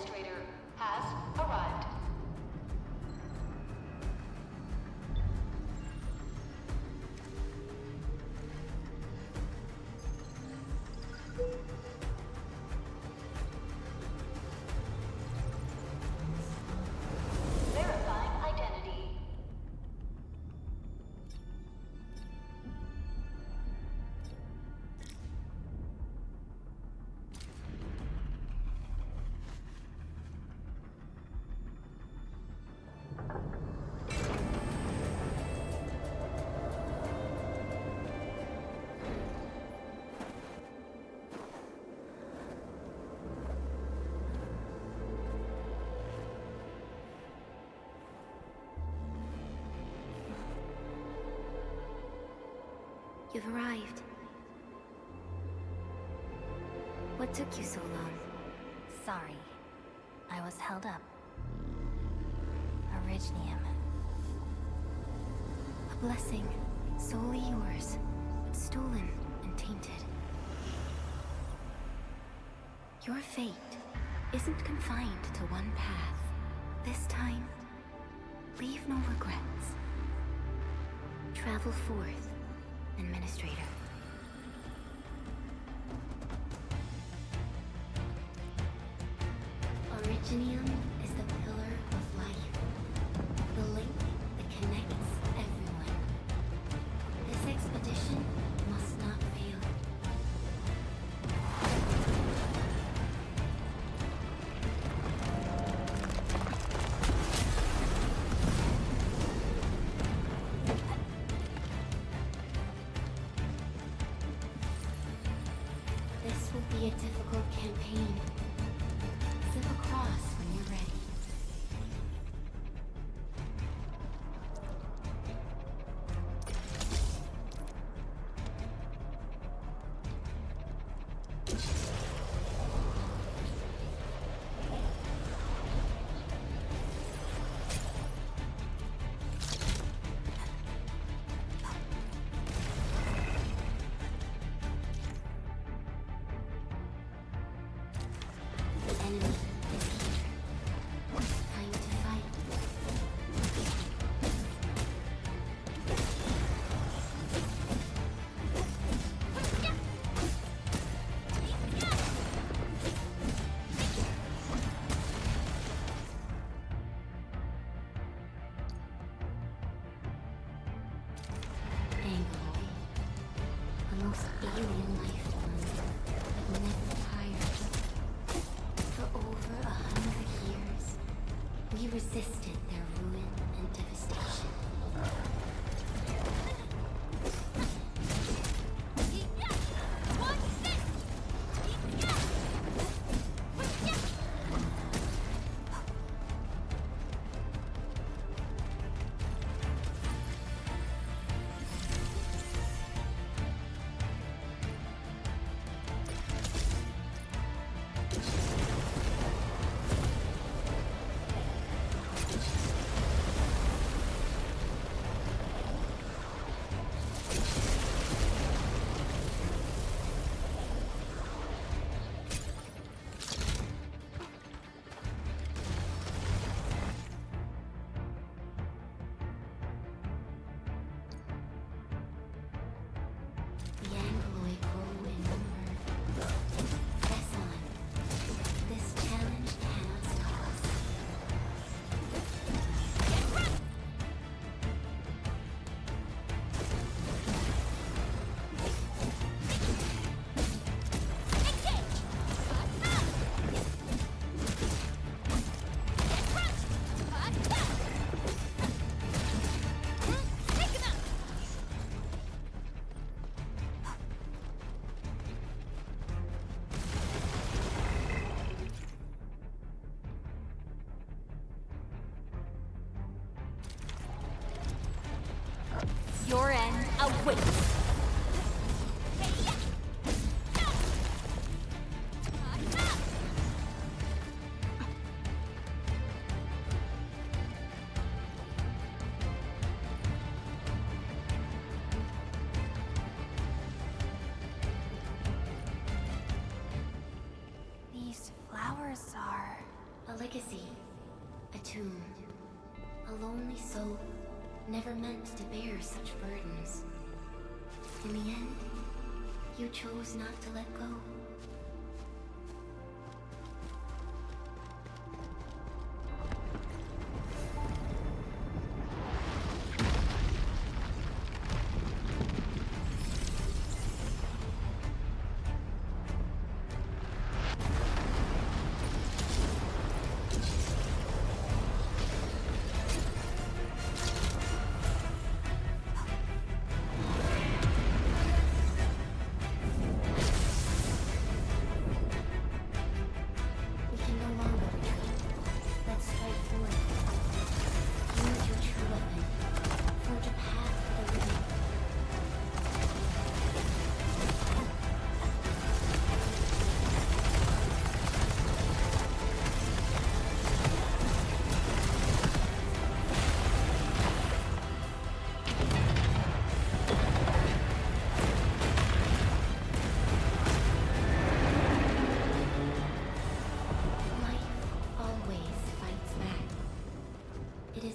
administrator has arrived. Verifying identity. You've arrived. What took you so long? Sorry. I was held up. Originium. A blessing, solely yours, but stolen and tainted. Your fate isn't confined to one path. This time, leave no regrets. Travel forth, Administrator. Originium is the pillar of life, the link that connects everyone. This expedition must not fail. This will be a difficult campaign. Zip across when you're ready. The enemy is here. Time to fight. Angloid, a most alien life form, but never tired. For over 100 years, we resisted their ruin and devastation. The Angloid grow in number. Press on. This challenge cannot stop us. Your end awaits. These flowers are A legacy. A tomb. A lonely soul, never meant to bear such burdens. In the end, you chose not to let go.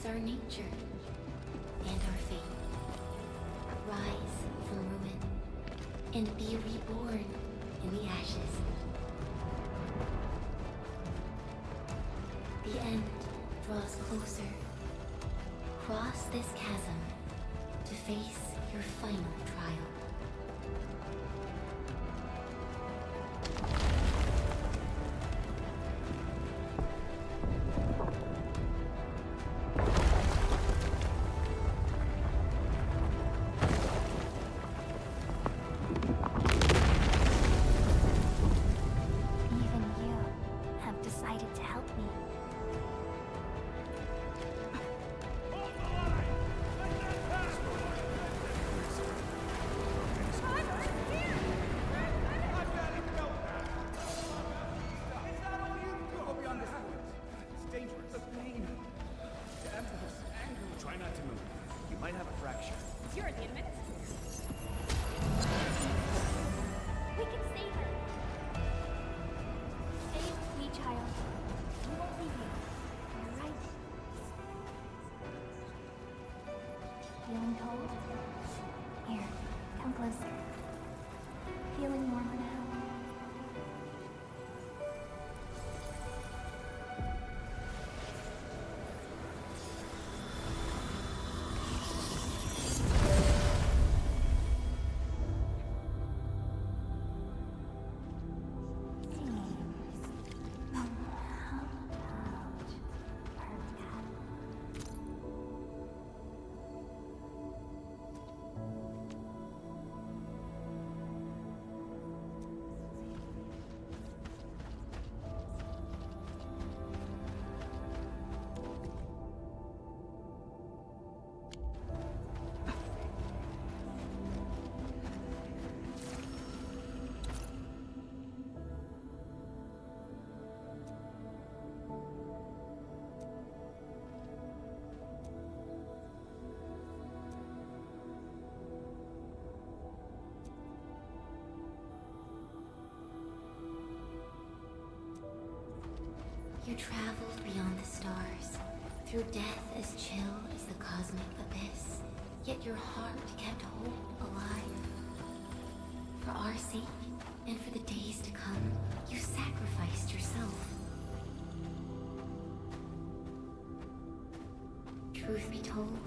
Our nature and our fate. Rise from ruin and be reborn in the ashes. The end draws closer. Cross this chasm to face your final trial. Feeling cold? Here, come closer. Feeling warmer now? You traveled beyond the stars, through death as chill as the cosmic abyss, yet your heart kept hope alive. For our sake, and for the days to come, you sacrificed yourself. Truth be told,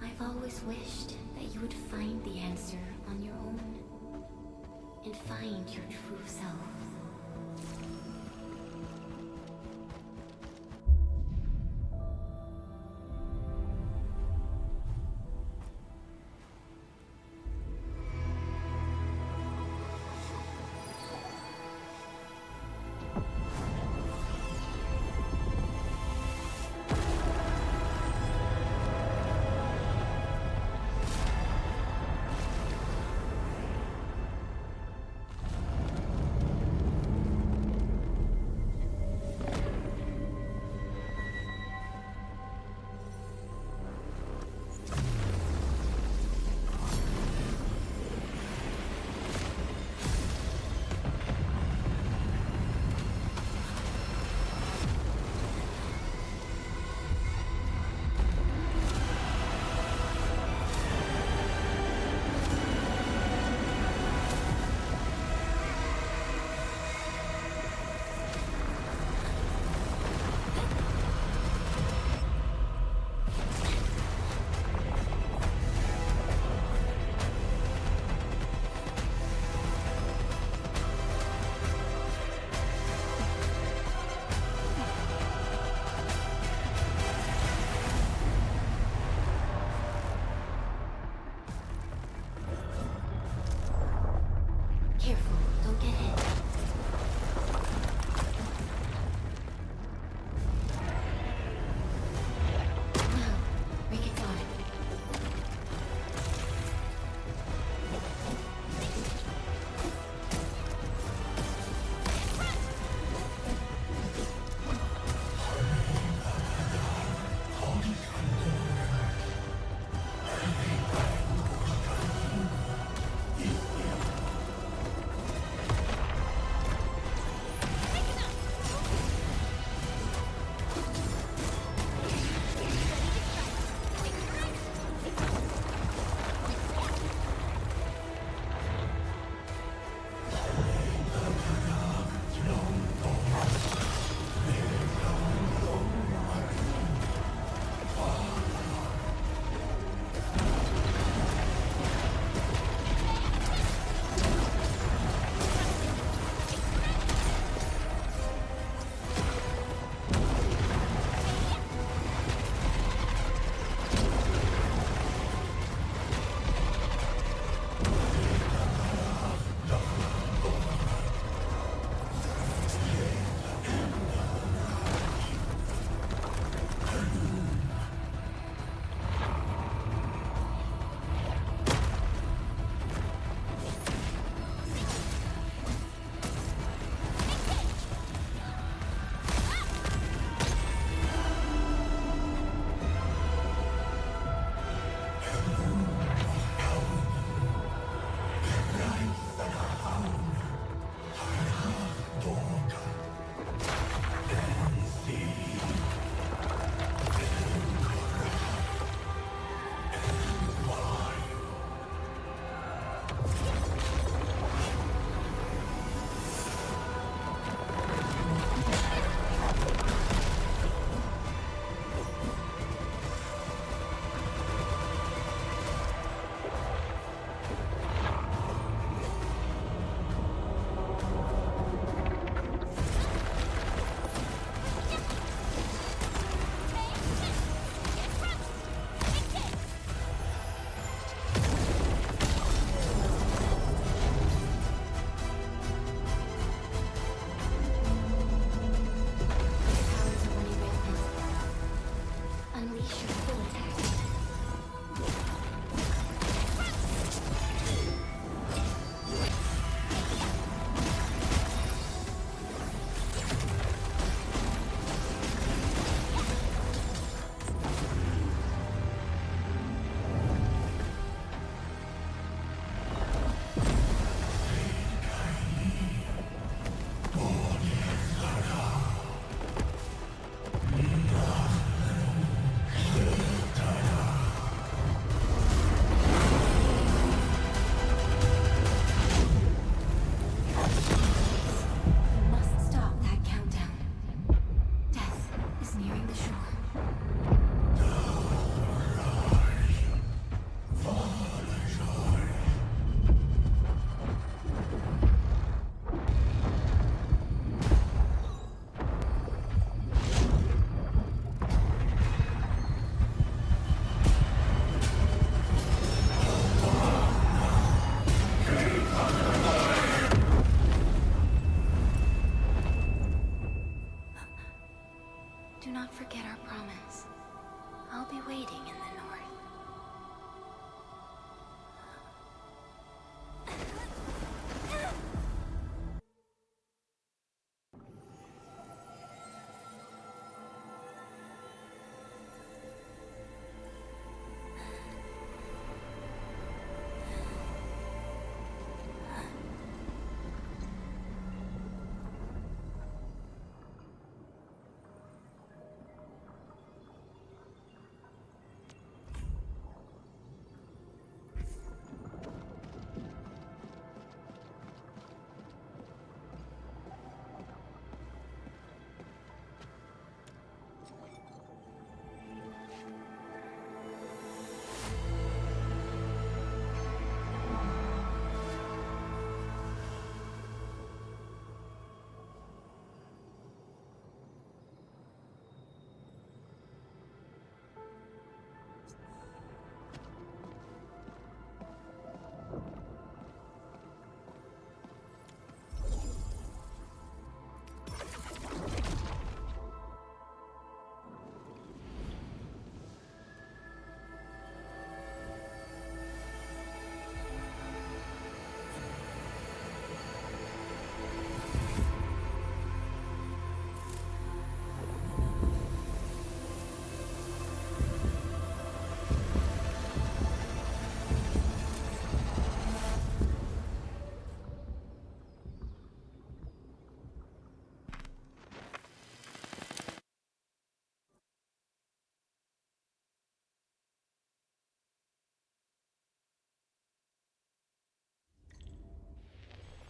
I've always wished that you would find the answer on your own, and find your true self.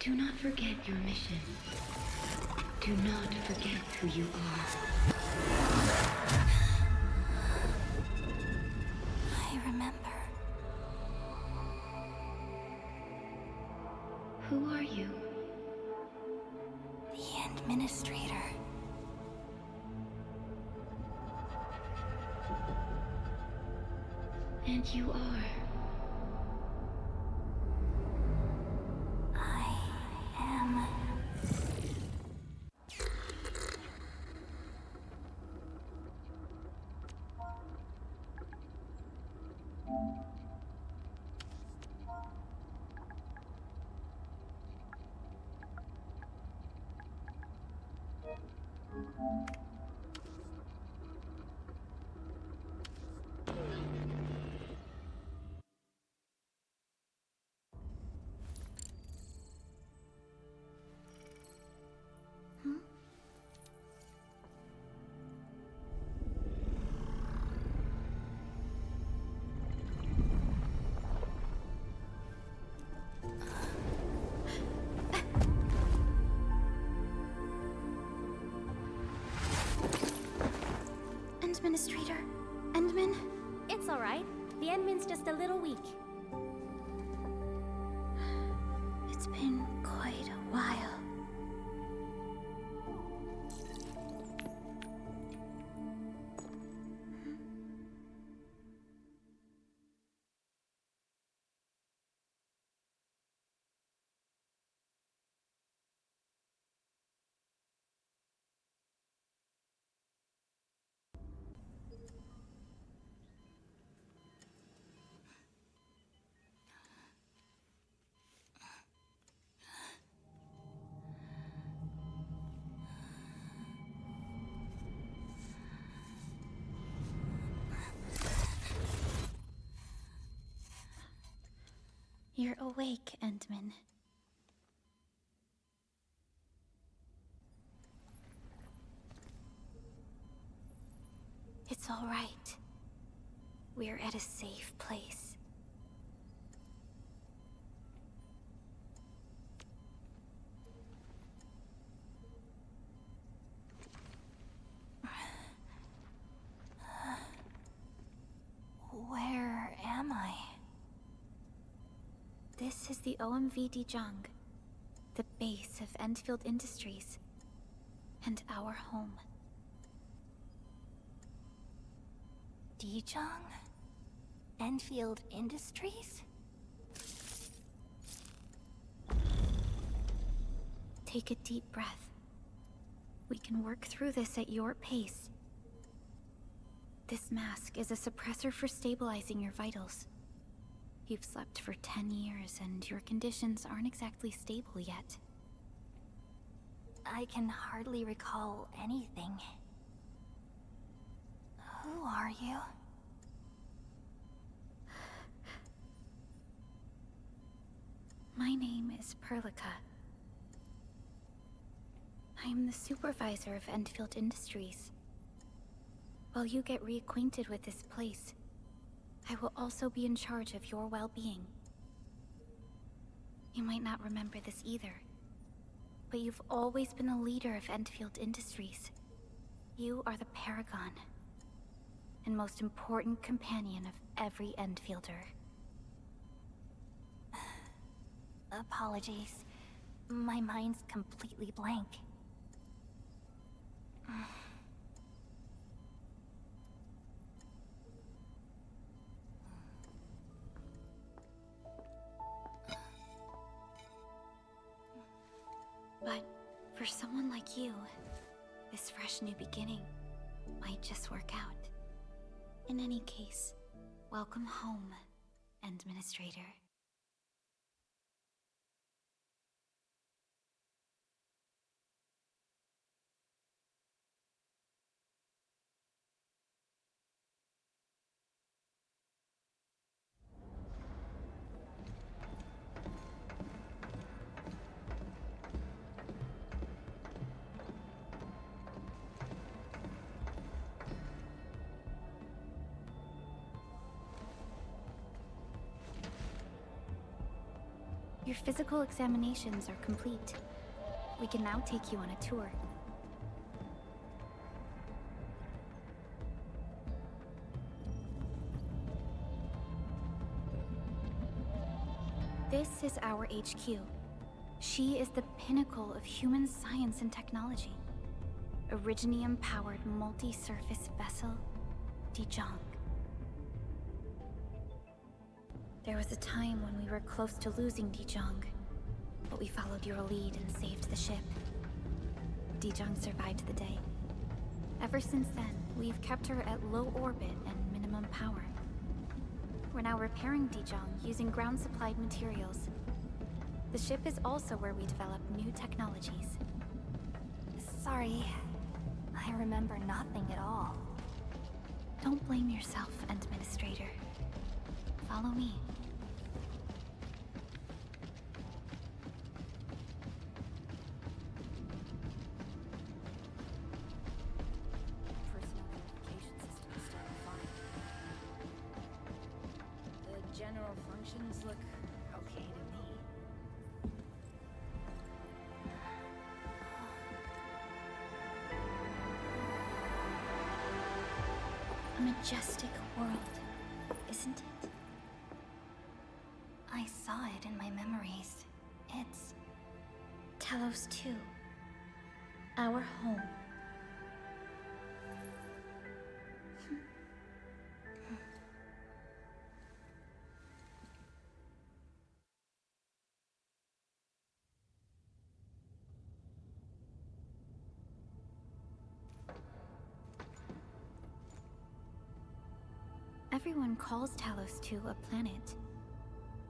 Do not forget your mission. Do not forget who you are. I remember. Who are you? The Administrator. And you are. I am. Administrator? Endman? It's all right. The Endman's just a little weak. It's been quite a while. You're awake, Endman. It's all right. We're at a safe place. Where am I? This is the OMV Dijang, the base of Endfield Industries, and our home. Dijang? Endfield Industries? Take a deep breath. We can work through this at your pace. This mask is a suppressor for stabilizing your vitals. You've slept for 10 years, and your conditions aren't exactly stable yet. I can hardly recall anything. Who are you? My name is Perlica. I am the supervisor of Endfield Industries. While you get reacquainted with this place, I will also be in charge of your well-being. You might not remember this either, but you've always been a leader of Endfield Industries. You are the paragon, and most important companion of every Endfielder. Apologies. My mind's completely blank. But for someone like you, this fresh new beginning might just work out. In any case, welcome home, Administrator. Your physical examinations are complete. We can now take you on a tour. This is our HQ. She is the pinnacle of human science and technology. Originium-powered multi-surface vessel, Dijong. There was a time when we were close to losing Dijong, but we followed your lead and saved the ship. Dijong survived the day. Ever since then, we've kept her at low orbit and minimum power. We're now repairing Dijong using ground-supplied materials. The ship is also where we develop new technologies. Sorry, I remember nothing at all. Don't blame yourself, Administrator. Follow me. Personal communication system is still fine. The general functions look okay to me. A majestic world, isn't it? I saw it in my memories. It's Talos-ii. Our home. Everyone calls Talos-ii a planet.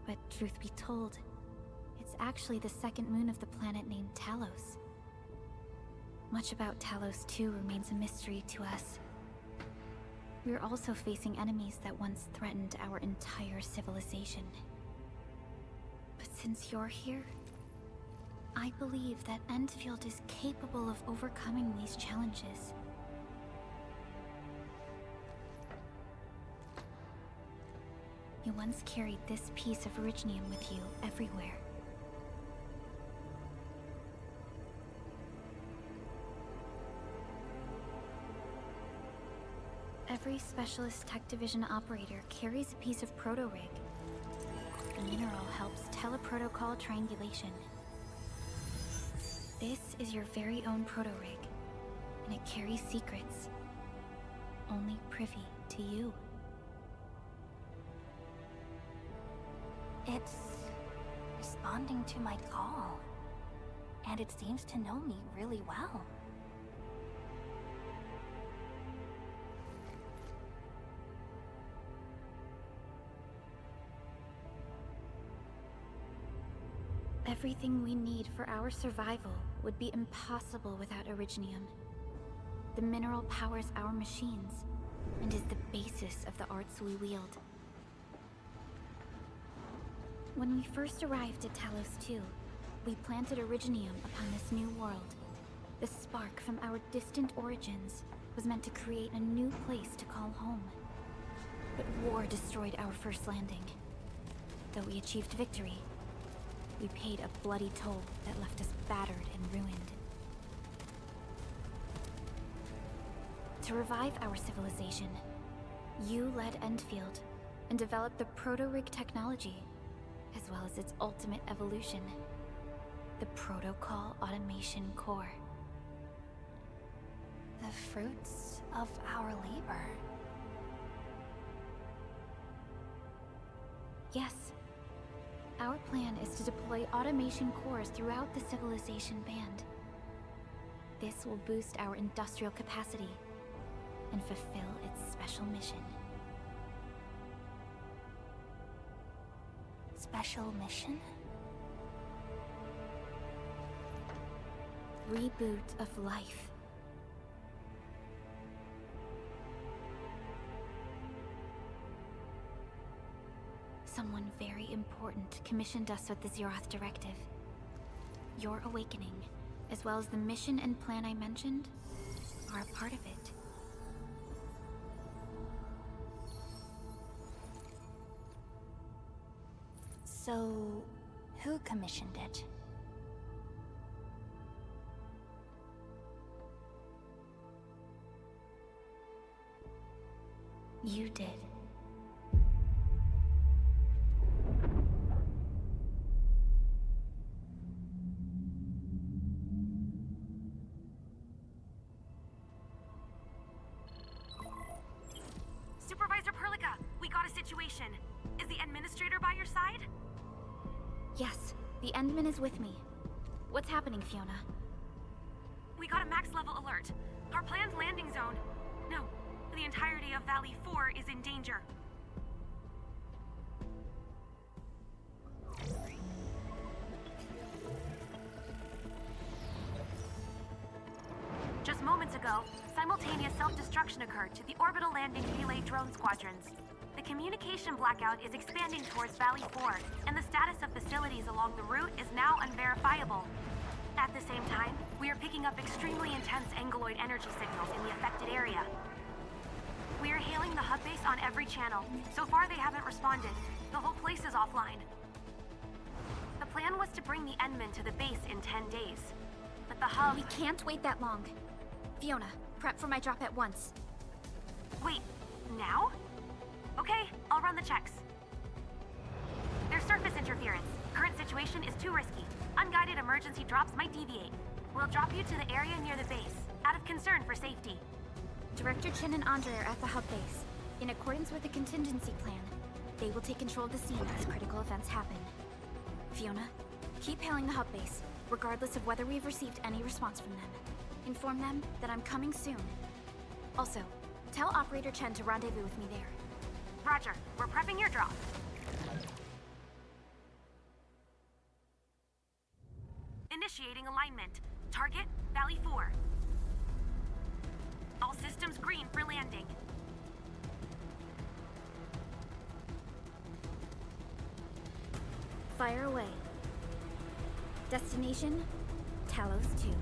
But truth be told, it's actually the second moon of the planet named Talos. Much about Talos-ii remains a mystery to us. We're also facing enemies that once threatened our entire civilization. But since you're here, I believe that Endfield is capable of overcoming these challenges. You once carried this piece of Originium with you everywhere. Every Specialist Tech Division operator carries a piece of proto-rig. The mineral helps teleprotocol triangulation. This is your very own proto-rig, and it carries secrets, only privy to you. It's responding to my call. And it seems to know me really well. Everything we need for our survival would be impossible without Originium. The mineral powers our machines, and is the basis of the arts we wield. When we first arrived at Talos-ii, we planted Originium upon this new world. The spark from our distant origins was meant to create a new place to call home. But war destroyed our first landing. Though we achieved victory, we paid a bloody toll that left us battered and ruined. To revive our civilization, you led Endfield and developed the proto-rig technology, as well as its ultimate evolution, the Protocol Automation Core. The fruits of our labor. Yes. Our plan is to deploy automation cores throughout the civilization band. This will boost our industrial capacity and fulfill its special mission. Special mission? Reboot of life. Someone very important commissioned us with the Zeroth Directive. Your awakening, as well as the mission and plan I mentioned, are a part of it. So, Who commissioned it? You did. Supervisor Perlica, we got a situation. Is the administrator by your side? Yes, the Endman is with me. What's happening, Fiona? We got a max level alert. Our planned landing zone. No, the entirety of Valley 4 is in danger. Just moments ago, simultaneous self-destruction occurred to the orbital landing relay drone squadrons. The communication blackout is expanding towards Valley 4, and the status of facilities along the route is now unverifiable. At the same time, we are picking up extremely intense angeloid energy signals in the affected area. We are hailing the hub base on every channel. So far, they haven't responded. The whole place is offline. The plan was to bring the Endman to the base in 10 days. But the hub... We can't wait that long. Fiona, prep for my drop at once. Wait, now? Okay, I'll run the checks. There's surface interference. Current situation is too risky. Unguided emergency drops might deviate. We'll drop you to the area near the base, out of concern for safety. Director Chen and Andre are at the hub base. In accordance with the contingency plan, they will take control of the scene as critical events happen. Fiona, keep hailing the hub base, regardless of whether we've received any response from them. Inform them that I'm coming soon. Also, tell Operator Chen to rendezvous with me there. Roger, we're prepping your drop. Initiating alignment. Target, Valley 4. All systems green for landing. Fire away. Destination, talos-ii.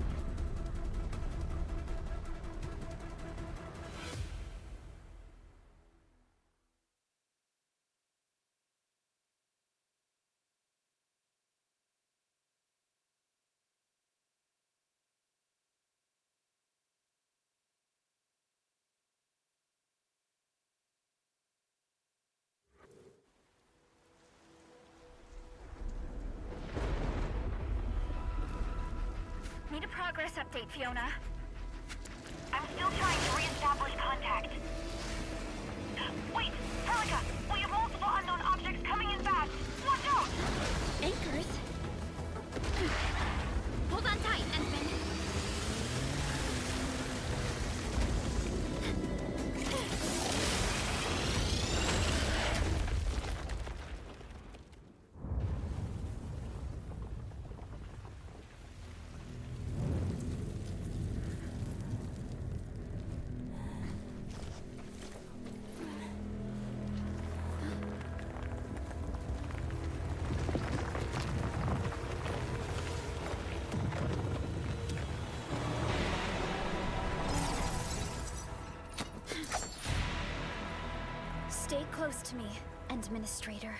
Need a progress update, Fiona. I'm still trying to re-establish contact. Wait, Perlica! We have multiple unknown objects coming in fast! Watch out! Anchors? Hold on tight, Endman. Stay close to me, Administrator.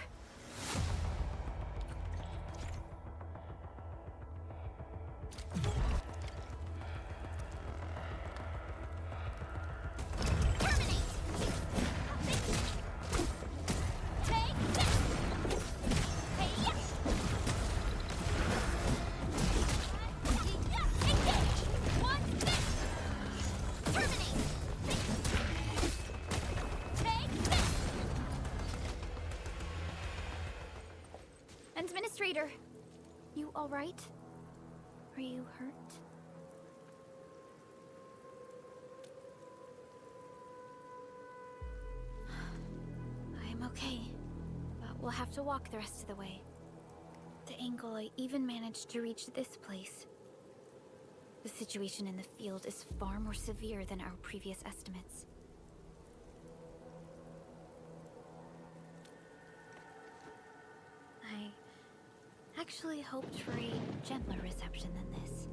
Administrator, you all right? Are you hurt? I'm okay, but we'll have to walk the rest of the way. The angle I even managed to reach this place. The situation in the field is far more severe than our previous estimates. I actually hoped for a gentler reception than this.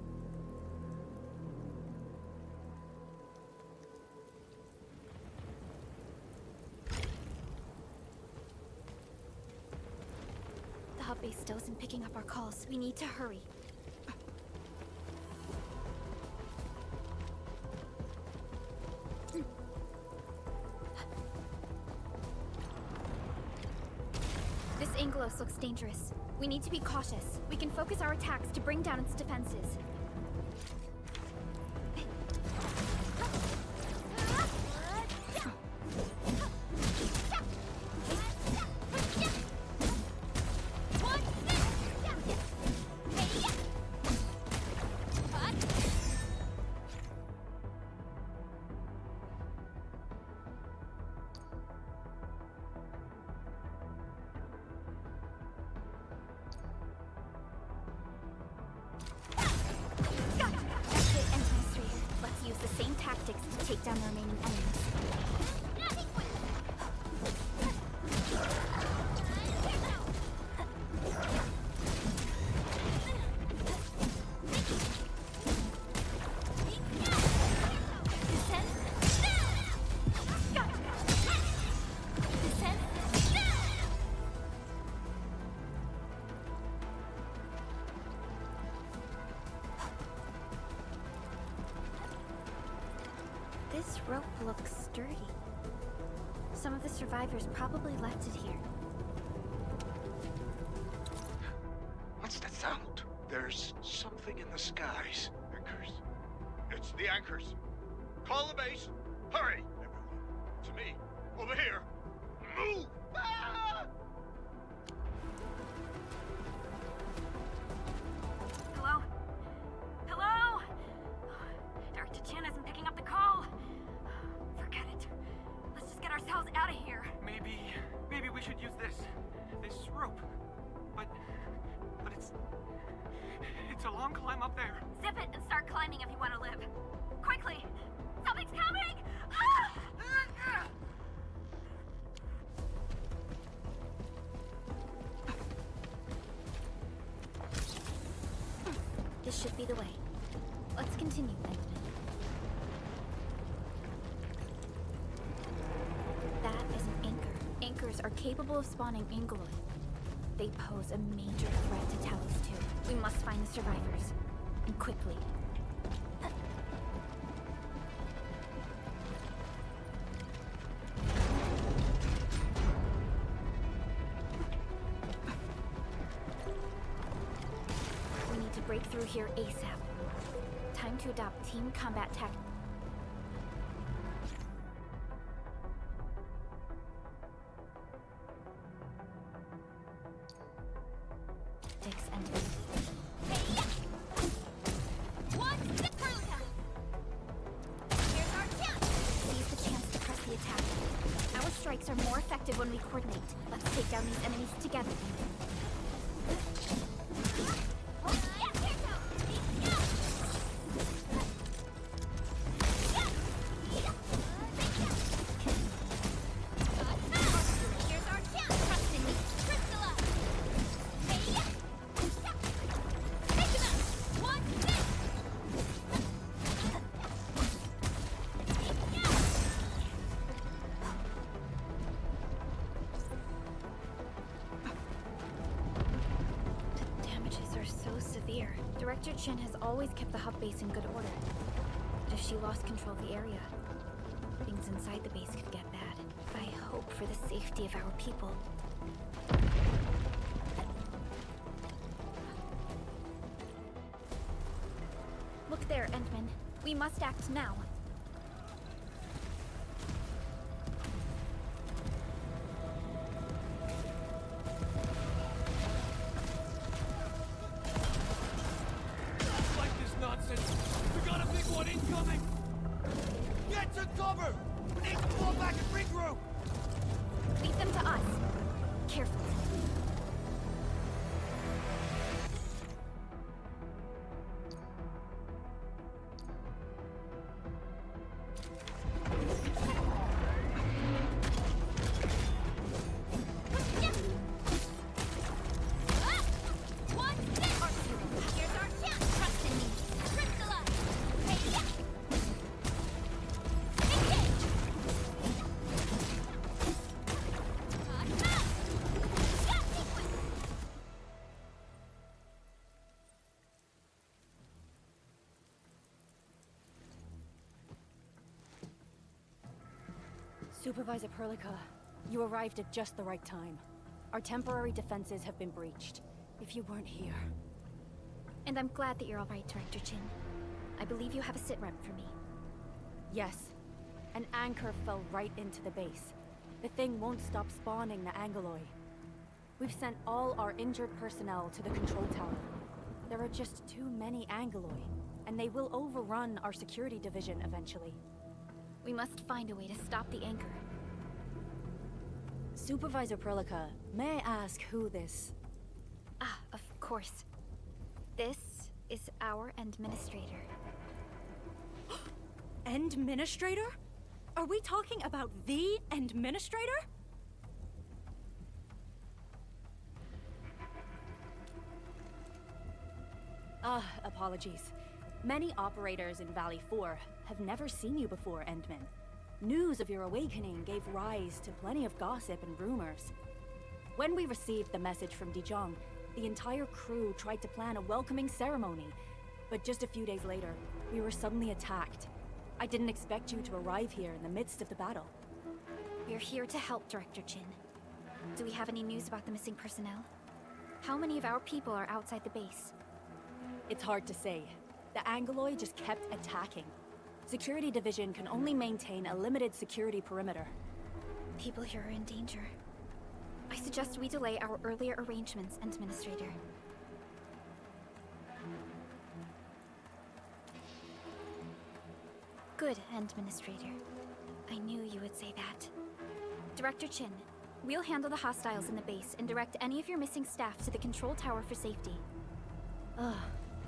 The hub hub base still isn't picking up our calls. We need to hurry. This Angelos looks dangerous. We need to be cautious. We can focus our attacks to bring down its defenses. To take down the remaining enemies. This rope looks sturdy. Some of the survivors probably left it here. What's that sound? There's something in the skies. Anchors. It's the anchors. Call the base. Hurry, everyone. To me. Over here. Move! Ah! Hello? Hello? Dr. Chen isn't picking up the call. Forget it. Let's just get ourselves out of here. Maybe we should use this rope. But it's a long climb up there. Zip it and start climbing if you want to live. Quickly! Something's coming! Ah! This should be the way. Let's continue, Endman. That is an anchor. Anchors are capable of spawning Angeloi. They pose a major threat to Talos-ii. We must find the survivors. And quickly. We need to break through here ASAP. Time to adopt team combat tactics. And seize the chance to press the attack. Our strikes are more effective when we coordinate. Let's take down these enemies together. Director Chen has always kept the hub base in good order. But if she lost control of the area, things inside the base could get bad. I hope for the safety of our people. Look there, Endman. We must act now. We got a big one incoming! Get to cover! We need to fall back and regroup! Leave them to us. Carefully. Supervisor Perlica, you arrived at just the right time. Our temporary defenses have been breached. If you weren't here... And I'm glad that you're alright, Director Chin. I believe you have a sit-rep for me. Yes. An anchor fell right into the base. The thing won't stop spawning the Angoloi. We've sent all our injured personnel to the control tower. There are just too many Angoloi, and they will overrun our security division eventually. We must find a way to stop the anchor. Supervisor Perlica, may I ask who this... Ah, of course. This is our administrator. Administrator? Are we talking about the administrator? Apologies. Many operators in Valley 4 have never seen you before, Endman. News of your awakening gave rise to plenty of gossip and rumors. When we received the message from Dijon, the entire crew tried to plan a welcoming ceremony, but just a few days later, we were suddenly attacked. I didn't expect you to arrive here in the midst of the battle. We're here to help, Director Chin. Do we have any news about the missing personnel? How many of our people are outside the base? It's hard to say. The Angoloi just kept attacking. Security Division can only maintain a limited security perimeter. People here are in danger. I suggest we delay our earlier arrangements, Administrator. Good, Administrator. I knew you would say that. Director Chin, we'll handle the hostiles in the base and direct any of your missing staff to the control tower for safety.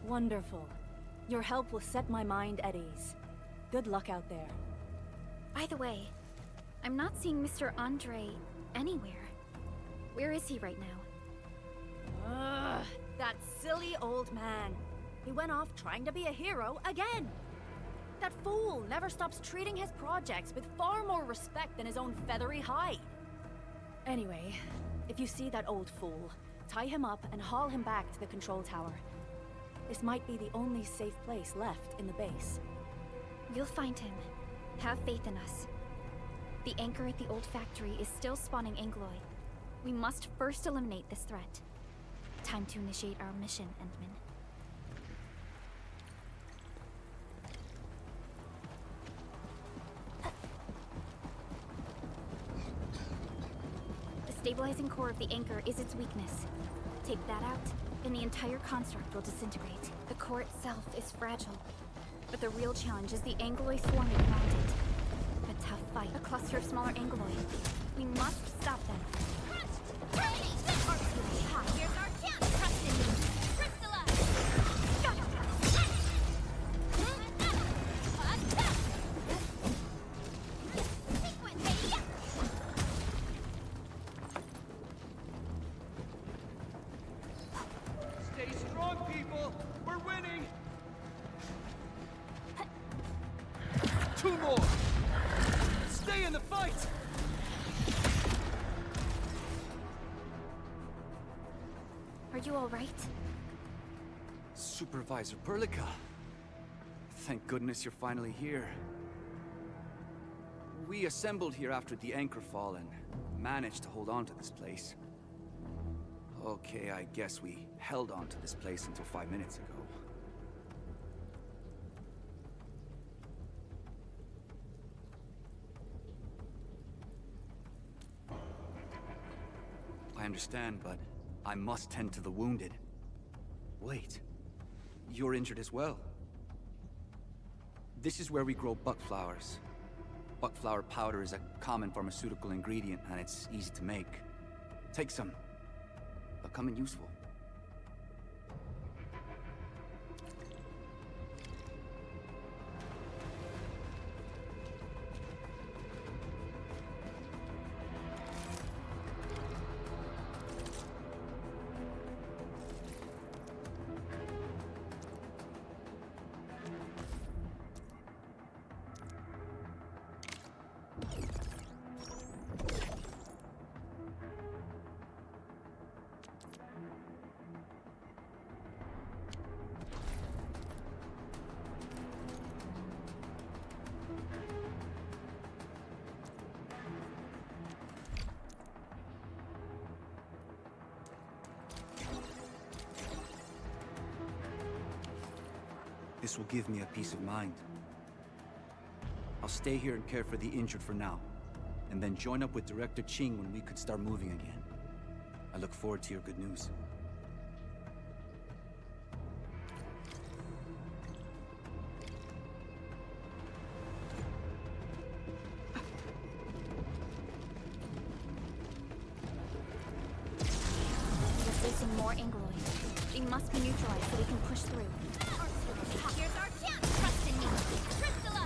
Wonderful. Your help will set my mind at ease. Good luck out there. By the way, I'm not seeing Mr. Andre anywhere. Where is he right now? That silly old man. He went off trying to be a hero again. That fool never stops treating his projects with far more respect than his own feathery hide. Anyway, if you see that old fool, tie him up and haul him back to the control tower. This might be the only safe place left in the base. We'll find him. Have faith in us. The anchor at the old factory is still spawning Angoloi. We must first eliminate this threat. Time to initiate our mission, Endman. The stabilizing core of the anchor is its weakness. Take that out, and the entire construct will disintegrate. The core itself is fragile, but the real challenge is the Angoloi swarming around it. A tough fight, a cluster of smaller Angoloi. We must stop them. Here's our chance! Trust in me! Stay strong, people! We're winning! 2 more! Stay in the fight! Are you all right? Supervisor Perlica. Thank goodness you're finally here. We assembled here after the anchor fall and managed to hold on to this place. Okay, I guess we held on to this place until 5 minutes ago. I understand, but I must tend to the wounded. Wait, you're injured as well. This is where we grow buckflowers. Buckflower powder is a common pharmaceutical ingredient, and it's easy to make. Take some. They'll come in useful. This will give me a peace of mind. I'll stay here and care for the injured for now, and then join up with Director Ching when we could start moving again. I look forward to your good news. We're facing more Angloid. They must be neutralized so we can push through. Here's our chance. Trust in me. Crystalla!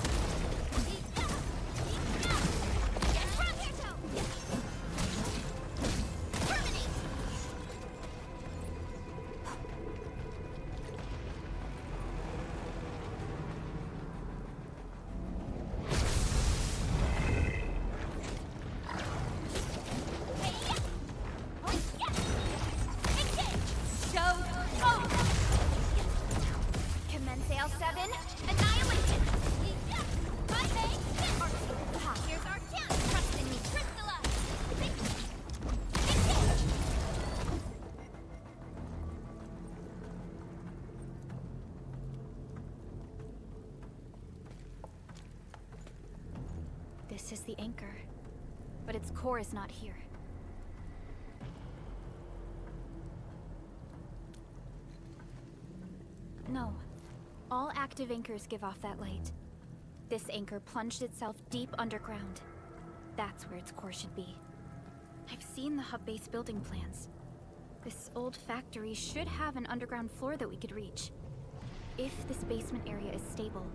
Get from here, Toe! Terminate! Commence L7, annihilation! Here's our chance! Trust in me, Crystalla! This is the anchor, but its core is not here. No. All active anchors give off that light. This anchor plunged itself deep underground. That's where its core should be. I've seen the hub base building plans. This old factory should have an underground floor that we could reach. If this basement area is stable,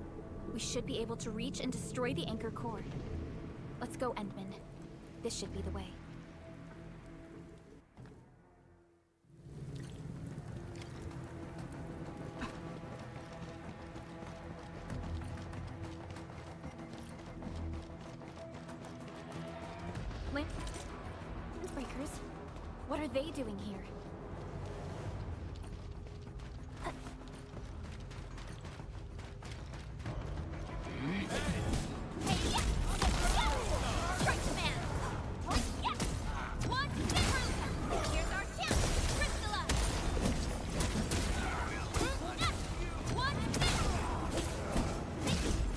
we should be able to reach and destroy the anchor core. Let's go, Endman. This should be the way. Windbreakers? What are they doing here? Strike command! One, here's our chance! Crystalla! One,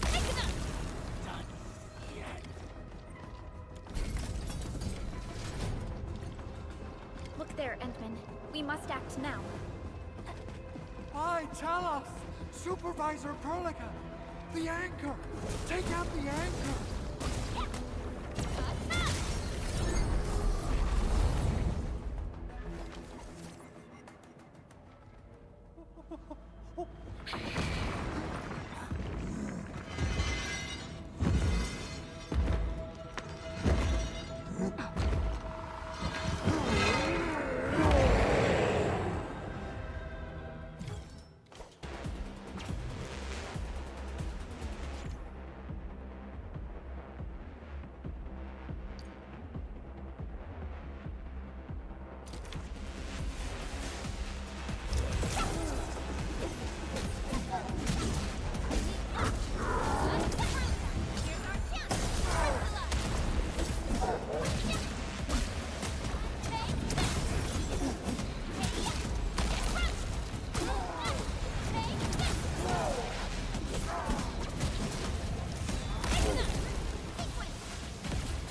take enough! Look there, Endman. We must act now. Aye, Talos! Supervisor Perlica! The anchor! Take out the anchor!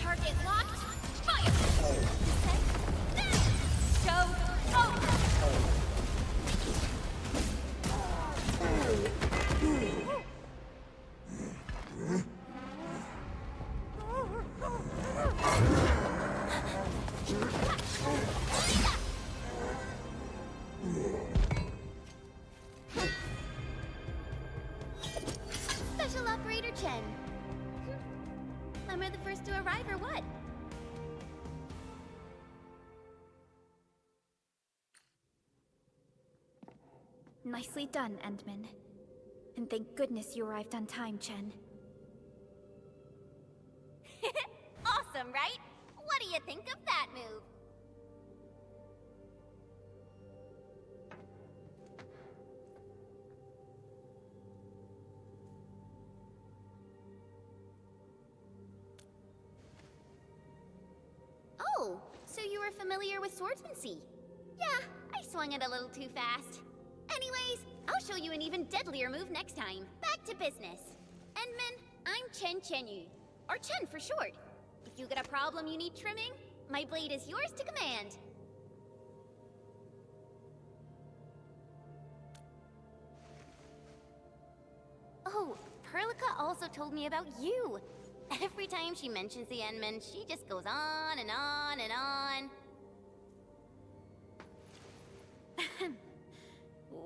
Target locked! Fire! Go! Over! Special Operator Chen. Am I the first to arrive or what? Nicely done, Endman. And thank goodness you arrived on time, Chen. Awesome, right? What do you think of that move? Oh, so you were familiar with swordsmancy? Yeah, I swung it a little too fast. Anyways, I'll show you an even deadlier move next time. Back to business. Endman, I'm Chen Chenyu. Or Chen for short. If you got a problem you need trimming, my blade is yours to command. Oh, Perlica also told me about you. Every time she mentions the Endman, she just goes on and on and on.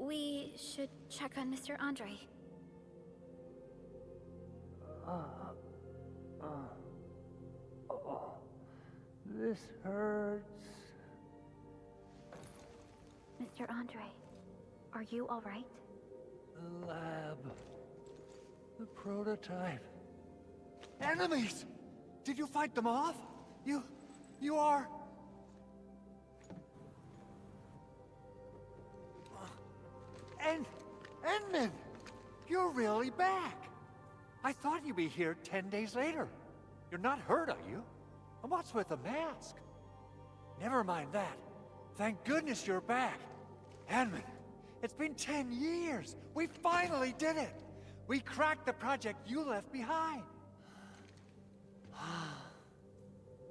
We should check on Mr. Andre. This hurts. Mr. Andre, are you all right? The lab. The prototype. Enemies! Did you fight them off? You are... Endman! You're really back! I thought you'd be here 10 days later. You're not hurt, are you? And what's with the mask? Never mind that. Thank goodness you're back. Endman, it's been 10 years. We finally did it. We cracked the project you left behind.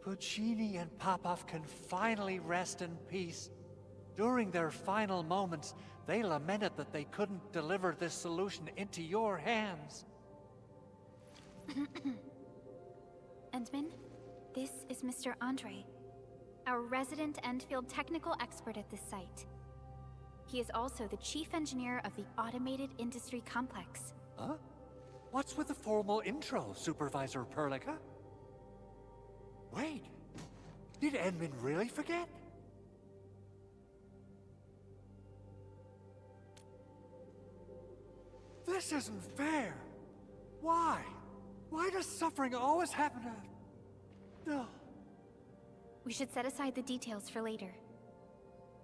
Puccini and Popov can finally rest in peace. During their final moments, they lamented that they couldn't deliver this solution into your hands. Endman, this is Mr. Andre, our resident Endfield technical expert at this site. He is also the chief engineer of the Automated Industry Complex. Huh? What's with the formal intro, Supervisor Perlica? Wait, did Endman really forget? This isn't fair. Why? Why does suffering always happen to... No. We should set aside the details for later.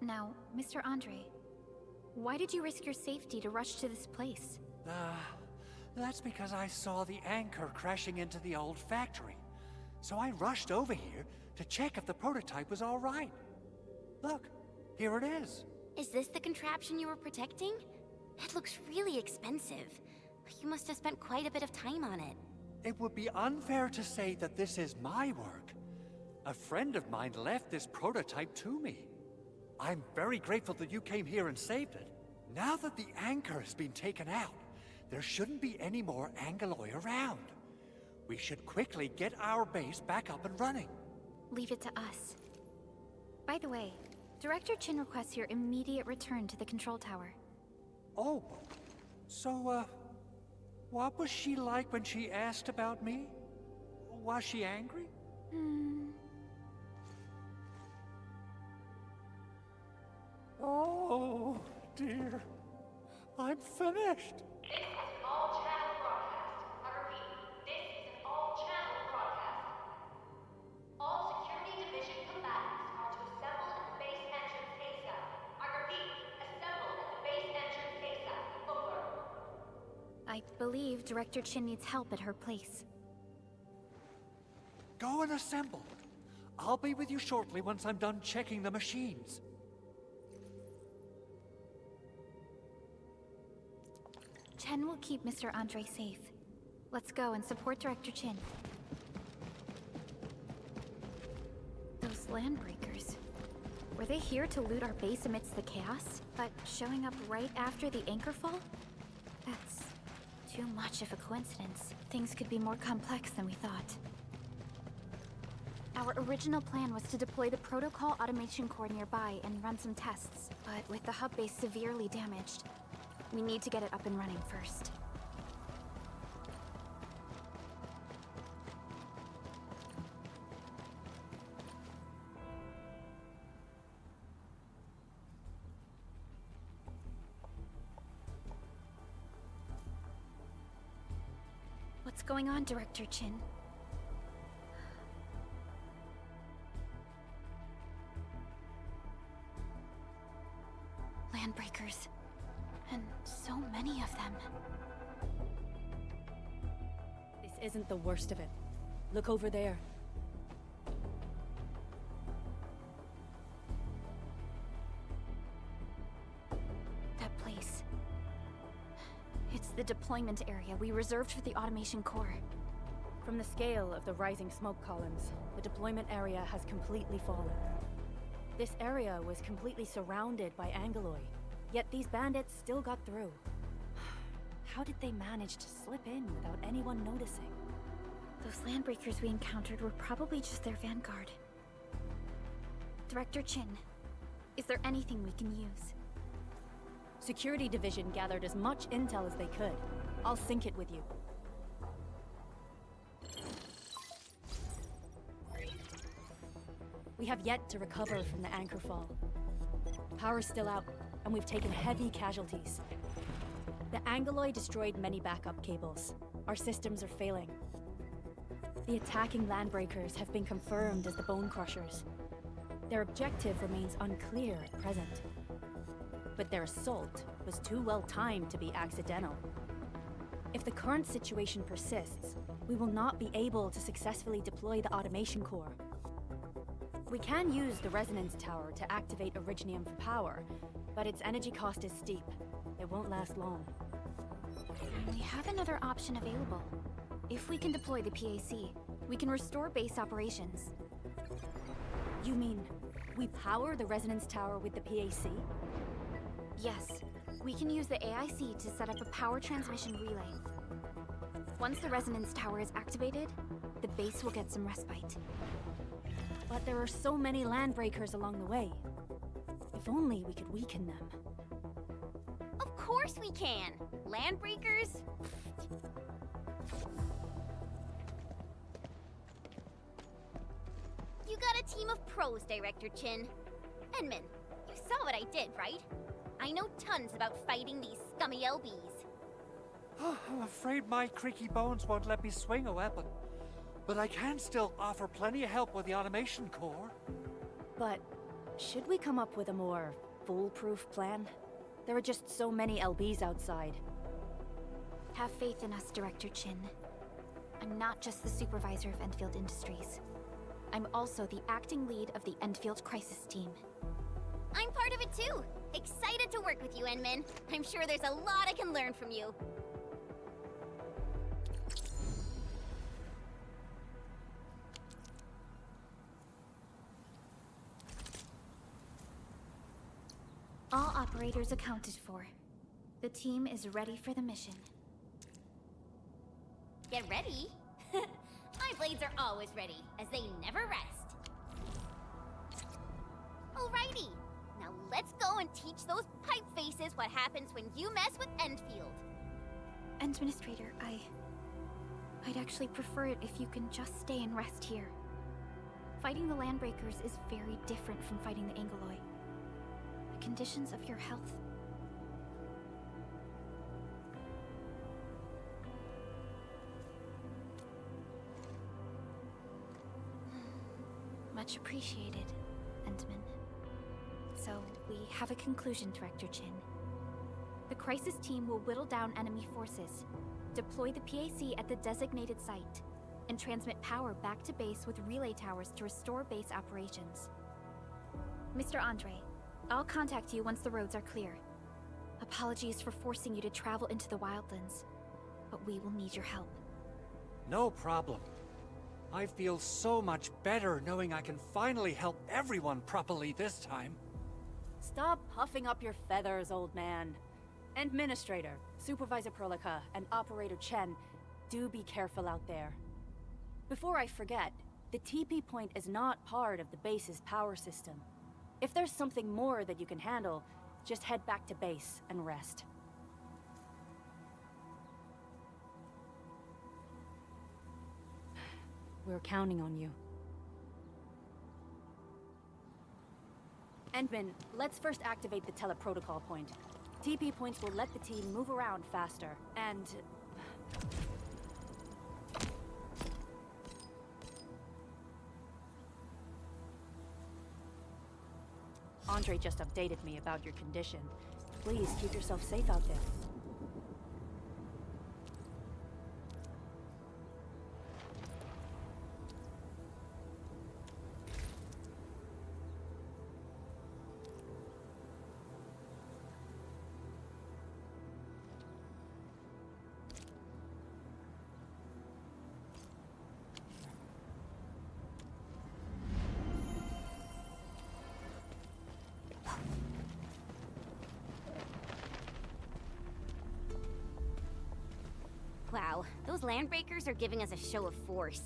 Now, Mr. Andre, why did you risk your safety to rush to this place? That's because I saw the anchor crashing into the old factory. So I rushed over here to check if the prototype was all right. Look, here it is. Is this the contraption you were protecting? It looks really expensive. You must have spent quite a bit of time on it. It would be unfair to say that this is my work. A friend of mine left this prototype to me. I'm very grateful that you came here and saved it. Now that the anchor has been taken out, there shouldn't be any more Angeloi around. We should quickly get our base back up and running. Leave it to us. By the way, Director Chin requests your immediate return to the control tower. Oh, so, what was she like when she asked about me? Was she angry? Oh, dear. I'm finished. This is an all-channel broadcast. I repeat, this is an all-channel broadcast. All security division combatants are to assemble at the base entrance ASAP. I repeat, assemble at the base entrance ASAP. Over. I believe Director Chin needs help at her place. Go and assemble. I'll be with you shortly once I'm done checking the machines. Chen will keep Mr. Andre safe. Let's go and support Director Chin. Those landbreakers. Were they here to loot our base amidst the chaos? But showing up right after the anchor fall? That's too much of a coincidence. Things could be more complex than we thought. Our original plan was to deploy the protocol automation core nearby and run some tests. But with the hub base severely damaged, we need to get it up and running first. What's going on, Director Chin? Landbreakers. And so many of them. This isn't the worst of it. Look over there. That place. the deployment area we reserved for the automation core. From the scale of the rising smoke columns, the deployment area has completely fallen. This area was completely surrounded by Angoloi, yet these bandits still got through. How did they manage to slip in without anyone noticing? Those landbreakers we encountered were probably just their vanguard. Director Chin, is there anything we can use? Security Division gathered as much intel as they could. I'll sync it with you. We have yet to recover from the anchor fall. Power's still out, and we've taken heavy casualties. The Angoloi destroyed many backup cables. Our systems are failing. The attacking landbreakers have been confirmed as the Bone Crushers. Their objective remains unclear at present. But their assault was too well timed to be accidental. If the current situation persists, we will not be able to successfully deploy the automation core. We can use the resonance tower to activate Originium for power, but its energy cost is steep. It won't last long. We have another option available. If we can deploy the PAC, we can restore base operations. You mean, we power the resonance tower with the PAC? Yes, we can use the AIC to set up a power transmission relay. Once the resonance tower is activated, the base will get some respite. But there are so many landbreakers along the way. If only we could weaken them. Of course we can! Landbreakers? You got a team of pros, Director Chin. Enman, you saw what I did, right? I know tons about fighting these scummy LBs. I'm afraid my creaky bones won't let me swing a weapon. But I can still offer plenty of help with the automation core. But should we come up with a more foolproof plan? There are just so many LBs outside. Have faith in us, Director Chin. I'm not just the supervisor of Endfield Industries. I'm also the acting lead of the Endfield Crisis Team. I'm part of it too! Excited to work with you, Enman. I'm sure there's a lot I can learn from you. All operators accounted for. The team is ready for the mission. Get ready? My blades are always ready, as they never rest. Alrighty, now let's go and teach those pipe faces what happens when you mess with Endfield. Administrator, I'd actually prefer it if you can just stay and rest here. Fighting the Landbreakers is very different from fighting the Angoloi. The conditions of your health... Much appreciated, Endman. So, we have a conclusion, Director Chin. The Crisis Team will whittle down enemy forces, deploy the PAC at the designated site, and transmit power back to base with relay towers to restore base operations. Mr. Andre, I'll contact you once the roads are clear. Apologies for forcing you to travel into the wildlands, but we will need your help. No problem. I feel so much better knowing I can finally help everyone properly this time. Stop puffing up your feathers, old man. Administrator, Supervisor Prolica, and Operator Chen, do be careful out there. Before I forget, the TP point is not part of the base's power system. If there's something more that you can handle, just head back to base and rest. We're counting on you. Endman, let's first activate the teleprotocol point. TP points will let the team move around faster, and... Andre just updated me about your condition. Please keep yourself safe out there. Those landbreakers are giving us a show of force.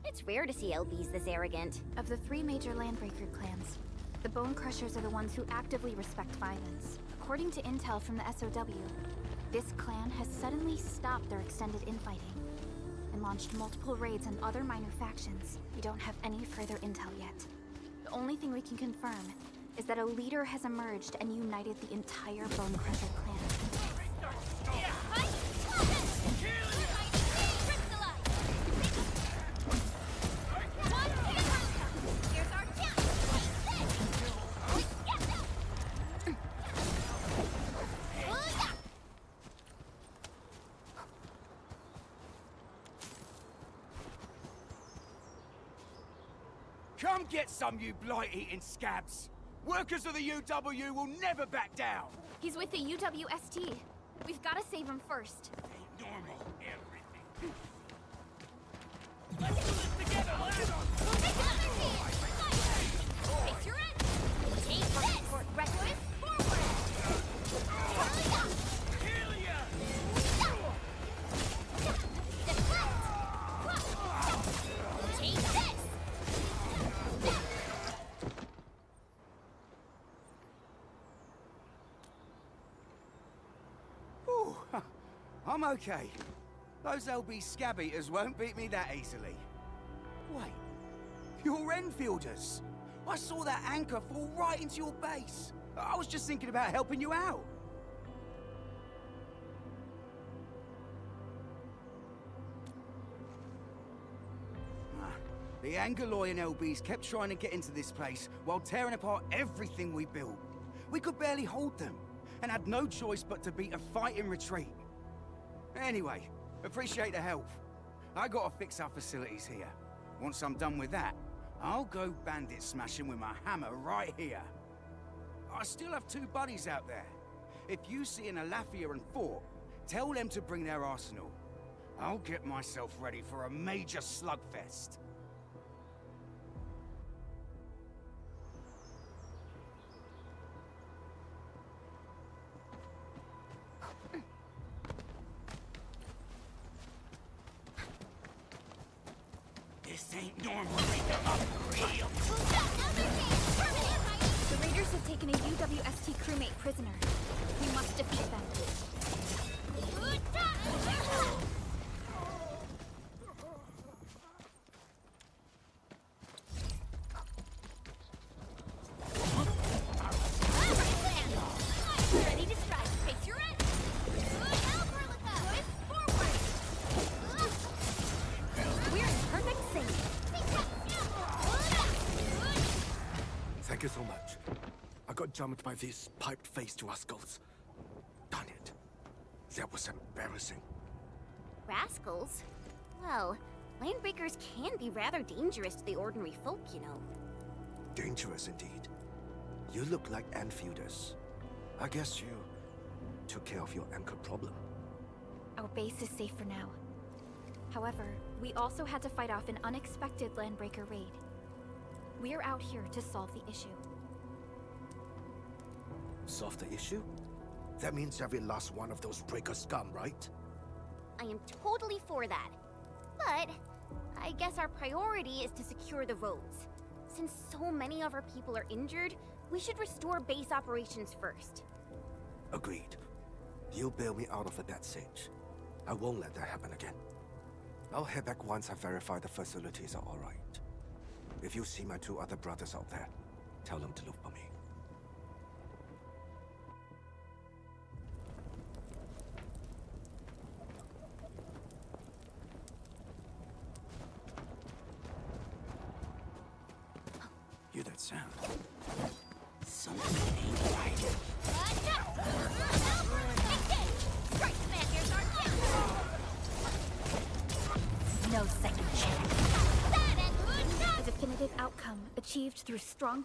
It's rare to see LBs this arrogant. Of the 3 major landbreaker clans, the Bone Crushers are the ones who actively respect violence. According to intel from the SOW, this clan has suddenly stopped their extended infighting and launched multiple raids on other minor factions. We don't have any further intel yet. The only thing we can confirm is that a leader has emerged and united the entire Bone Crusher clan. Come get some, you blight-eating scabs! Workers of the UW will never back down! He's with the UWST. We've got to save him first. Ain't normal, everything. Let's do this together, lads! Face your end! Take this! Reckless forward! Take this! Ooh, I'm okay. Those LB scab eaters won't beat me that easily. Wait, you're Enfielders. I saw that anchor fall right into your base. I was just thinking about helping you out. The Angaloy and LBs kept trying to get into this place while tearing apart everything we built. We could barely hold them, and had no choice but to beat a fight in retreat. Anyway, appreciate the help. I gotta fix our facilities here. Once I'm done with that, I'll go bandit smashing with my hammer right here. I still have 2 buddies out there. If you see an Alafia and Fort, tell them to bring their arsenal. I'll get myself ready for a major slugfest. This ain't normal. The raiders have taken a UWST crewmate prisoner. We must defeat them. Ready to strike. Face your end. Good forward. We're in perfect sync. Thank you so much. I got jumped by these piped-faced rascals. Darn it. That was embarrassing. Rascals? Well, landbreakers can be rather dangerous to the ordinary folk, you know. Dangerous indeed. You look like Enfielders. I guess you took care of your anchor problem. Our base is safe for now. However, we also had to fight off an unexpected landbreaker raid. We're out here to solve the issue. Solve the issue? That means every last one of those breaker scum, right? I am totally for that. But I guess our priority is to secure the roads. Since so many of our people are injured, we should restore base operations first. Agreed. You bail me out of a bad sage. I won't let that happen again. I'll head back once I verify the facilities are all right. If you see my 2 other brothers out there, tell them to look for me. Hear that sound? Something ain't right. No second chance. A definitive outcome achieved through strong...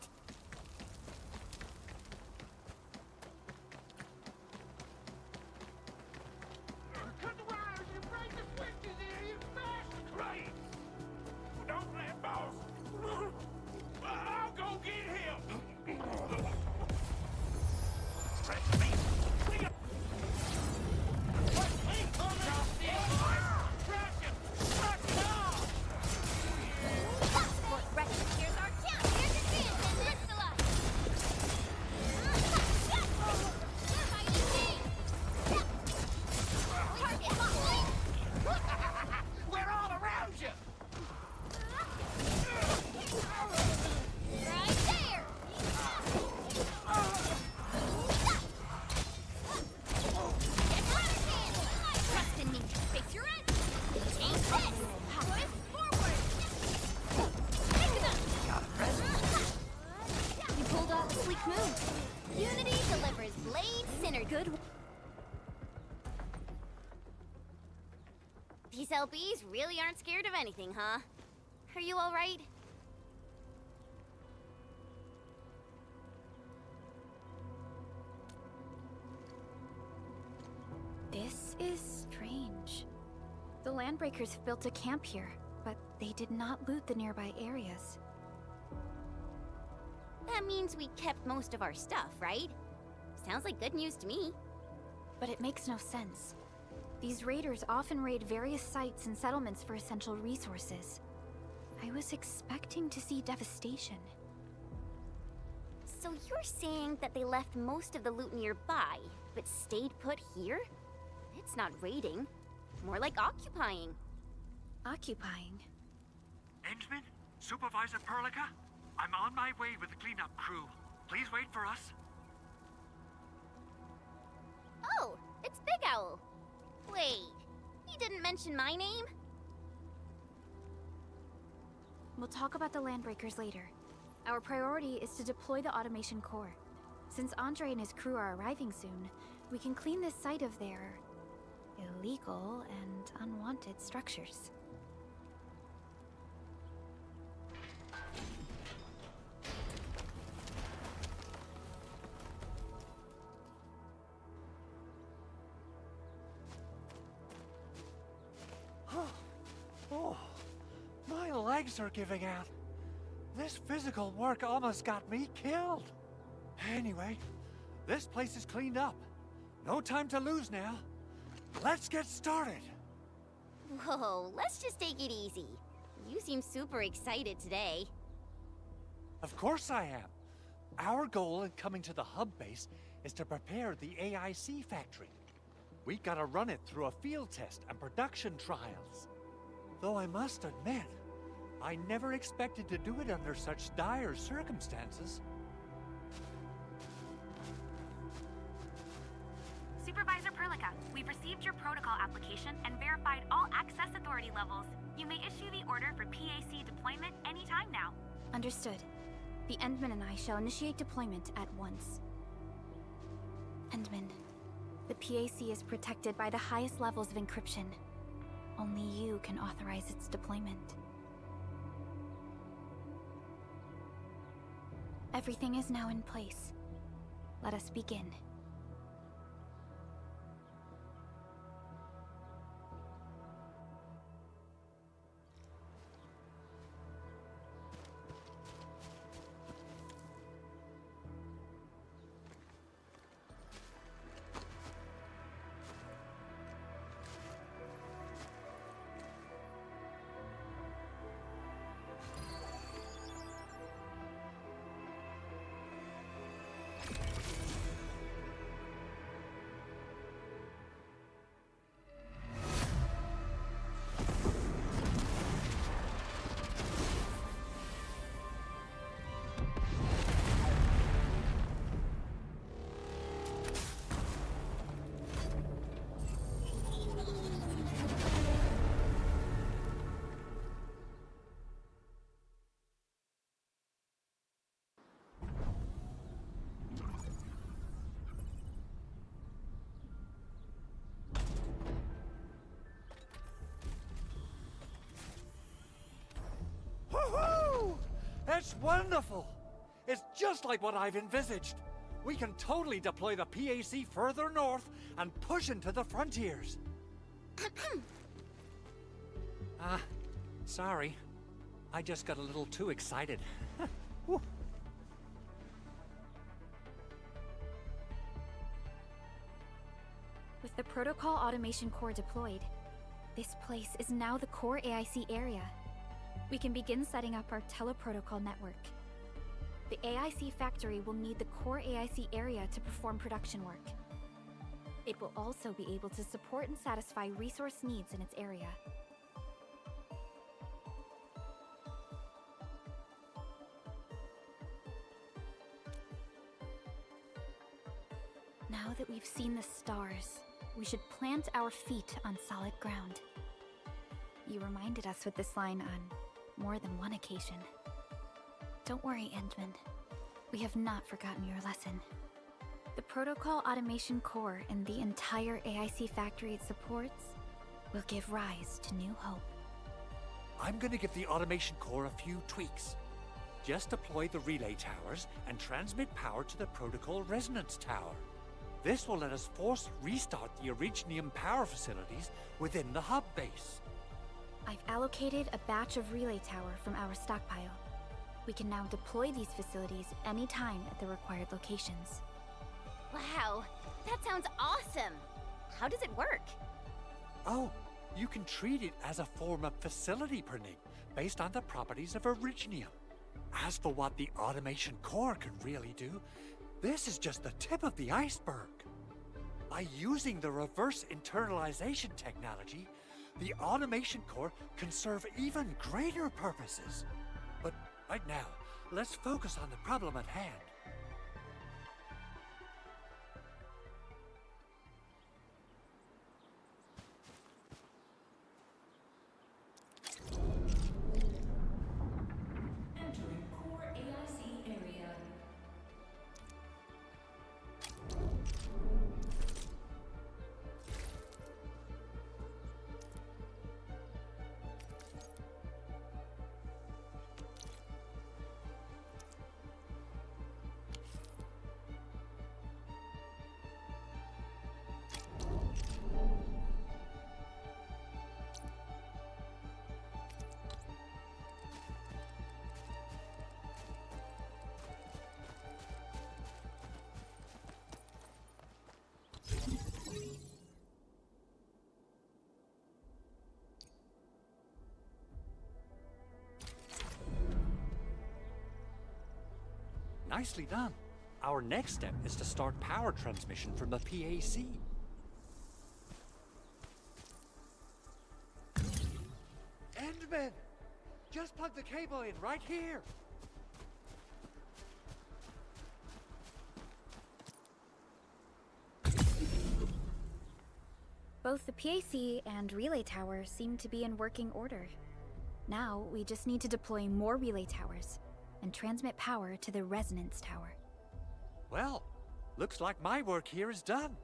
Cut the wires! You break the switches here, you bastard! Right! Don't let boss! I'll go get him! Trust me! We got... What? Wait! Trust me! Move! Unity delivers blade synergy. Good. These LBs really aren't scared of anything, huh? Are you alright? This is strange. The Landbreakers have built a camp here, but they did not loot the nearby areas. That means we kept most of our stuff, right? Sounds like good news to me. But it makes no sense. These raiders often raid various sites and settlements for essential resources. I was expecting to see devastation. So you're saying that they left most of the loot nearby, but stayed put here? It's not raiding. More like occupying. Occupying? Endman? Supervisor Perlica? I'm on my way with the cleanup crew. Please wait for us. Oh, it's Big Owl. Wait, he didn't mention my name? We'll talk about the Landbreakers later. Our priority is to deploy the automation core. Since Andre and his crew are arriving soon, we can clean this site of their illegal and unwanted structures. Oh, my legs are giving out. This physical work almost got me killed. Anyway, this place is cleaned up. No time to lose now. Let's get started. Whoa, let's just take it easy. You seem super excited today. Of course I am. Our goal in coming to the hub base is to prepare the AIC factory. We gotta run it through a field test and production trials. Though I must admit, I never expected to do it under such dire circumstances. Supervisor Perlica, we've received your protocol application and verified all access authority levels. You may issue the order for PAC deployment anytime now. Understood. The Endman and I shall initiate deployment at once. Endman, the PAC is protected by the highest levels of encryption. Only you can authorize its deployment. Everything is now in place. Let us begin. Woohoo! It's wonderful! It's just like what I've envisaged. We can totally deploy the PAC further north and push into the frontiers. Sorry. I just got a little too excited. Whew. With the Protocol Automation Core deployed, this place is now the core AIC area. We can begin setting up our teleprotocol network. The AIC factory will need the core AIC area to perform production work. It will also be able to support and satisfy resource needs in its area. Now that we've seen the stars, we should plant our feet on solid ground. You reminded us with this line on more than one occasion. Don't worry, Endman. We have not forgotten your lesson. The protocol automation core and the entire AIC factory it supports will give rise to new hope. I'm gonna give the automation core a few tweaks. Just deploy the relay towers and transmit power to the protocol resonance tower. This will let us force restart the Originium power facilities within the hub base. I've allocated a batch of relay tower from our stockpile. We can now deploy these facilities anytime at the required locations. Wow, that sounds awesome! How does it work? Oh, you can treat it as a form of facility perning based on the properties of Originium. As for what the automation core can really do, this is just the tip of the iceberg. By using the reverse internalization technology, the automation core can serve even greater purposes. But right now, let's focus on the problem at hand. Entering core AIC area. Nicely done. Our next step is to start power transmission from the PAC. Endman! Just plug the cable in right here! Both the PAC and relay tower seem to be in working order. Now, we just need to deploy more relay towers and transmit power to the resonance tower. Well, looks like my work here is done.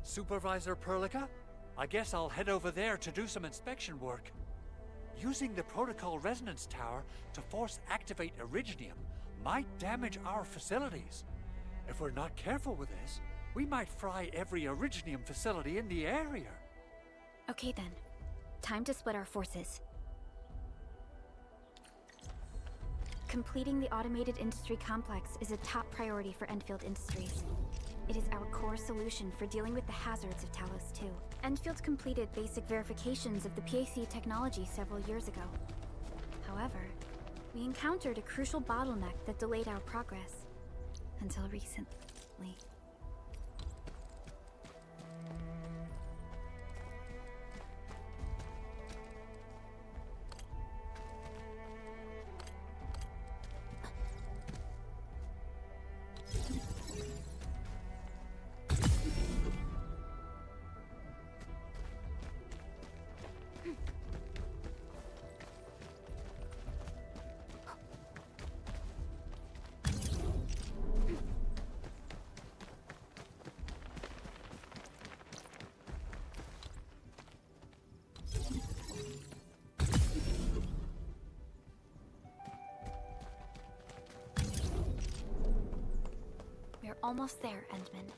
Supervisor Perlica, I guess I'll head over there to do some inspection work. Using the protocol resonance tower to force activate Originium might damage our facilities. If we're not careful with this, we might fry every Originium facility in the area. Okay then, time to split our forces. Completing the automated industry complex is a top priority for Endfield Industries. It is our core solution for dealing with the hazards of talos-ii. Endfield completed basic verifications of the PAC technology several years ago. However, we encountered a crucial bottleneck that delayed our progress. Until recently. We're almost there, Endman.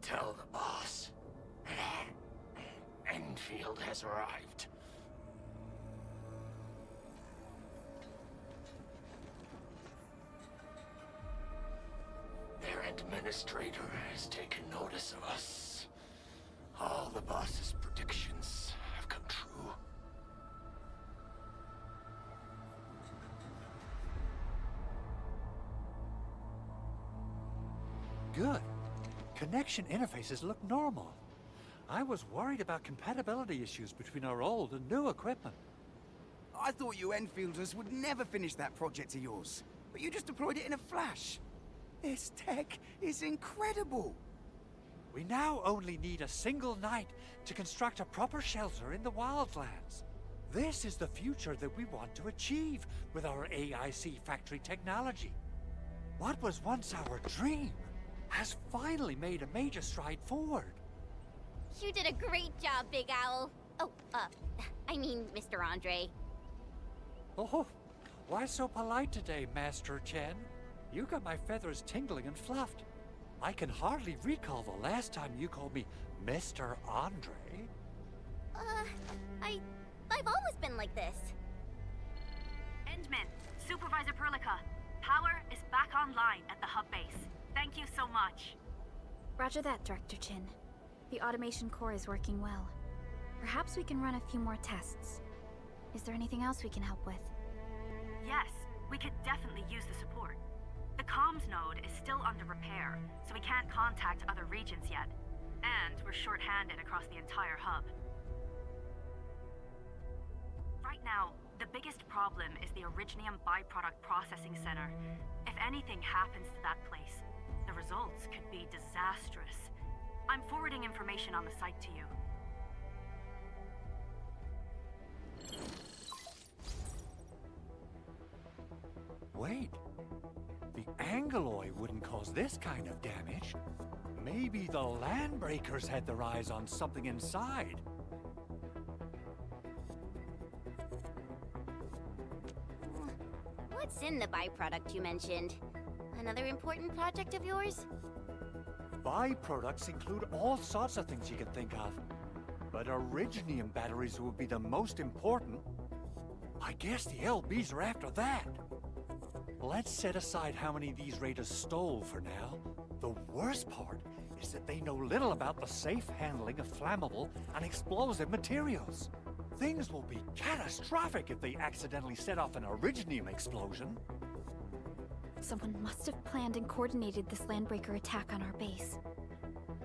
Tell the boss. Enfield has arrived. Their administrator has taken notice of us. All the boss's predictions have come true. Good. Connection interfaces look normal. I was worried about compatibility issues between our old and new equipment. I thought you Enfielders would never finish that project of yours, but you just deployed it in a flash. This tech is incredible. We now only need a single night to construct a proper shelter in the wildlands. This is the future that we want to achieve with our AIC factory technology. What was once our dream has finally made a major stride forward. You did a great job, Big Owl. Oh, I mean, Mr. Andre. Oh, why so polite today, Master Chen? You got my feathers tingling and fluffed. I can hardly recall the last time you called me Mr. Andre. I've always been like this. Endman, Supervisor Perlica, power is back online at the hub base. Thank you so much. Roger that, Director Chin. The automation core is working well. Perhaps we can run a few more tests. Is there anything else we can help with? Yes, we could definitely use the support. The comms node is still under repair, so we can't contact other regions yet. And we're short-handed across the entire hub. Right now, the biggest problem is the Originium byproduct processing center. If anything happens to that place, the results could be disastrous. I'm forwarding information on the site to you. Wait. The Angeloy wouldn't cause this kind of damage. Maybe the Landbreakers had their eyes on something inside. What's in the byproduct you mentioned? Another important project of yours? Byproducts include all sorts of things you can think of. But Originium batteries would be the most important. I guess the LBs are after that. Let's set aside how many these raiders stole for now. The worst part is that they know little about the safe handling of flammable and explosive materials. Things will be catastrophic if they accidentally set off an Originium explosion. Someone must have planned and coordinated this Landbreaker attack on our base.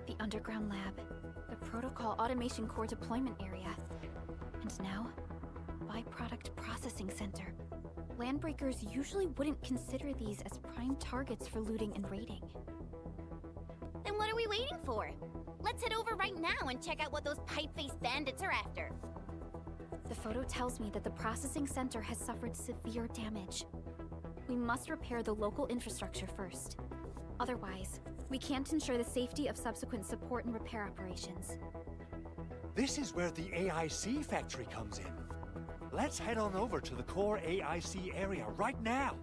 The underground lab, the Protocol Automation Core deployment area, and now, Byproduct Processing Center. Landbreakers usually wouldn't consider these as prime targets for looting and raiding. Then what are we waiting for? Let's head over right now and check out what those pipe-faced bandits are after. The photo tells me that the processing center has suffered severe damage. We must repair the local infrastructure first. Otherwise, we can't ensure the safety of subsequent support and repair operations. This is where the AIC factory comes in. Let's head on over to the core AIC area right now.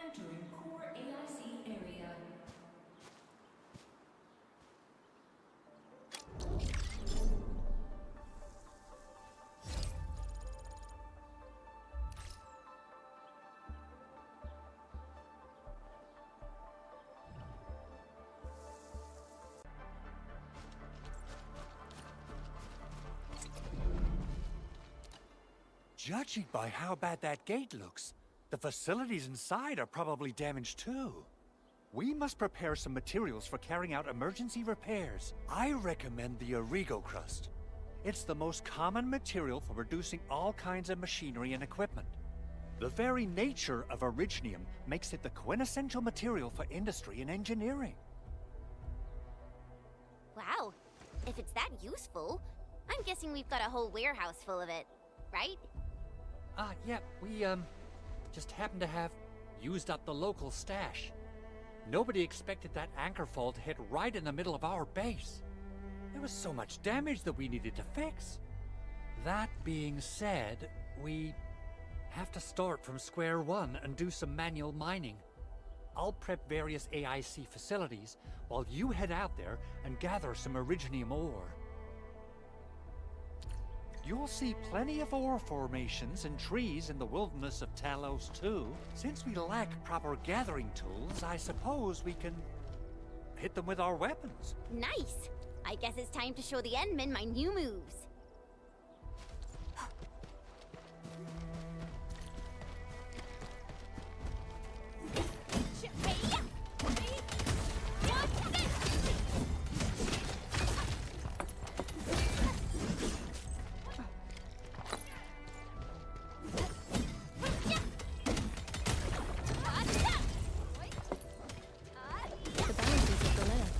Entering core AIC area. Judging by how bad that gate looks, the facilities inside are probably damaged too. We must prepare some materials for carrying out emergency repairs. I recommend the Origo crust. It's the most common material for producing all kinds of machinery and equipment. The very nature of originium makes it the quintessential material for industry and engineering. Wow. If it's that useful, I'm guessing we've got a whole warehouse full of it, right? Yeah, we, just happen to have used up the local stash. Nobody expected that anchor fall to hit right in the middle of our base. There was so much damage that we needed to fix. That being said, we have to start from square one and do some manual mining. I'll prep various AIC facilities while you head out there and gather some originium ore. You'll see plenty of ore formations and trees in the wilderness of Talos-ii. Since we lack proper gathering tools, I suppose we can hit them with our weapons. Nice! I guess it's time to show the Endmen my new moves. The boundaries of the land.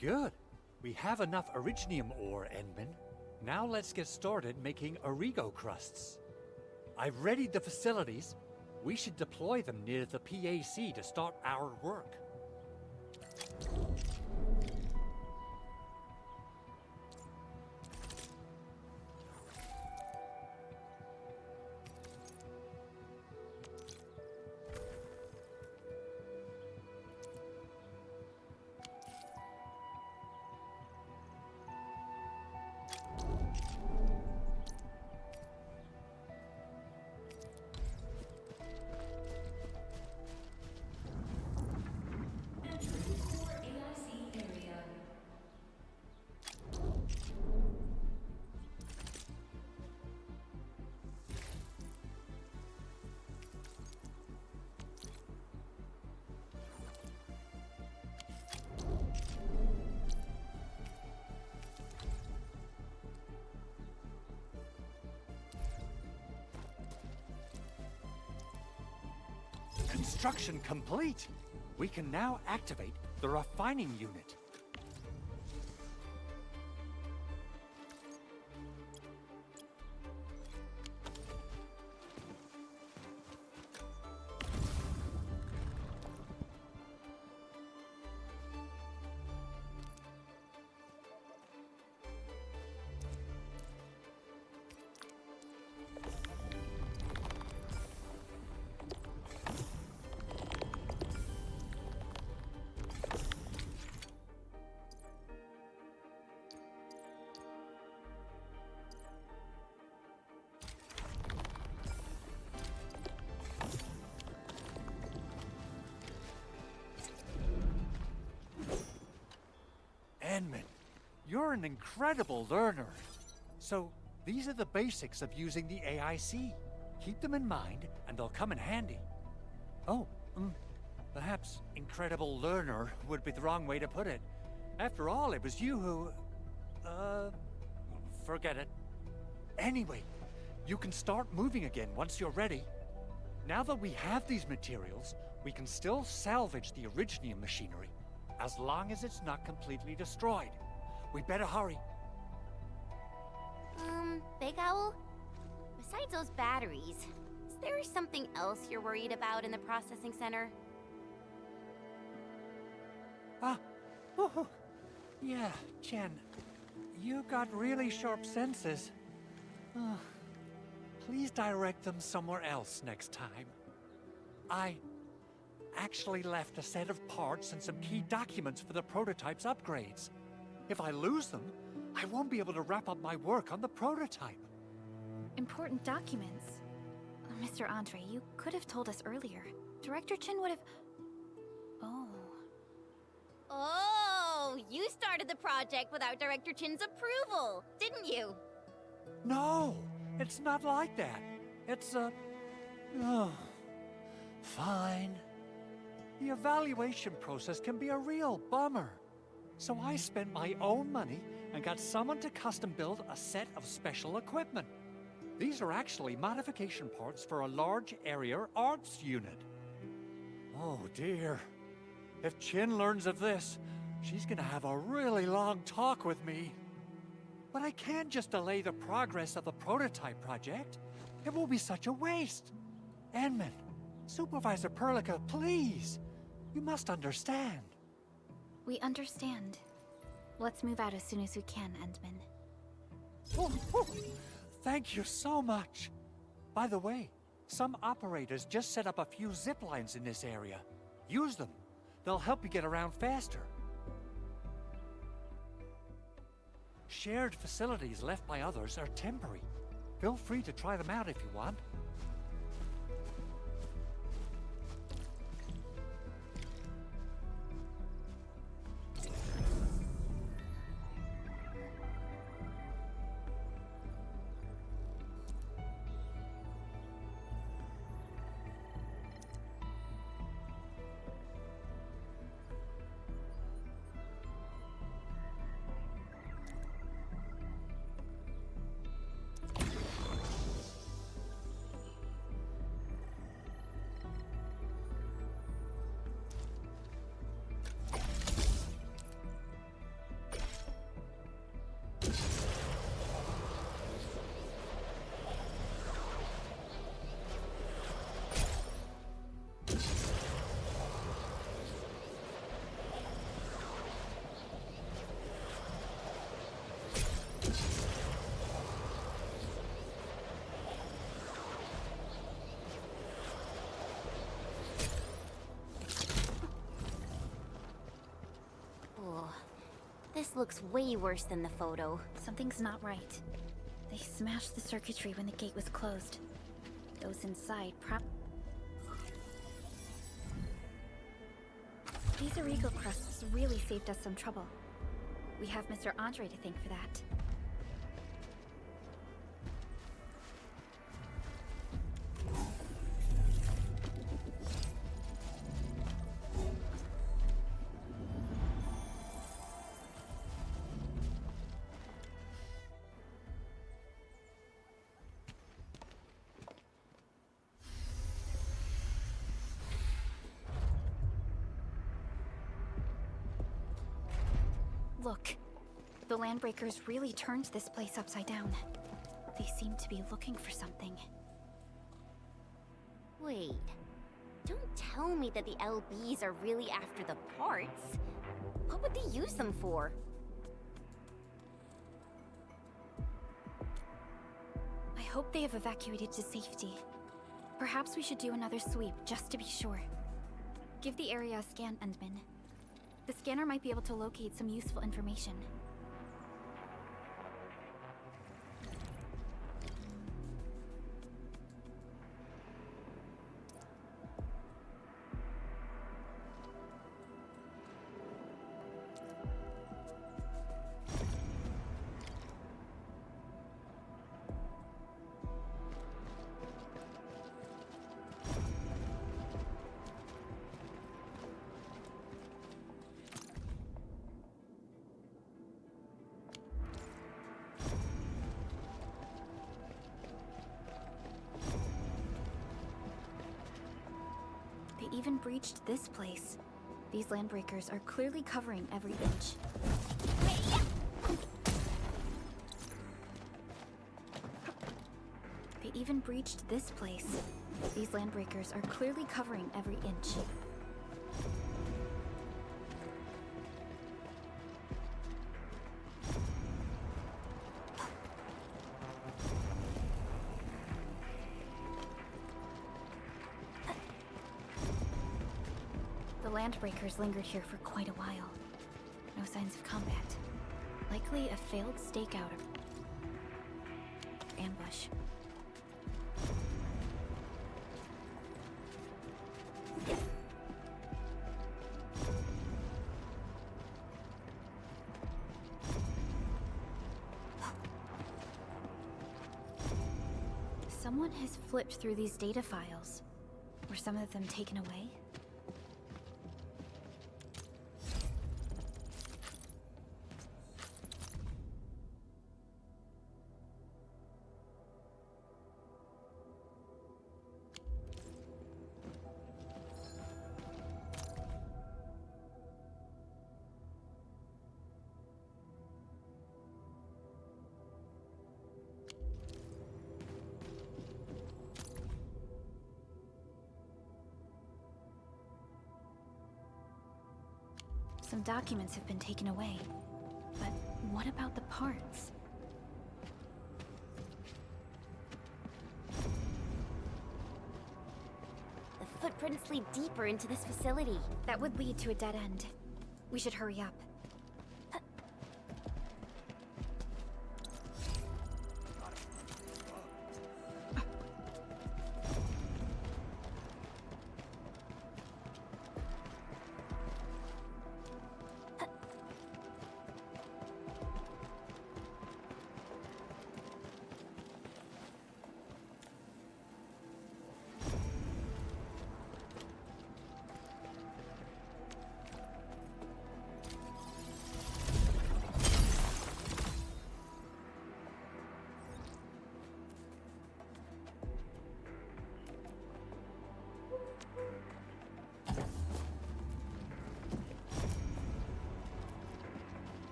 Good. We have enough originium ore, Endman. Now let's get started making origo crusts. I've readied the facilities. We should deploy them near the PAC to start our work. Entering core AIC area. Construction complete. We can now activate the refining unit. Endman, you're an incredible learner. So, these are the basics of using the AIC. Keep them in mind, and they'll come in handy. Oh, perhaps incredible learner would be the wrong way to put it. After all, it was you who... forget it. Anyway, you can start moving again once you're ready. Now that we have these materials, we can still salvage the originium machinery, as long as it's not completely destroyed. We better hurry. Big Owl? Besides those batteries, is there something else you're worried about in the processing center? Yeah, Jen. You got really sharp senses. Please direct them somewhere else next time. I actually left a set of parts and some key documents for the prototype's upgrades. If I lose them, I won't be able to wrap up my work on the prototype. Important documents. Mr. Andre, you could have told us earlier. Director Chin would have... Oh. Oh, you started the project without Director Chin's approval, didn't you? No! It's not like that. It's oh, fine. The evaluation process can be a real bummer. So I spent my own money and got someone to custom build a set of special equipment. These are actually modification parts for a large area arts unit. Oh dear. If Chin learns of this, she's gonna have a really long talk with me. But I can't just delay the progress of the prototype project. It will be such a waste. Enman, Supervisor Perlica, please. You must understand. We understand. Let's move out as soon as we can, Endman. Oh, thank you so much. By the way, some operators just set up a few zip lines in this area. Use them. They'll help you get around faster. Shared facilities left by others are temporary. Feel free to try them out if you want. This looks way worse than the photo. Something's not right. They smashed the circuitry when the gate was closed. Those inside These Arigo crusts really saved us some trouble. We have Mr. Andre to thank for that. Look, the Landbreakers really turned this place upside down. They seem to be looking for something. Wait, don't tell me that the LBs are really after the parts. What would they use them for? I hope they have evacuated to safety. Perhaps we should do another sweep, just to be sure. Give the area a scan, Endman. The scanner might be able to locate some useful information. They even breached this place. These Landbreakers are clearly covering every inch. They even breached this place. These Landbreakers are clearly covering every inch. The Landbreakers lingered here for quite a while. No signs of combat. Likely a failed stakeout or ambush. Someone has flipped through these data files. Were some of them taken away? Some documents have been taken away. But what about the parts? The footprints lead deeper into this facility. That would lead to a dead end. We should hurry up.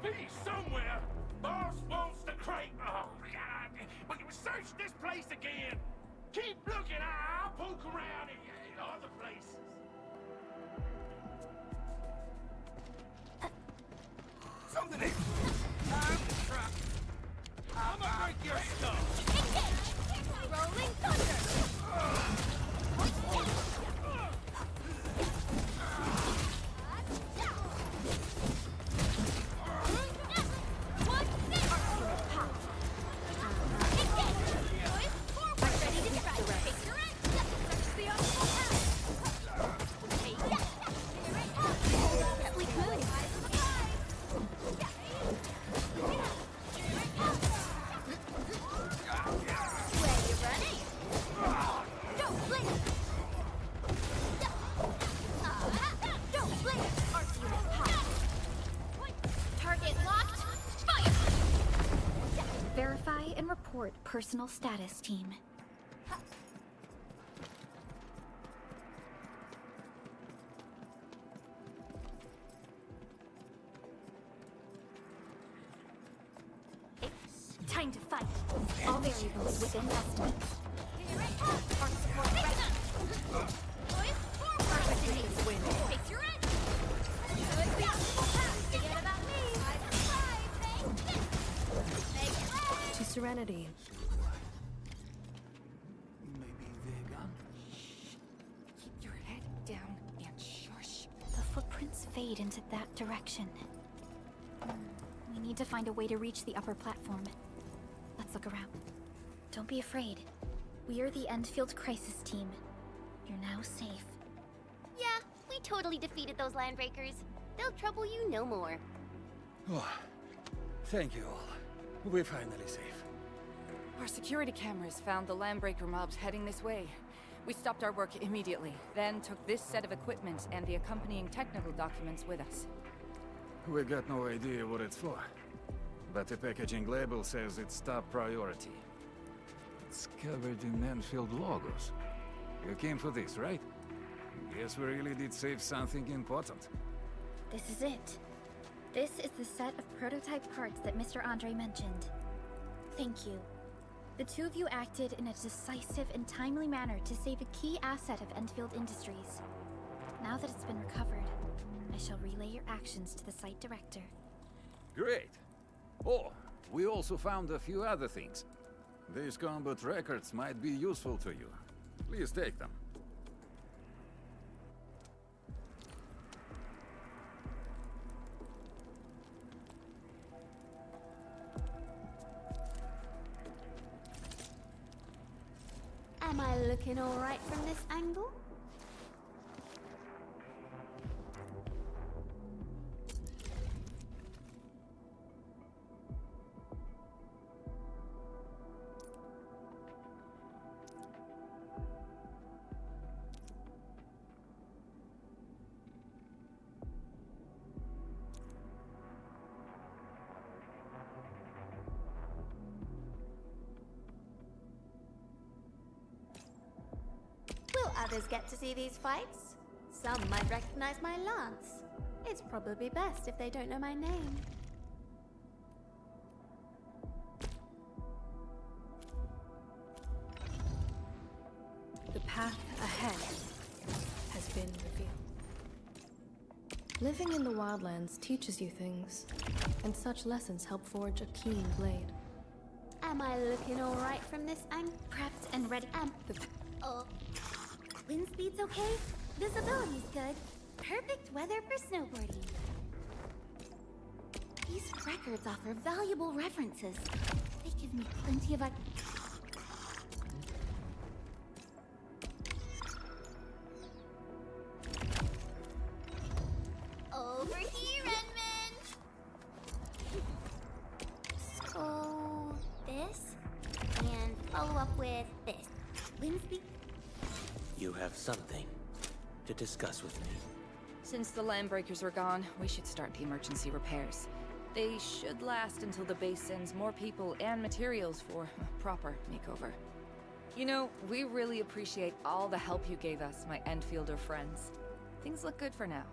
Be somewhere. Boss wants the crate. Oh, God. We can search this place again. Keep looking. I'll poke around in other places. Something is... I'm trapped. I'ma break your skull. Rolling thunder! Verify and report personal status, team. Time to fight. All variables within estimates. Part support ready. Boys, forward! Perfect win. Take your edge. Forget about me. To Serenity. Maybe they're gone. Keep your head down and shush. The footprints fade into that direction. We need to find a way to reach the upper platform. Let's look around. Don't be afraid. We are the Endfield Crisis Team. You're now safe. Yeah, we totally defeated those landbreakers. They'll trouble you no more. Oh, thank you all. We're finally safe. Our security cameras found the landbreaker mobs heading this way. We stopped our work immediately, then took this set of equipment and the accompanying technical documents with us. We got no idea what it's for, but the packaging label says it's top priority. It's covered in Enfield logos. You came for this, right? Guess we really did save something important. This is it. This is the set of prototype parts that Mr. Andre mentioned. Thank you. The two of you acted in a decisive and timely manner to save a key asset of Enfield Industries. Now that it's been recovered, I shall relay your actions to the site director. Great. Oh, we also found a few other things. These combat records might be useful to you. Please take them. Am I looking all right from this angle? Will others get to see these fights? Some might recognize my lance. It's probably best if they don't know my name. The path ahead has been revealed. Living in the wildlands teaches you things, and such lessons help forge a keen blade. Am I looking all right from this angle? Prepped and ready. Oh. Wind speed's okay? Visibility's good. Perfect weather for snowboarding. These records offer valuable references. They give me plenty of Over here, Edmund! So, this, and follow up with this. Wind speed. You have something to discuss with me. Since the landbreakers are gone, we should start the emergency repairs. They should last until the base sends more people and materials for a proper makeover. You know, we really appreciate all the help you gave us, my Enfielder friends. Things look good for now.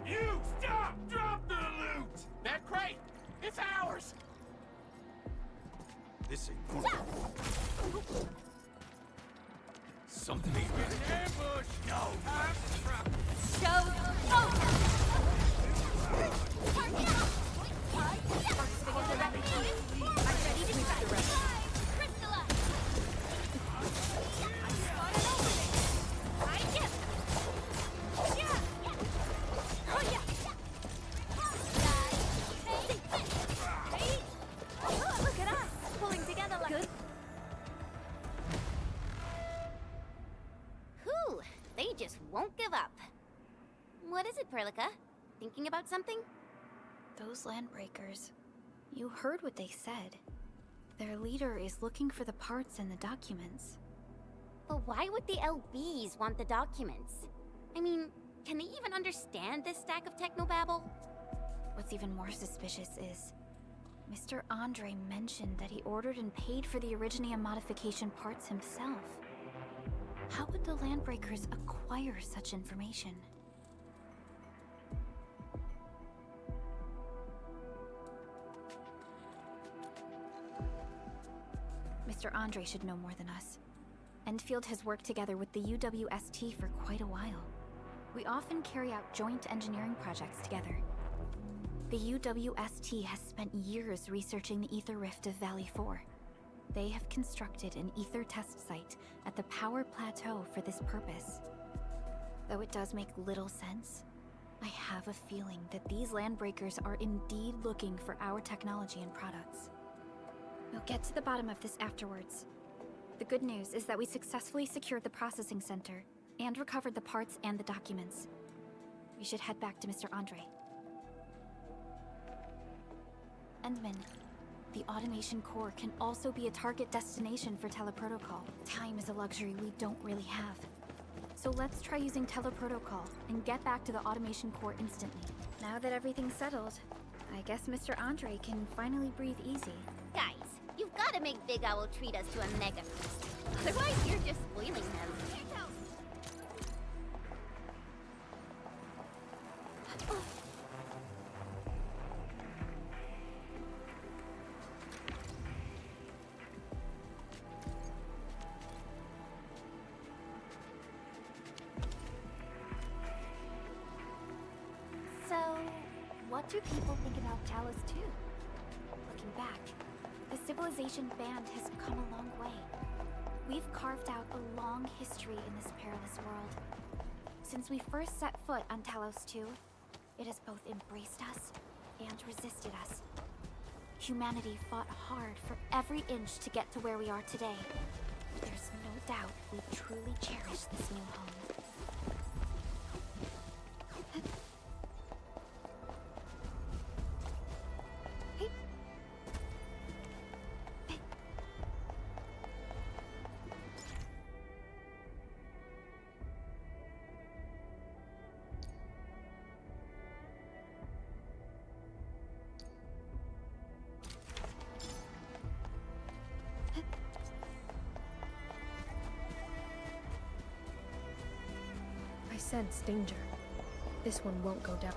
You stop! Drop the loot! That crate! It's ours! This ain't Something's been ambushed! No! Look at us, pulling together like good. Whew, they just won't give up. What is it, Perlica? Thinking about something? Those landbreakers. You heard what they said. Their leader is looking for the parts and the documents. But why would the LBs want the documents? I mean, can they even understand this stack of technobabble? What's even more suspicious is Mr. Andre mentioned that he ordered and paid for the Originium modification parts himself. How would the landbreakers acquire such information? Mr. Andre should know more than us. Endfield has worked together with the UWST for quite a while. We often carry out joint engineering projects together. The UWST has spent years researching the ether rift of Valley 4. They have constructed an ether test site at the Power Plateau for this purpose. Though it does make little sense, I have a feeling that these landbreakers are indeed looking for our technology and products. We'll get to the bottom of this afterwards. The good news is that we successfully secured the processing center and recovered the parts and the documents. We should head back to Mr. Andre. Endman, the automation core can also be a target destination for teleprotocol. Time is a luxury we don't really have. So let's try using teleprotocol and get back to the automation core instantly. Now that everything's settled, I guess Mr. Andre can finally breathe easy. Guys, you've got to make Big Owl treat us to a mega feast. Otherwise, you're just spoiling him. So, what do people think about talos-ii? Looking back, the civilization band has come a long way. We've carved out a long history in this perilous world. Since we first set foot on talos-ii, it has both embraced us and resisted us. Humanity fought hard for every inch to get to where we are today. There's no doubt we truly cherish this new home. I sense danger. This one won't go down.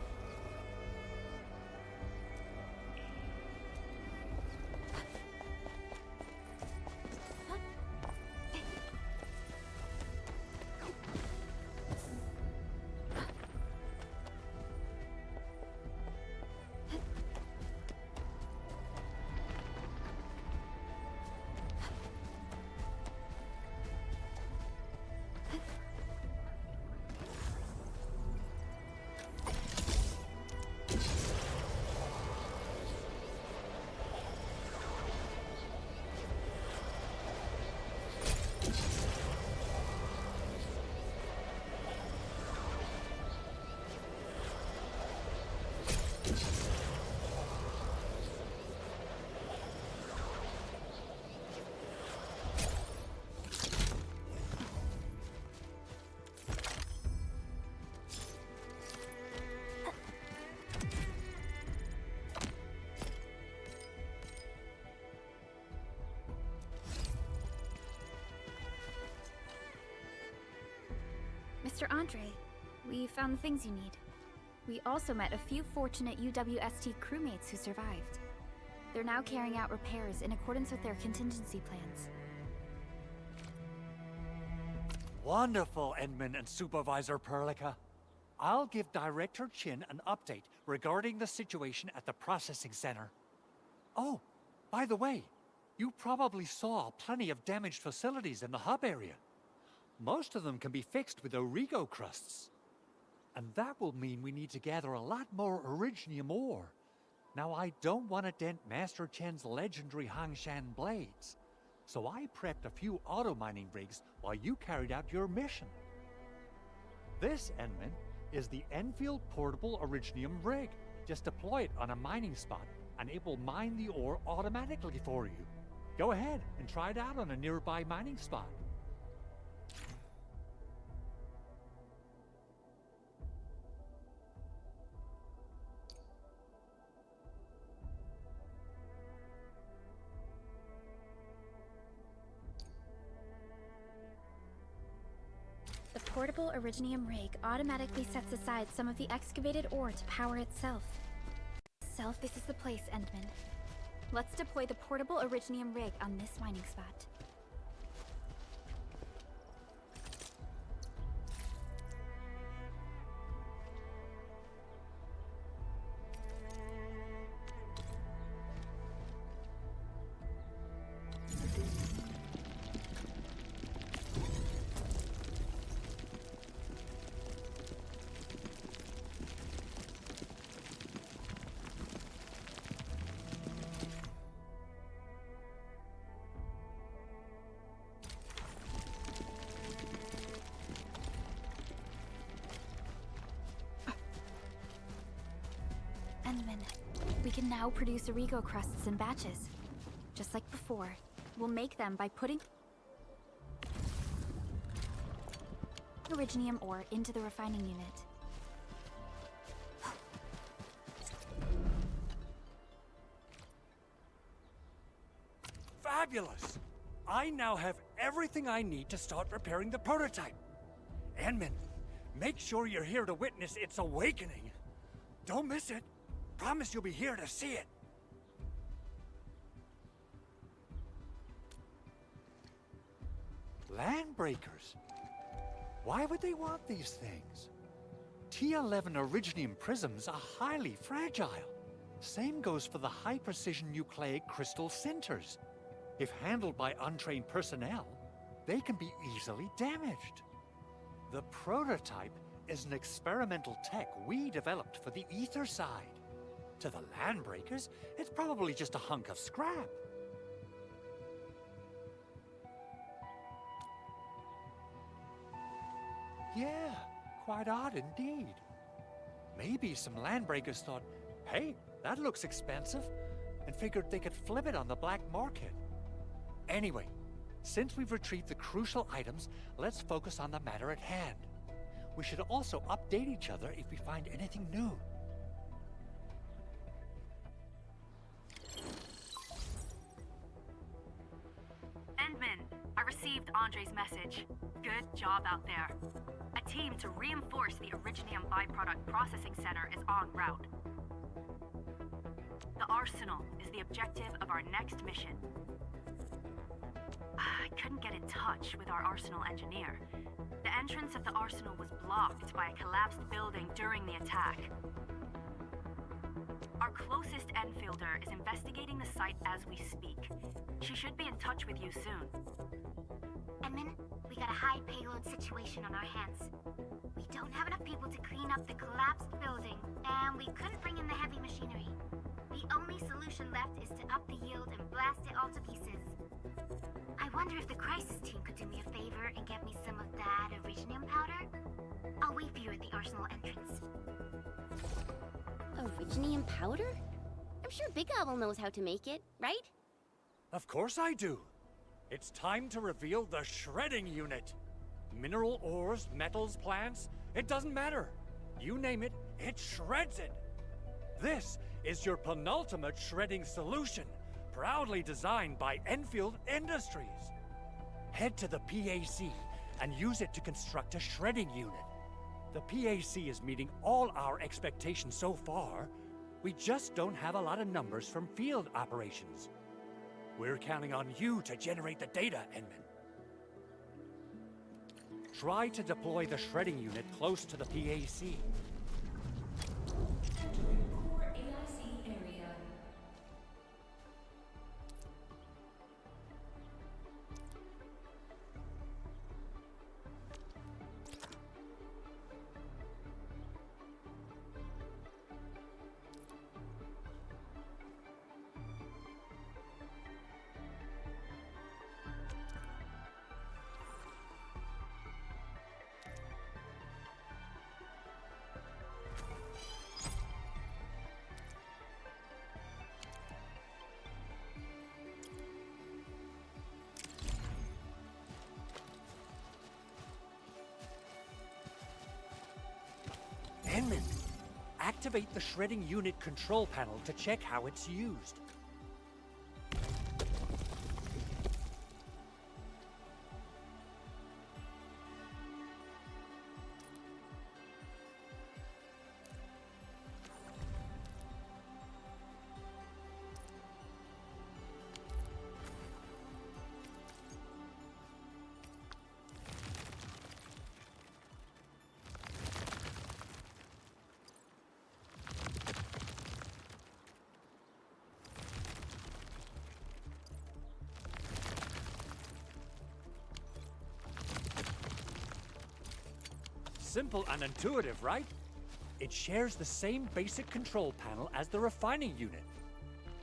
Mr. Andre, we found the things you need. We also met a few fortunate UWST crewmates who survived. They're now carrying out repairs in accordance with their contingency plans. Wonderful, Endman and Supervisor Perlica. I'll give Director Chin an update regarding the situation at the processing center. Oh, by the way, you probably saw plenty of damaged facilities in the hub area. Most of them can be fixed with Origo crusts. And that will mean we need to gather a lot more Originium ore. Now, I don't want to dent Master Chen's legendary Hangshan blades, so I prepped a few auto-mining rigs while you carried out your mission. This, Endman, is the Enfield Portable Originium rig. Just deploy it on a mining spot, and it will mine the ore automatically for you. Go ahead and try it out on a nearby mining spot. The portable Originium rig automatically sets aside some of the excavated ore to power itself. This is the place, Endman. Let's deploy the portable Originium rig on this mining spot. We can now produce Origo crusts in batches. Just like before, we'll make them by putting originium ore into the refining unit. Fabulous! I now have everything I need to start repairing the prototype. Enman, make sure you're here to witness its awakening. Don't miss it. Promise you'll be here to see it. Landbreakers? Why would they want these things? T11 Originium prisms are highly fragile. Same goes for the high-precision nucleic crystal centers. If handled by untrained personnel, they can be easily damaged. The prototype is an experimental tech we developed for the ether side. To the Landbreakers, it's probably just a hunk of scrap. Yeah, quite odd indeed. Maybe some Landbreakers thought, hey, that looks expensive, and figured they could flip it on the black market. Anyway, since we've retrieved the crucial items, let's focus on the matter at hand. We should also update each other if we find anything new. Endman, I received Andre's message. Good job out there. A team to reinforce the Originium byproduct processing center is en route. The arsenal is the objective of our next mission. I couldn't get in touch with our arsenal engineer. The entrance of the arsenal was blocked by a collapsed building during the attack. Our closest Enfielder is investigating the site as we speak. She should be in touch with you soon. Edmund, we got a high payload situation on our hands. We don't have enough people to clean up the collapsed building, and we couldn't bring in the heavy machinery. The only solution left is to up the yield and blast it all to pieces. I wonder if the crisis team could do me a favor and get me some of that Originium powder? I'll wait for you at the arsenal entrance. Originium powder? I'm sure Big Owl knows how to make it, right? Of course I do. It's time to reveal the shredding unit. Mineral ores, metals, plants, it doesn't matter. You name it, it shreds it. This is your penultimate shredding solution, proudly designed by Enfield Industries. Head to the PAC and use it to construct a shredding unit. The PAC is meeting all our expectations so far. We just don't have a lot of numbers from field operations. We're counting on you to generate the data, Enman. Try to deploy the shredding unit close to the PAC. Core AIC area. Enman, activate the shredding unit control panel to check how it's used. Simple and intuitive, right? It shares the same basic control panel as the refining unit.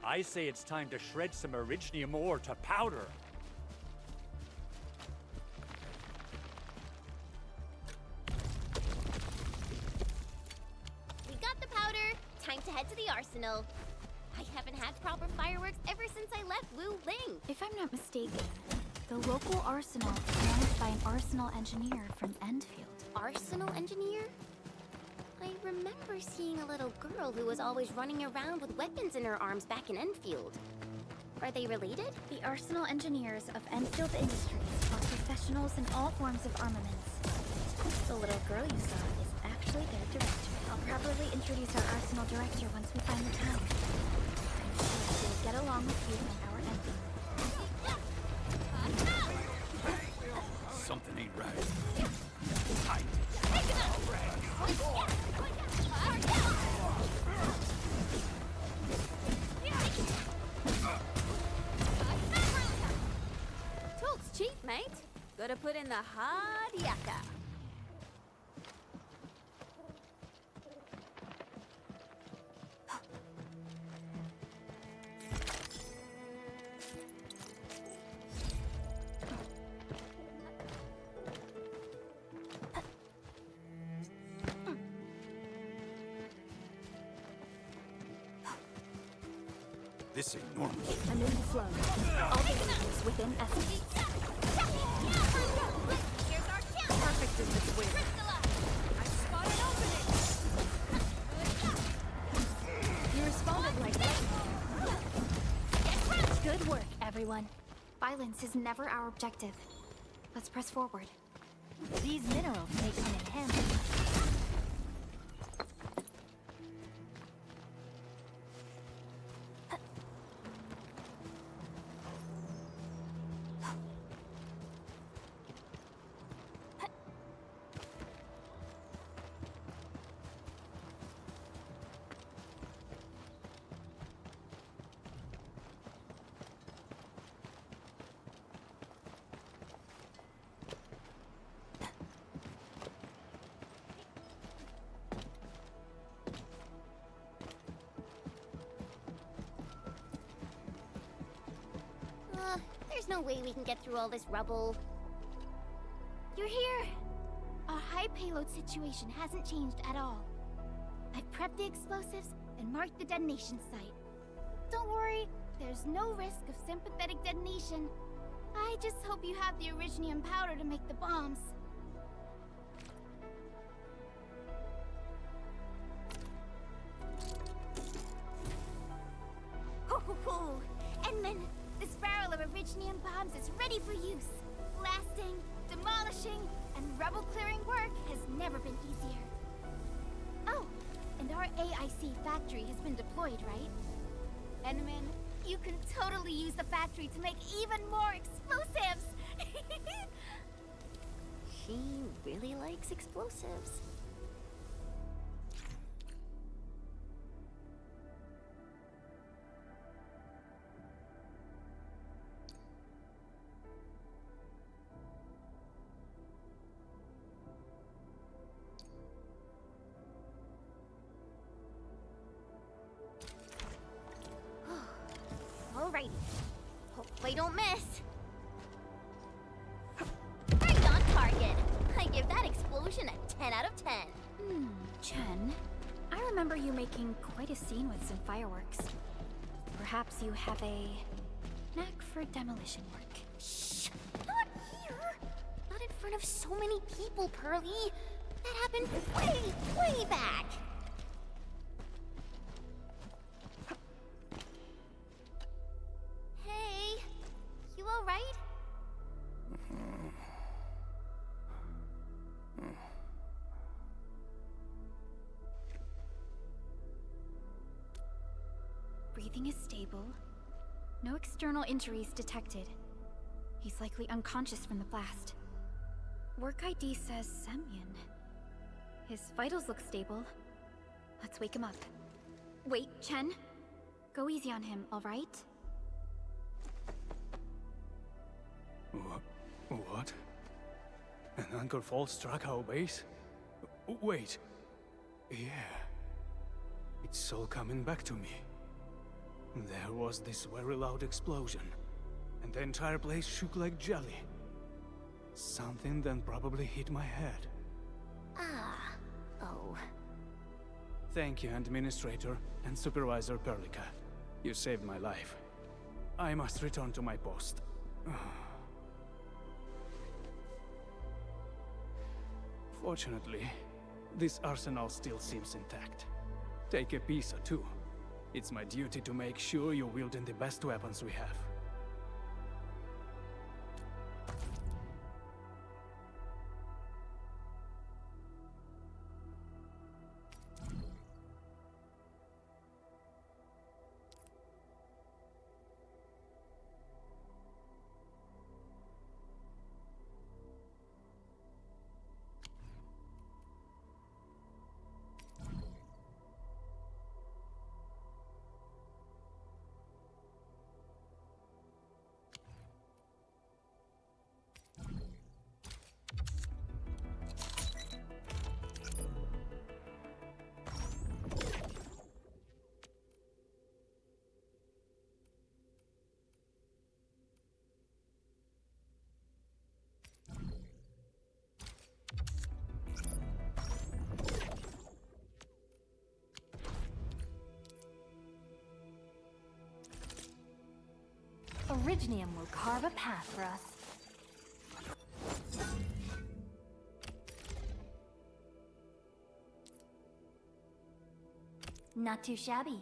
I say it's time to shred some Originium ore to powder. We got the powder. Time to head to the arsenal. I haven't had proper fireworks ever since I left Wu Ling. If I'm not mistaken, the local arsenal is managed by an arsenal engineer from Endfield. Arsenal engineer? I remember seeing a little girl who was always running around with weapons in her arms back in Enfield. Are they related? The arsenal engineers of Enfield Industries are professionals in all forms of armaments. The little girl you saw is actually their director. I'll probably introduce our arsenal director once we find the town. I'm sure she'll get along with you and our ending. Something ain't right. Talk's cheap, mate. Gotta put in the hard yakka. This ain't normal. A new flow. All the angels within essence. Here's our chance. Perfect is this win. I spotted opening. You responded like that. Good work, everyone. Violence is never our objective. Let's press forward. These minerals may come in handy. There's no way we can get through all this rubble. You're here! Our high payload situation hasn't changed at all. I've prepped the explosives and marked the detonation site. Don't worry, there's no risk of sympathetic detonation. I just hope you have the originium powder to make the bombs. Ho ho ho! Endman, this barrel of originium bombs is ready for use. Blasting, demolishing, and rubble-clearing work has never been easier. Oh, and our AIC factory has been deployed, right? Endman, you can totally use the factory to make even more explosives! She really likes explosives. Alrighty. Hope I don't miss. Right on target. I give that explosion a 10 out of 10. Chen, I remember you making quite a scene with some fireworks. Perhaps you have a knack for demolition work. Shh! Not here! Not in front of so many people, Pearly. That happened way back. Hey, you alright? Breathing is stable. No external injuries detected. He's likely unconscious from the blast. Work ID says Semyon. His vitals look stable. Let's wake him up. Wait, Chen. Go easy on him, alright? What? An anchor fault struck our base? Wait. Yeah. It's all coming back to me. There was this very loud explosion, and the entire place shook like jelly. Something then probably hit my head. Oh. Thank you, Administrator and Supervisor Perlica. You saved my life. I must return to my post. Fortunately, this arsenal still seems intact. Take a piece or two. It's my duty to make sure you're wielding the best weapons we have. Originium will carve a path for us. Not too shabby.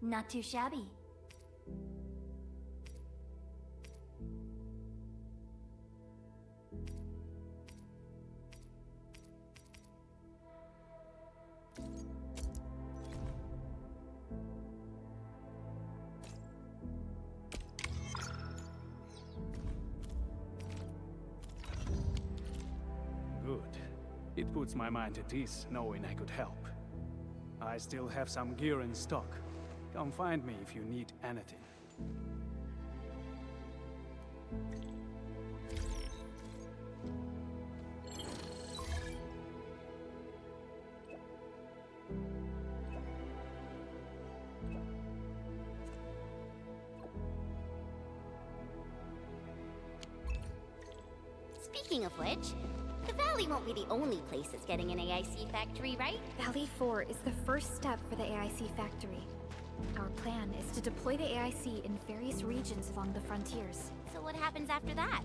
Not too shabby. Good. It puts my mind at ease knowing I could help. I still have some gear in stock. Come find me if you need anything. Speaking of which, the Valley won't be the only place that's getting an AIC factory, right? Valley 4 is the first step for the AIC factory. Our plan is to deploy the AIC in various regions along the frontiers. So what happens after that?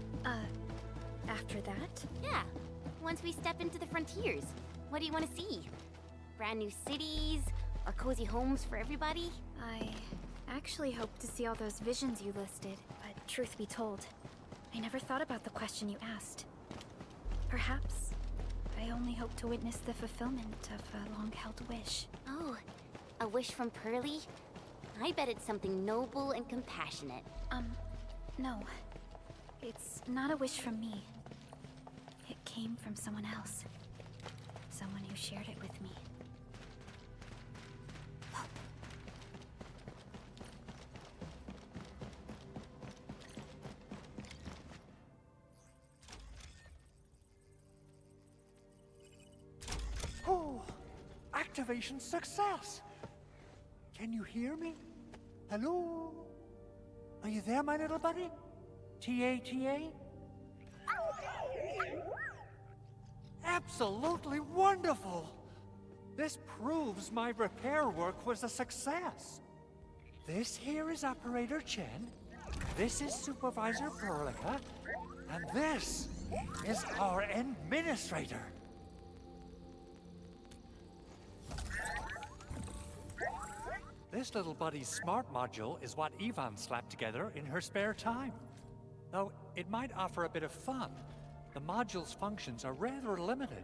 After that? Yeah. Once we step into the frontiers, what do you want to see? Brand new cities? Or cozy homes for everybody? I actually hoped to see all those visions you listed, but truth be told, I never thought about the question you asked. Perhaps I only hope to witness the fulfillment of a long-held wish. Oh, a wish from Pearly? I bet it's something noble and compassionate. No. It's not a wish from me. It came from someone else. Someone who shared it with me. Oh, activation success! Can you hear me? Hello? Are you there, my little buddy? T-A-T-A? Absolutely wonderful! This proves my repair work was a success. This here is Operator Chen, this is Supervisor Perlica, and this is our Administrator. This little buddy's smart module is what Yvonne slapped together in her spare time. Though it might offer a bit of fun, the module's functions are rather limited.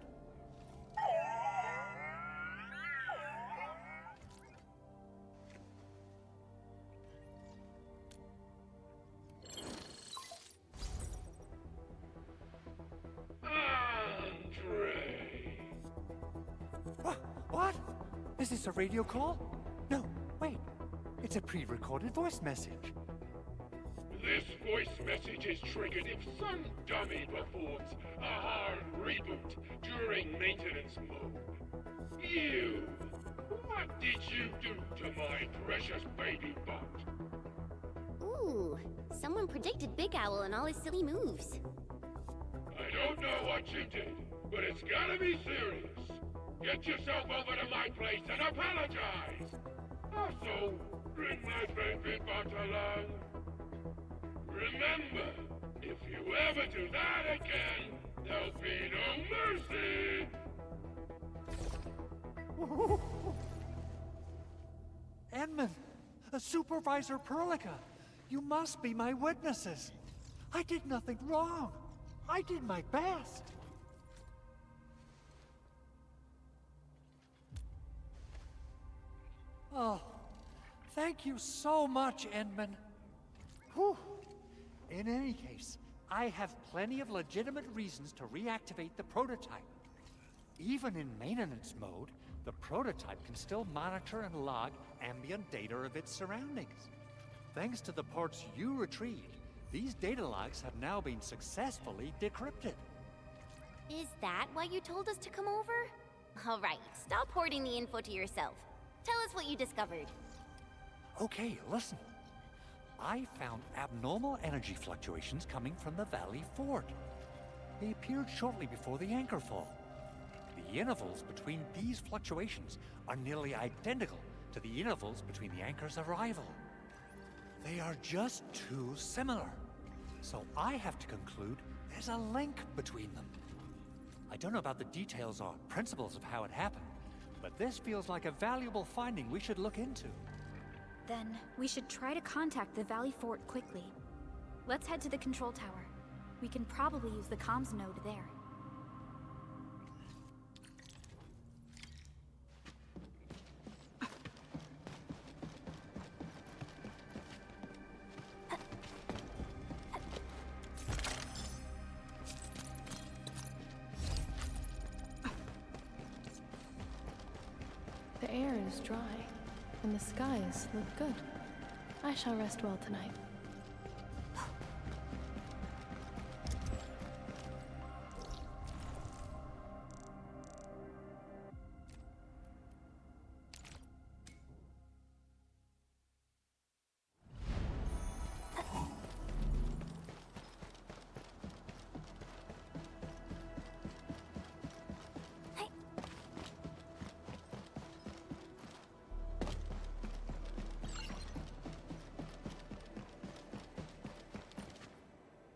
What? Is this a radio call? No, wait. It's a pre-recorded voice message. This voice message is triggered if some dummy performs a hard reboot during maintenance mode. You! What did you do to my precious baby bot? Ooh, someone predicted Big Owl and all his silly moves. I don't know what you did, but it's gotta be serious. Get yourself over to my place and apologize! Also, bring my baby bot along. Remember, if you ever do that again, there'll be no mercy! Edmund, Supervisor Perlica, you must be my witnesses. I did nothing wrong. I did my best. Oh, thank you so much, Edmund. Whew. In any case, I have plenty of legitimate reasons to reactivate the prototype. Even in maintenance mode, the prototype can still monitor and log ambient data of its surroundings. Thanks to the parts you retrieved, these data logs have now been successfully decrypted. Is that why you told us to come over? All right, stop hoarding the info to yourself. Tell us what you discovered. Okay, listen. I found abnormal energy fluctuations coming from the Valley Fort. They appeared shortly before the anchor fall. The intervals between these fluctuations are nearly identical to the intervals between the anchor's arrival. They are just too similar. So I have to conclude there's a link between them. I don't know about the details or principles of how it happened, but this feels like a valuable finding we should look into. Then, we should try to contact the Valley Fort quickly. Let's head to the control tower. We can probably use the comms node there. The air is dry, and the skies look good. I shall rest well tonight.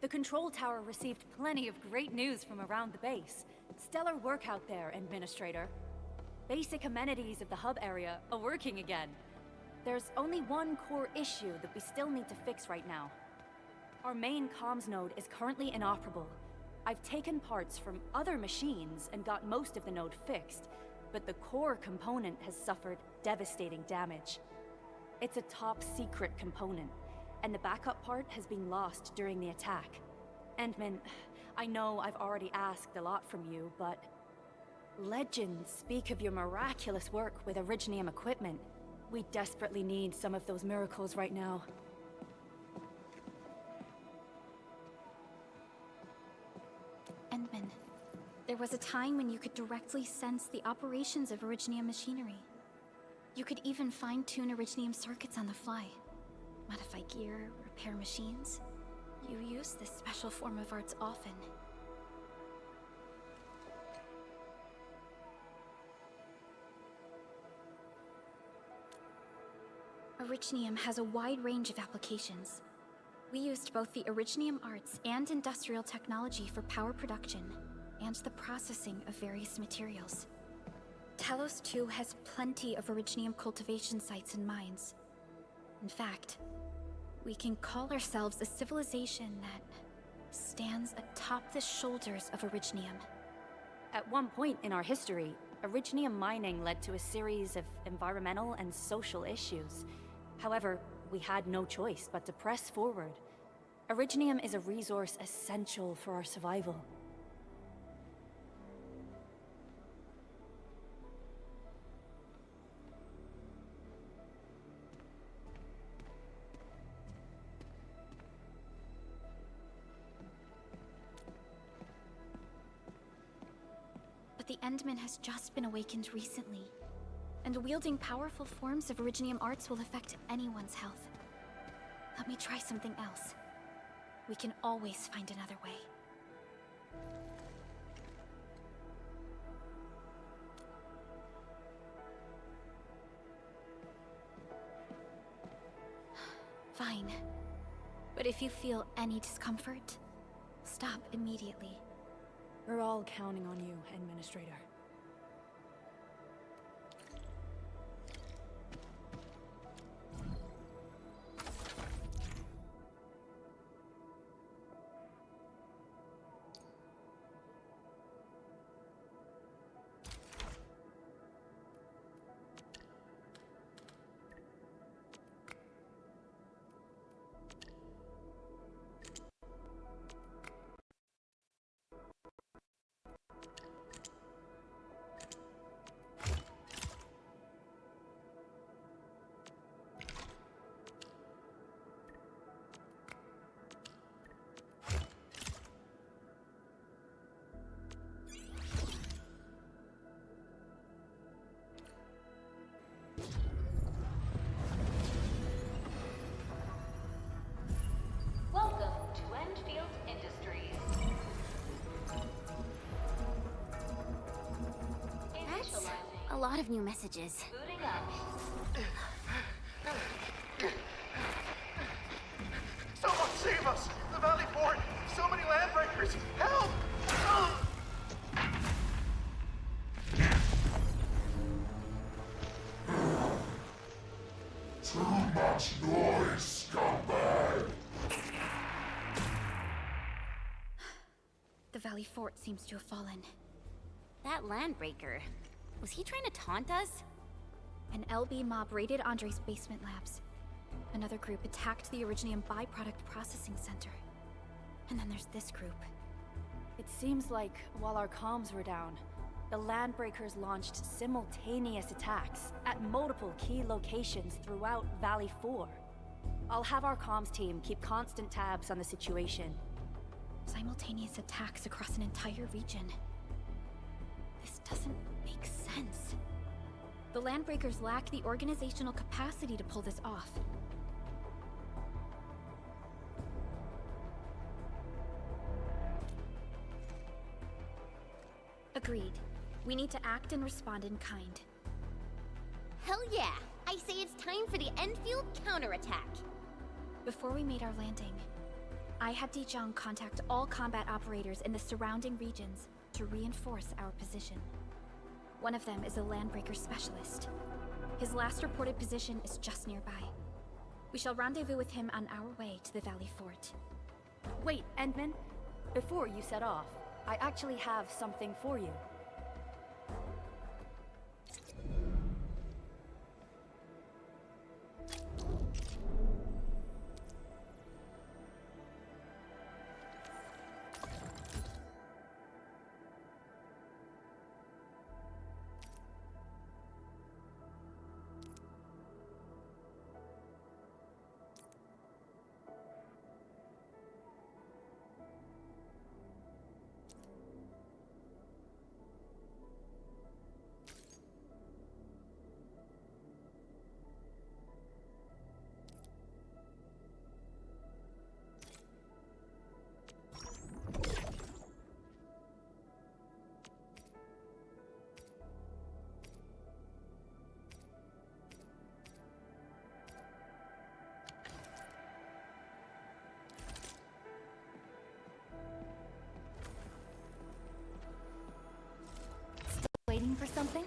The control tower received plenty of great news from around the base. Stellar work out there, Administrator. Basic amenities of the hub area are working again. There's only one core issue that we still need to fix right now. Our main comms node is currently inoperable. I've taken parts from other machines and got most of the node fixed, but the core component has suffered devastating damage. It's a top-secret component, and the backup part has been lost during the attack. Endman, I know I've already asked a lot from you, but legends speak of your miraculous work with Originium equipment. We desperately need some of those miracles right now. Endman, there was a time when you could directly sense the operations of Originium machinery. You could even fine-tune Originium circuits on the fly. Modify gear, repair machines. You use this special form of arts often. Originium has a wide range of applications. We used both the Originium arts and industrial technology for power production, and the processing of various materials. Talos-ii has plenty of Originium cultivation sites and mines. In fact, we can call ourselves a civilization that stands atop the shoulders of Originium. At one point in our history, Originium mining led to a series of environmental and social issues. However, we had no choice but to press forward. Originium is a resource essential for our survival. the Endman has just been awakened recently, and wielding powerful forms of Originium arts will affect anyone's health. Let me try something else. We can always find another way. Fine. But if you feel any discomfort, stop immediately. We're all counting on you, Administrator. Welcome to Endfield Industries. That's a lot of new messages. Booting up. Someone save us! The Valley Fort! So many landbreakers! Help! Too much noise, scumbag! The Valley Fort seems to have fallen. That landbreaker, was he trying to taunt us? An LB mob raided Andre's basement labs. Another group attacked the Originium byproduct processing center. And then there's this group. It seems like while our comms were down, the Landbreakers launched simultaneous attacks at multiple key locations throughout Valley 4. I'll have our comms team keep constant tabs on the situation. Simultaneous attacks across an entire region. This doesn't make sense. The Landbreakers lack the organizational capacity to pull this off. Agreed. We need to act and respond in kind. Hell yeah! I say it's time for the Enfield counterattack. Before we made our landing, I had Dijong contact all combat operators in the surrounding regions to reinforce our position. One of them is a Landbreaker specialist. His last reported position is just nearby. We shall rendezvous with him on our way to the Valley Fort. Wait, Endman. Before you set off, I actually have something for you. Waiting for something?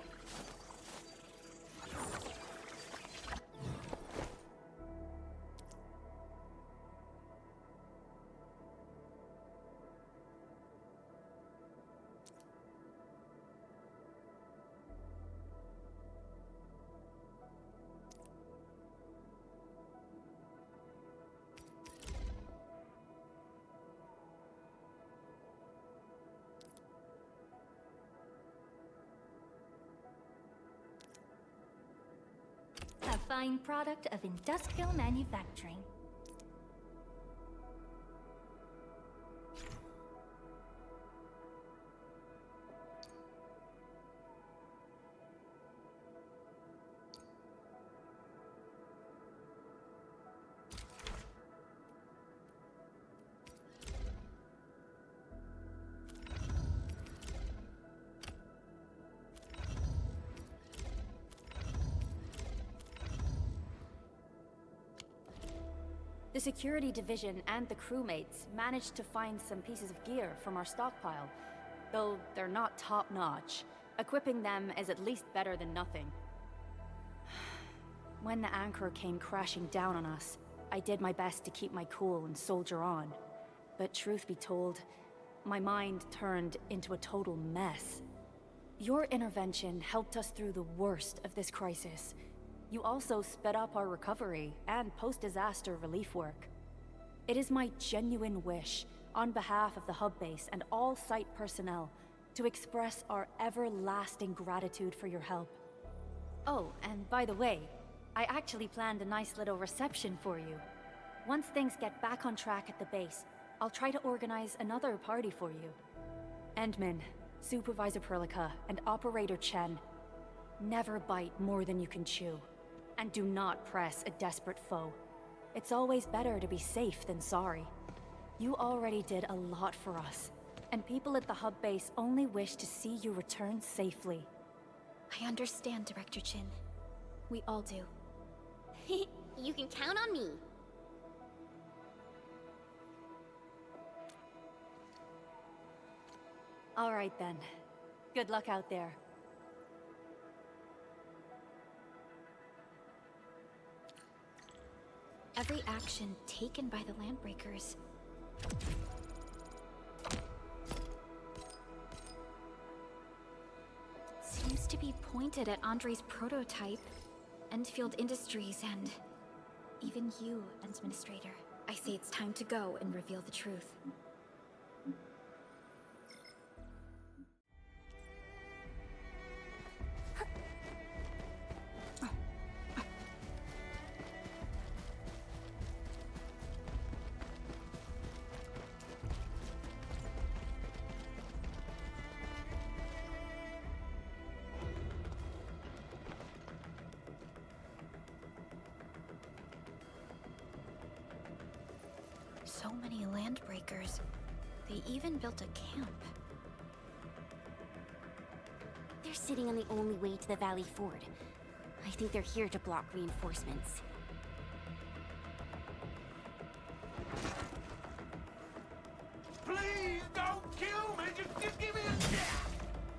A fine product of industrial manufacturing. The security division and the crewmates managed to find some pieces of gear from our stockpile, though they're not top-notch. Equipping them is at least better than nothing. When the anchor came crashing down on us, I did my best to keep my cool and soldier on. But truth be told, my mind turned into a total mess. Your intervention helped us through the worst of this crisis. You also sped up our recovery and post-disaster relief work. It is my genuine wish, on behalf of the hub base and all site personnel, to express our everlasting gratitude for your help. Oh, and by the way, I actually planned a nice little reception for you. Once things get back on track at the base, I'll try to organize another party for you. Endman, Supervisor Perlica, and Operator Chen, never bite more than you can chew. And do not press a desperate foe. It's always better to be safe than sorry. You already did a lot for us, and people at the hub base only wish to see you return safely. I understand, Director Chin. We all do. You can count on me. All right then. Good luck out there. Every action taken by the Landbreakers seems to be pointed at Andre's prototype, Endfield Industries, and even you, Administrator. I say it's time to go and reveal the truth. So many Landbreakers. They even built a camp. They're sitting on the only way to the Valley Ford. I think they're here to block reinforcements. Please don't kill me! Just give me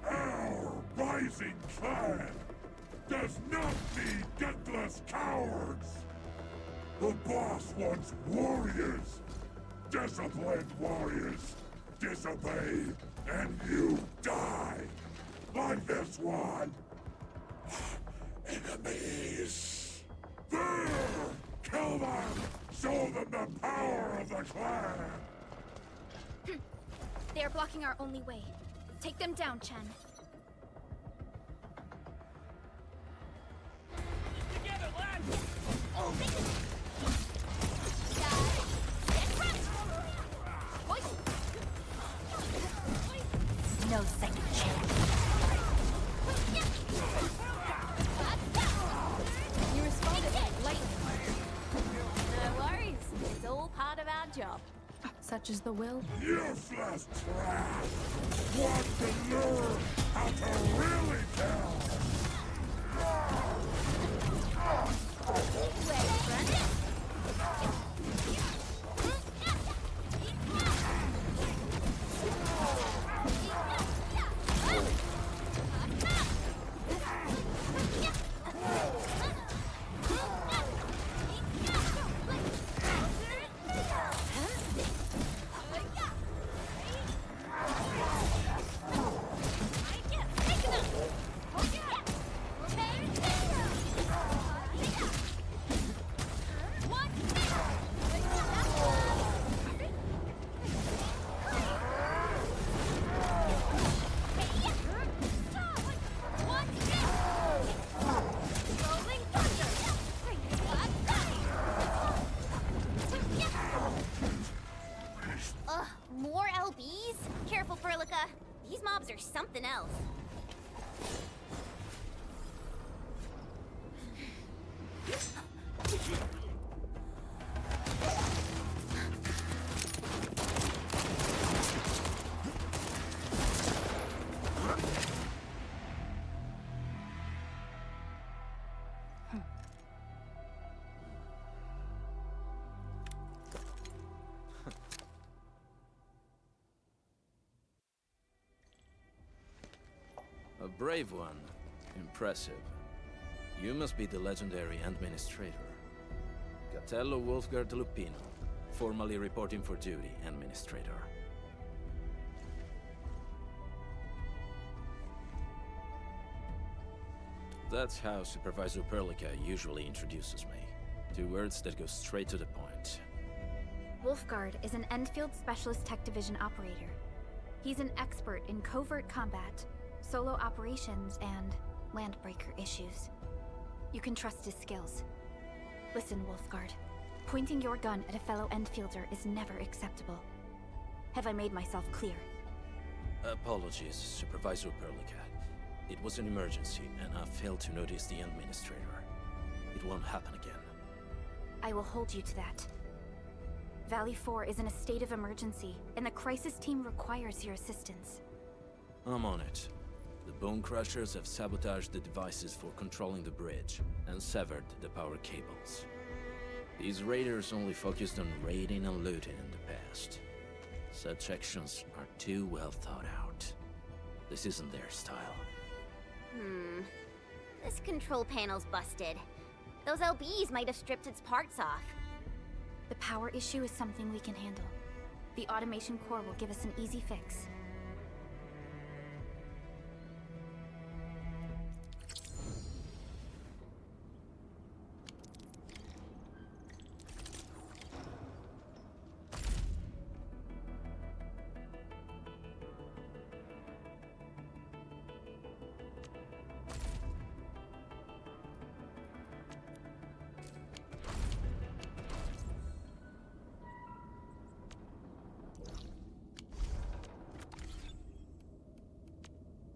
a... Our rising clan does not need gutless cowards! The boss wants warriors! Disciplined warriors! Disobey, and you die! Like this one! Enemies! There! Kill them! Show them the power of the clan! They are blocking our only way. Take them down, Chen. Together, lads! Oh, no second chance. You responded like lightning. No worries. It's all part of our job. Such is the will. Useless trash! Want to learn how to really kill! Wait, friend. More LBs? Careful, Perlica. These mobs are something else. brave one. Impressive. You must be the legendary Administrator. Catello Wolfgard Lupino, formally reporting for duty, Administrator. That's how Supervisor Perlica usually introduces me. 2 words that go straight to the point. Wolfgard is an Endfield Specialist Tech Division operator. He's an expert in covert combat, solo operations, and landbreaker issues. You can trust his skills. Listen, Wolfgard. Pointing your gun at a fellow Endfielder is never acceptable. Have I made myself clear? Apologies, Supervisor Perlica. It was an emergency, and I failed to notice the Administrator. It won't happen again. I will hold you to that. Valley 4 is in a state of emergency, and the crisis team requires your assistance. I'm on it. The Bone Crushers have sabotaged the devices for controlling the bridge, and severed the power cables. These raiders only focused on raiding and looting in the past. Such actions are too well thought out. This isn't their style. This control panel's busted. Those LBs might have stripped its parts off. The power issue is something we can handle. The automation core will give us an easy fix.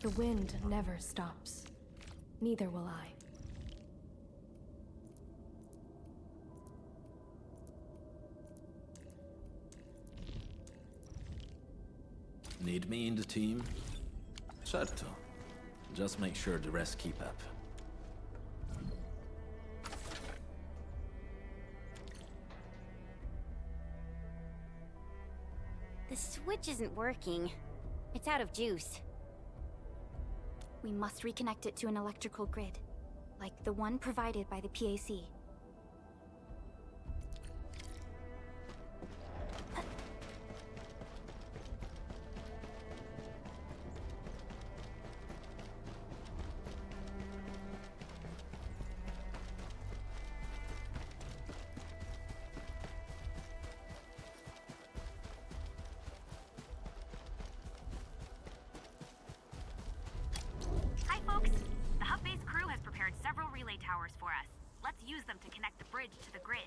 The wind never stops. Neither will I. Need me in the team? Certo. Just make sure the rest keep up. The switch isn't working. It's out of juice. We must reconnect it to an electrical grid, like the one provided by the PAC. Hi, folks. The hub base crew has prepared several relay towers for us. Let's use them to connect the bridge to the grid.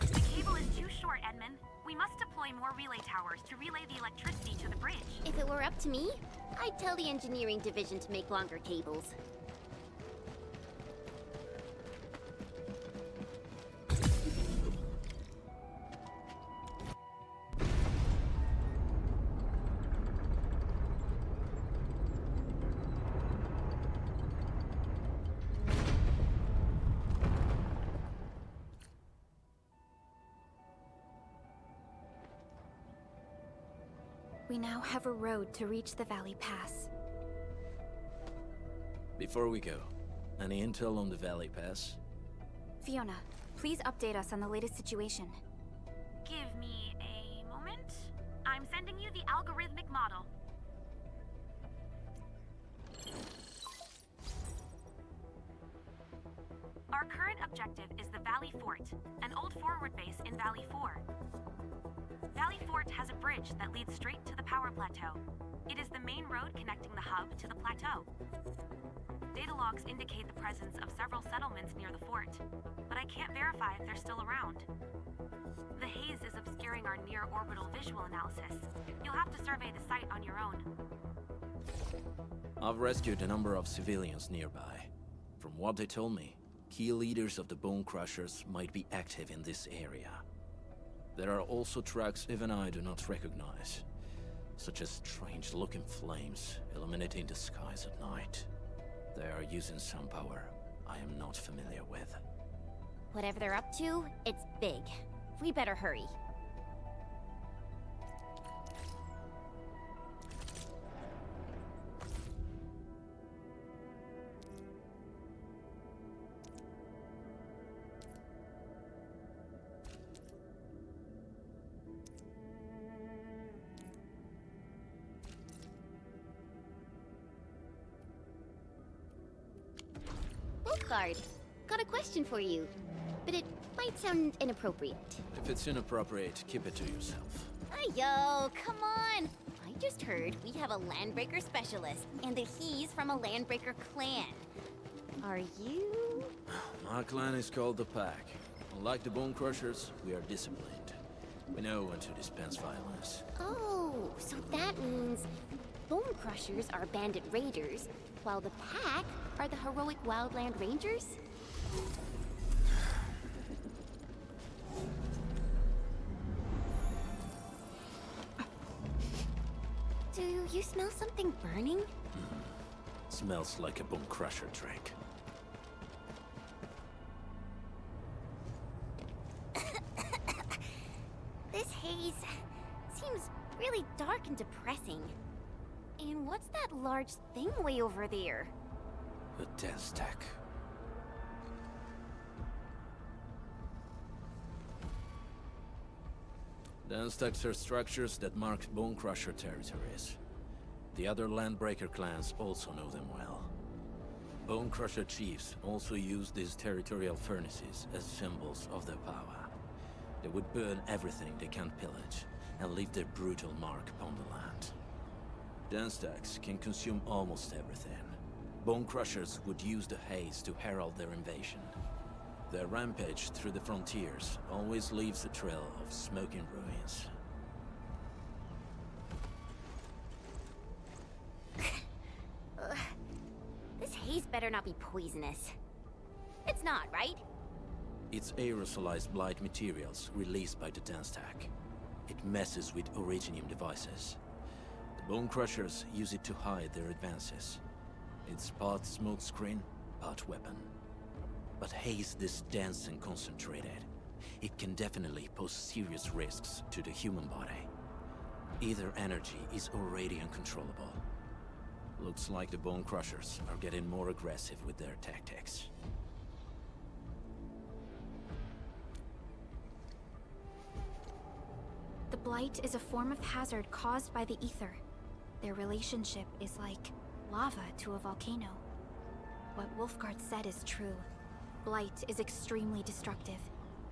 The cable is too short, Edmund. We must deploy more relay towers to relay the electricity to the bridge. If it were up to me, I'd tell the engineering division to make longer cables. We now have a road to reach the Valley Pass. Before we go, Any intel on the Valley Pass? Fiona, please update us on the latest situation. Give me a moment. I'm sending you the algorithmic model. Our current objective is the Valley Fort, an old forward base in Valley 4. Valley Fort has a bridge that leads straight to the power plateau. It is the main road connecting the hub to the plateau. Data logs indicate the presence of several settlements near the fort, but I can't verify if they're still around. The haze is obscuring our near-orbital visual analysis. You'll have to survey the site on your own. I've rescued a number of civilians nearby. From what they told me, key leaders of the Bone Crushers might be active in this area. There are also tracks even I do not recognize, such as strange-looking flames illuminating the skies at night. They are using some power I am not familiar with. Whatever they're up to, it's big. We better hurry. Wolfguard, got a question for you, but it might sound inappropriate. If it's inappropriate, keep it to yourself. Yo, come on! I just heard we have a Landbreaker specialist, and that he's from a Landbreaker clan. Are you? My clan is called the Pack. Unlike the Bone Crushers, we are disciplined. We know when to dispense violence. Oh, so that means Bone Crushers are bandit raiders, while the Pack are the heroic Wildland Rangers? Do you smell something burning? Smells like a Bone Crusher drink. This haze seems really dark and depressing. And what's that large thing way over there? A dense tech. Dense techs are structures that mark Bone Crusher territories. The other Landbreaker clans also know them well. Bone Crusher chiefs also use these territorial furnaces as symbols of their power. They would burn everything they can't pillage, and leave their brutal mark upon the land. Dense techs can consume almost everything. Bone Crushers would use the haze to herald their invasion. Their rampage through the frontiers always leaves a trail of smoking ruins. This haze better not be poisonous. It's not, right? It's aerosolized blight materials released by the dense tech. It messes with originium devices. The Bone Crushers use it to hide their advances. It's part smokescreen, part weapon. But haze this dense and concentrated, it can definitely pose serious risks to the human body. Either energy is already uncontrollable. Looks like the Bone Crushers are getting more aggressive with their tactics. The Blight is a form of hazard caused by the ether. Their relationship is like lava to a volcano. What Wolfguard said is true. Blight is extremely destructive.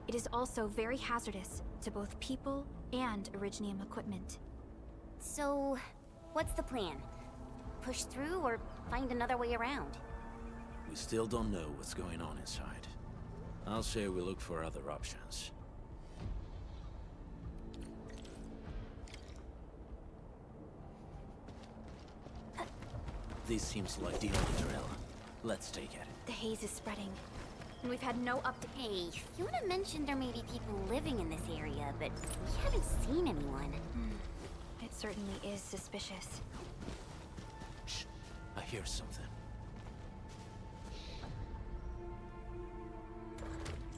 It is also very hazardous to both people and Originium equipment. So, what's the plan? Push through or find another way around? We still don't know what's going on inside. I'll say we look for other options. This seems like the only trail. Let's take it. The haze is spreading, and we've had no update. Hey, Fiona mentioned there may be people living in this area, but we haven't seen anyone. It certainly is suspicious. Shh, I hear something.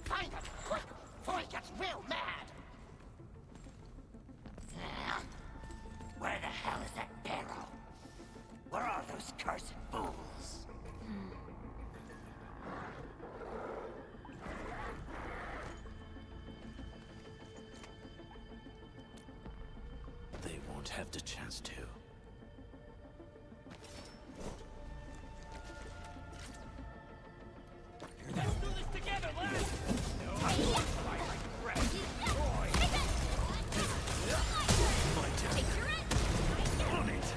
Find it, quick, before he gets real mad! Where the hell is that barrel? Where are those cursed fools? have the chance to. Let's do this together, lads! On it!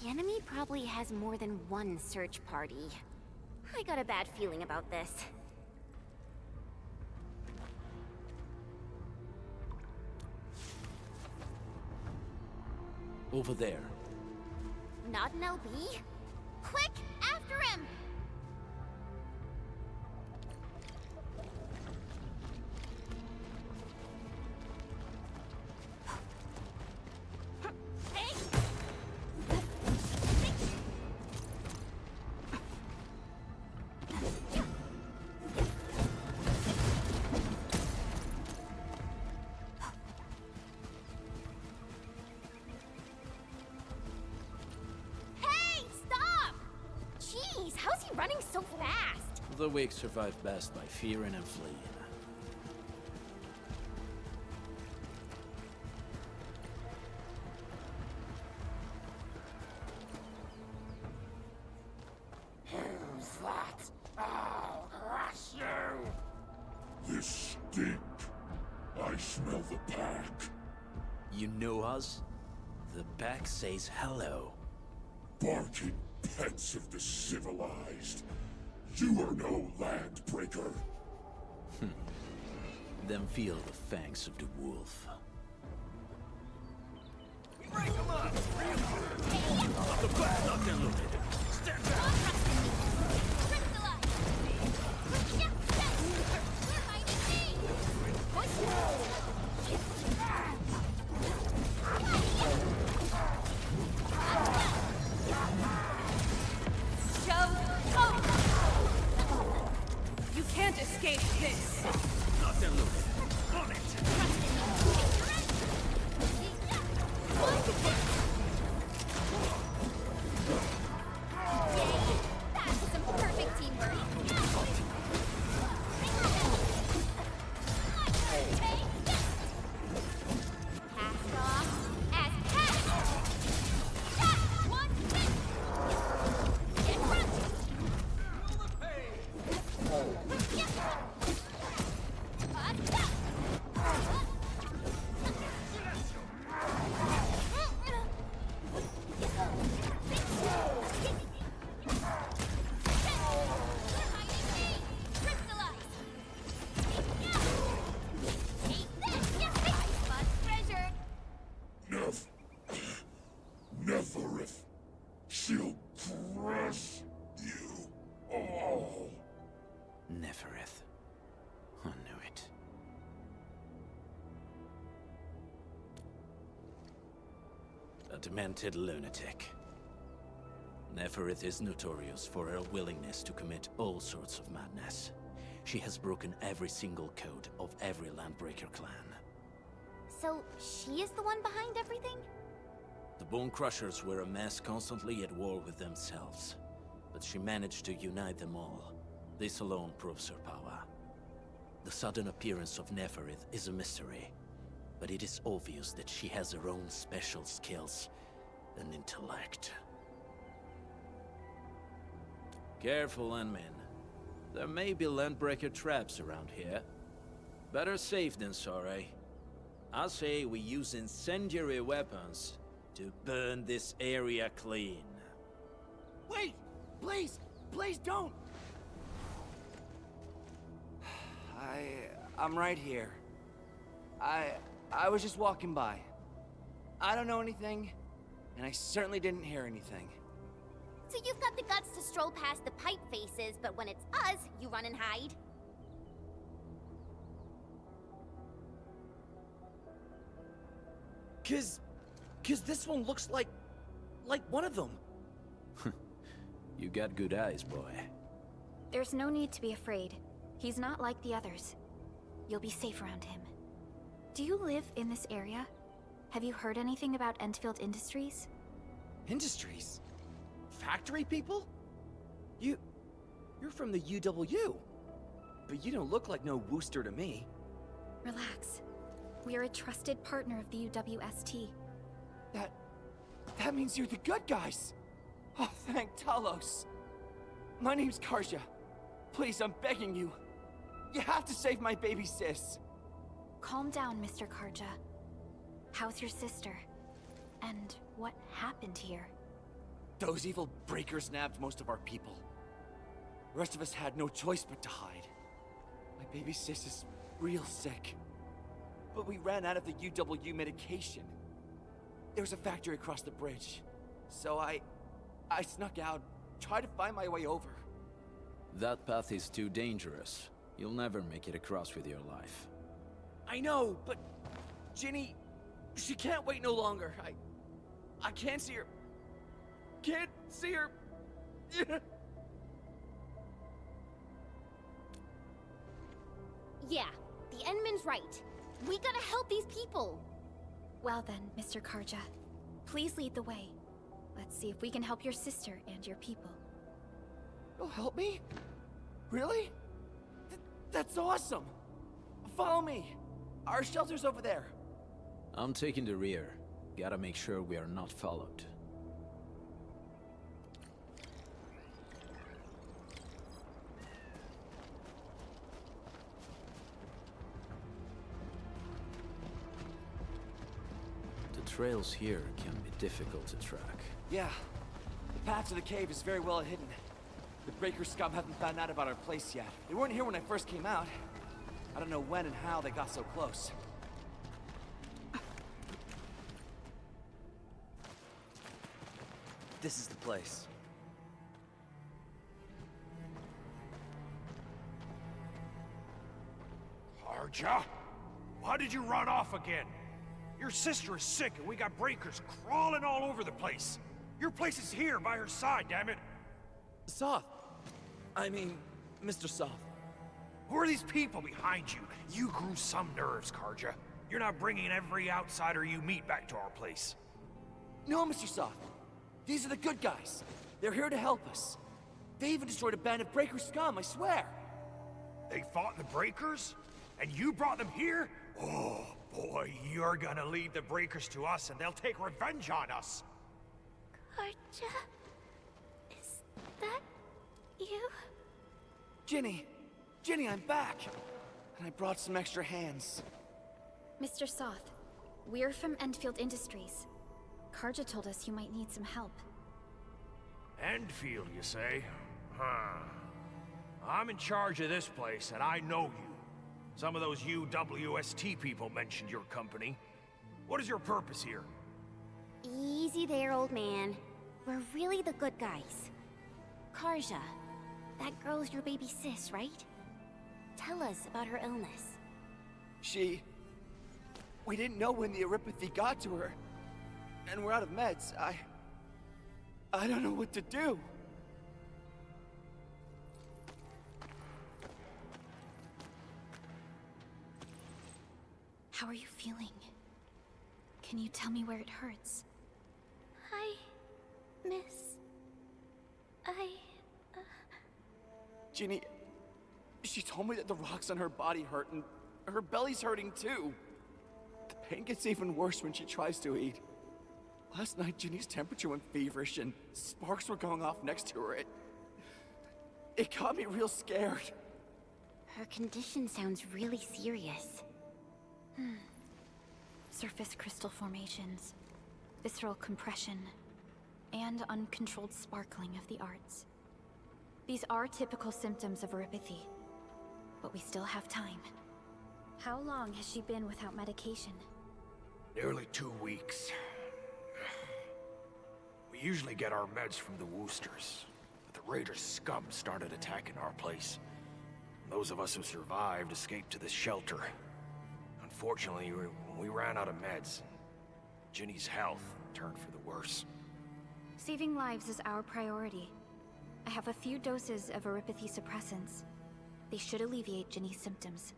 The enemy probably has more than one search party. I got a bad feeling about this. Over there. Not an LB? Quick, after him! Hey, stop! Jeez, how's he running so fast? The weak survive best by fearing and fleeing. Who's that? I'll crush you! This stink. I smell the pack. You know us? The pack says hello. Barking pets of the civilized. You are no landbreaker. Then feel the fangs of the wolf. Break him up! Off the back! Not diluted! Stand back! You can't escape this! Not diluted! On it! That's some perfect teamwork. Cast off as cast. Shot! One hit. Get crunched. Neverith. She'll crush you all. Nefereth. I knew it. A demented lunatic. Nefereth is notorious for her willingness to commit all sorts of madness. She has broken every single code of every Landbreaker clan. So, she is the one behind everything? The Bone Crushers were a mess constantly at war with themselves. But she managed to unite them all. This alone proves her power. The sudden appearance of Nefereth is a mystery, but it is obvious that she has her own special skills and intellect. Careful, Landmen. There may be Landbreaker traps around here. Better safe than sorry. I say we use incendiary weapons to burn this area clean. Wait! Please! Please don't! I'm right here. I was just walking by. I don't know anything, and I certainly didn't hear anything. So you've got the guts to stroll past the pipe faces, but when it's us, you run and hide? Cause this one looks like one of them. You got good eyes, boy. There's no need to be afraid. He's not like the others. You'll be safe around him. Do you live in this area? Have you heard anything about Endfield Industries? Industries? Factory people? You're from the UW. But you don't look like no Wooster to me. Relax. We are a trusted partner of the UWST. That means you're the good guys! Oh, thank Talos. My name's Karja. Please, I'm begging you. You have to save my baby sis. Calm down, Mr. Karja. How's your sister? And what happened here? Those evil breakers nabbed most of our people. The rest of us had no choice but to hide. My baby sis is real sick. But we ran out of the UW medication. There was a factory across the bridge. So I snuck out, tried to find my way over. That path is too dangerous. You'll never make it across with your life. I know, but Ginny, she can't wait no longer. I can't see her. Can't see her. Yeah, the Endman's right. We gotta help these people. Well then, Mr. Karja, please lead the way. Let's see if we can help your sister and your people. You'll help me? Really? That's awesome! Follow me! Our shelter's over there. I'm taking the rear. Gotta make sure we are not followed. The trails here can be difficult to track. Yeah. The path to the cave is very well hidden. The Breaker scum haven't found out about our place yet. They weren't here when I first came out. I don't know when and how they got so close. This is the place. Karja? Why did you run off again? Your sister is sick and we got breakers crawling all over the place. Your place is here by her side, damn it. Soth. I mean, Mr. Soth. Who are these people behind you? You grew some nerves, Karja. You're not bringing every outsider you meet back to our place. No, Mr. Soth. These are the good guys. They're here to help us. They even destroyed a band of Breaker scum, I swear. They fought the Breakers? And you brought them here? Oh, boy, you're gonna lead the Breakers to us and they'll take revenge on us. Karja? Is that you? Ginny! Ginny, I'm back! And I brought some extra hands. Mr. Soth, we're from Endfield Industries. Karja told us you might need some help. Endfield, you say? Huh. I'm in charge of this place, and I know you. Some of those UWST people mentioned your company. What is your purpose here? Easy there, old man. We're really the good guys. Karja, that girl's your baby sis, right? Tell us about her illness. We didn't know when the Aripathy got to her. And we're out of meds. I don't know what to do. How are you feeling? Can you tell me where it hurts? Hi, miss. Ginny, she told me that the rocks on her body hurt and her belly's hurting too. The pain gets even worse when she tries to eat. Last night, Ginny's temperature went feverish and sparks were going off next to her. It got me real scared. Her condition sounds really serious. Surface crystal formations, visceral compression, and uncontrolled sparkling of the arts. These are typical symptoms of Aripathy, but we still have time. How long has she been without medication? Nearly 2 weeks. We usually get our meds from the Woosters, but the Raiders' scum started attacking our place. Those of us who survived escaped to this shelter. Unfortunately, we ran out of meds. Ginny's health turned for the worse. Saving lives is our priority. I have a few doses of Aripathy suppressants. They should alleviate Ginny's symptoms.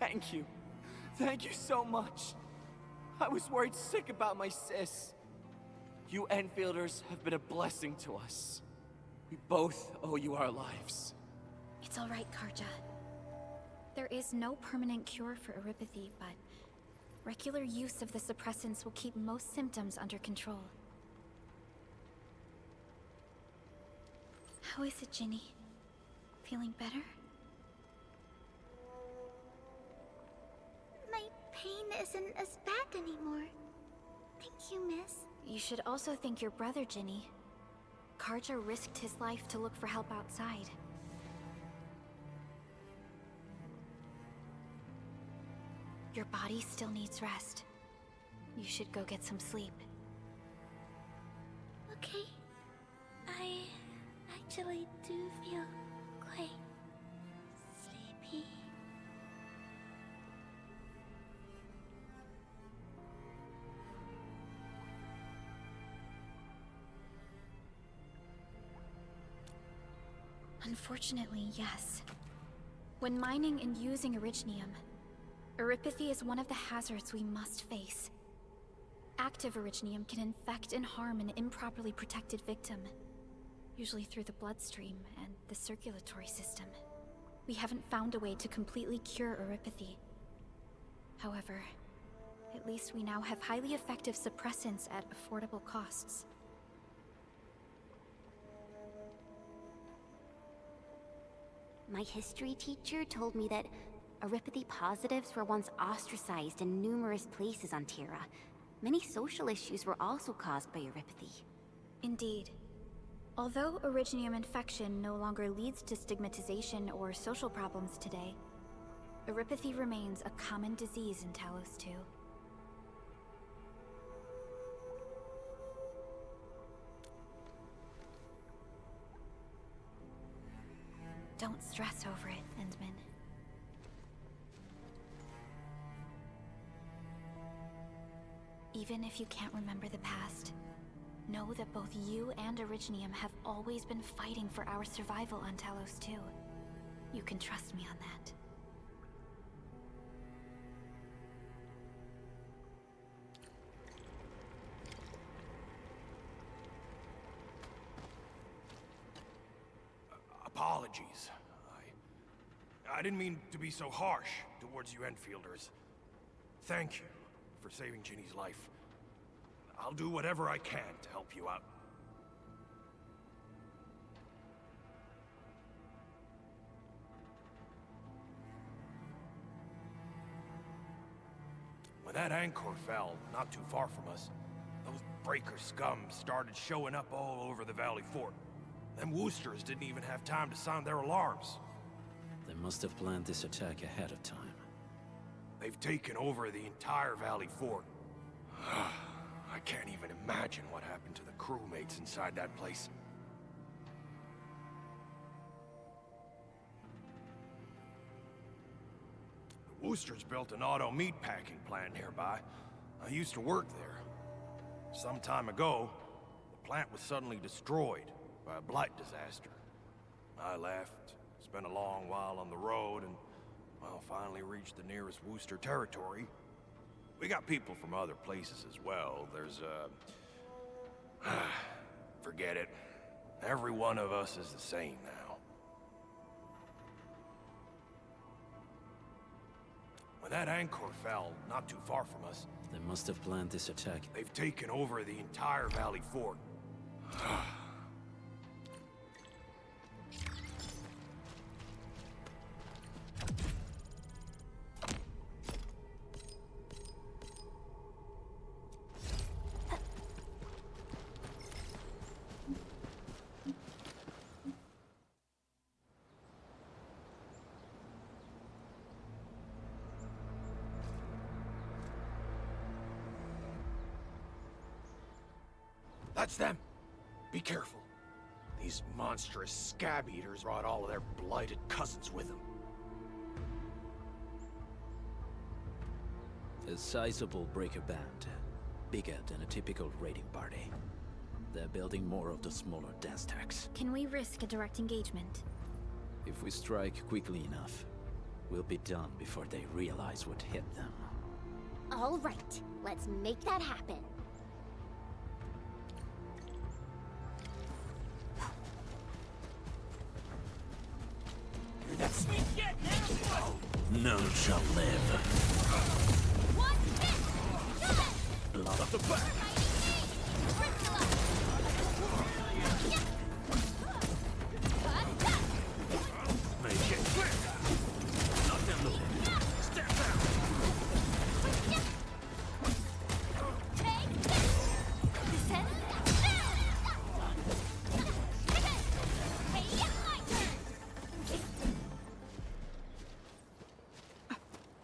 Thank you. Thank you so much. I was worried sick about my sis. You Enfielders have been a blessing to us. We both owe you our lives. It's all right, Karja. There is no permanent cure for Erypathy, but regular use of the suppressants will keep most symptoms under control. How is it, Ginny? Feeling better? My pain isn't as bad anymore. Thank you, miss. You should also thank your brother, Ginny. Karja risked his life to look for help outside. Your body still needs rest. You should go get some sleep. Okay. I actually do feel quite sleepy. Unfortunately, yes. When mining and using Originium, Erypathy is one of the hazards we must face. Active Originium can infect and harm an improperly protected victim, usually through the bloodstream and the circulatory system. We haven't found a way to completely cure Erypathy. However, at least we now have highly effective suppressants at affordable costs. My history teacher told me that Erypathy positives were once ostracized in numerous places on Terra. Many social issues were also caused by Erypathy. Indeed. Although Originium infection no longer leads to stigmatization or social problems today, Erypathy remains a common disease in Talos-ii. Don't stress over it, Endman. Even if you can't remember the past, know that both you and Originium have always been fighting for our survival on Talos-ii. You can trust me on that. Apologies. I didn't mean to be so harsh towards you Enfielders. Thank you for saving Ginny's life. I'll do whatever I can to help you out. When that anchor fell, not too far from us, those breaker scum started showing up all over the Valley Fort. Them Woosters didn't even have time to sound their alarms. They must have planned this attack ahead of time. They've taken over the entire Valley Fort. I can't even imagine what happened to the crewmates inside that place. The Woosters built an auto meatpacking plant nearby. I used to work there. Some time ago, the plant was suddenly destroyed by a blight disaster. I left, spent a long while on the road, and, well, finally reached the nearest Wooster territory. We got people from other places as well. There's, forget it. Every one of us is the same now. When that anchor fell, not too far from us... They must have planned this attack. They've taken over the entire Valley Fort. That's them! Be careful. These monstrous scab eaters brought all of their blighted cousins with them. A sizable breaker band. Bigger than a typical raiding party. They're building more of the smaller dance tags. Can we risk a direct engagement? If we strike quickly enough. will be done before they realize what hit them. All right, let's make that happen. You're that sweet yet now? None shall live. Blood of the back! Make it clear! Not them looking. Step down!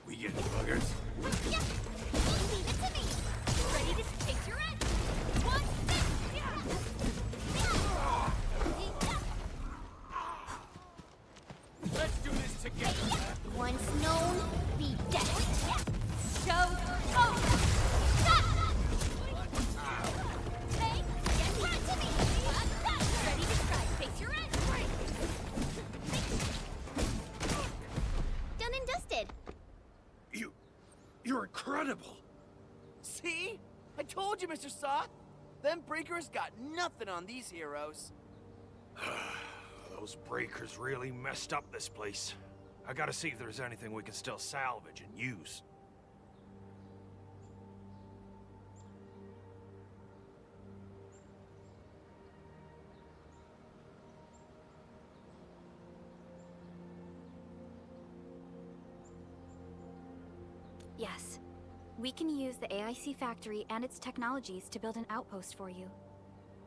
We get the buggers. Let's do this together. Once known, be desperate. Show over. Hey, get front to me. Ready to strike. Face your end. Done and dusted. You're incredible. See? I told you, Mr. Soth. Them breakers got nothing on these heroes. Those breakers really messed up this place. I gotta see if there's anything we can still salvage and use. Yes. We can use the AIC factory and its technologies to build an outpost for you.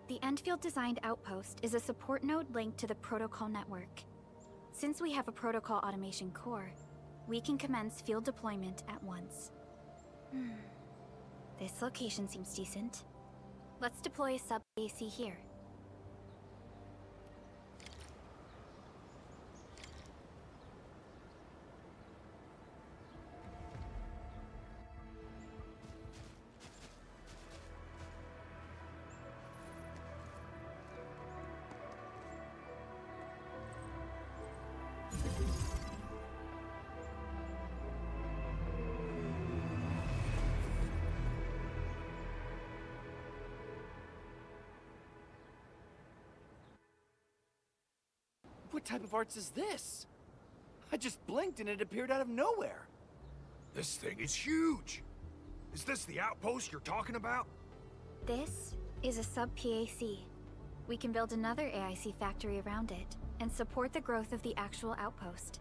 The Endfield designed outpost is a support node linked to the protocol network. Since we have a protocol automation core, we can commence field deployment at once. This location seems decent. Let's deploy a sub-AC here. What type of arts is this? I just blinked and it appeared out of nowhere. This thing is huge! Is this the outpost you're talking about? This is a sub-PAC. We can build another AIC factory around it and support the growth of the actual outpost.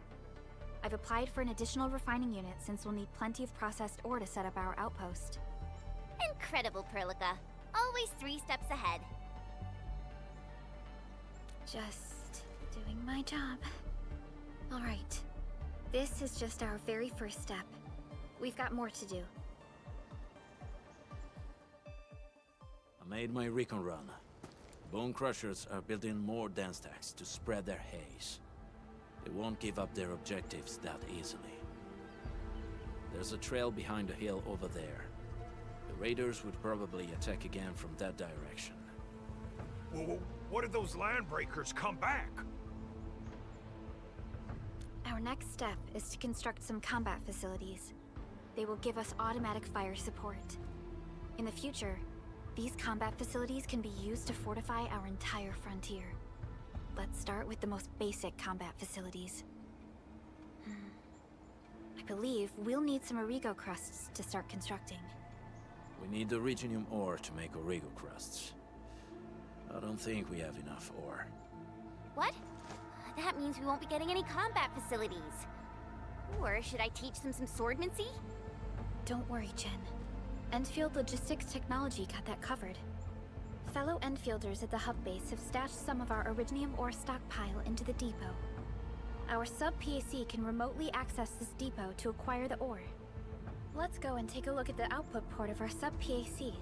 I've applied for an additional refining unit since we'll need plenty of processed ore to set up our outpost. Incredible, Perlica. Always 3 steps ahead. Just doing my job. All right. This is just our very first step. We've got more to do. I made my recon run. Bone Crushers are building more dance stacks to spread their haze. They won't give up their objectives that easily. There's a trail behind the hill over there. The raiders would probably attack again from that direction. Well, what if those landbreakers come back? Our next step is to construct some combat facilities. They will give us automatic fire support. In the future, these combat facilities can be used to fortify our entire frontier. Let's start with the most basic combat facilities. I believe we'll need some Origo crusts to start constructing. We need the Reginium ore to make Origo crusts. I don't think we have enough ore. What? That means we won't be getting any combat facilities. Or should I teach them some swordmancy? Don't worry, Jen. Endfield Logistics Technology got that covered. Fellow Enfielders at the hub base have stashed some of our Originium ore stockpile into the depot. Our sub-PAC can remotely access this depot to acquire the ore. Let's go and take a look at the output port of our sub-PAC.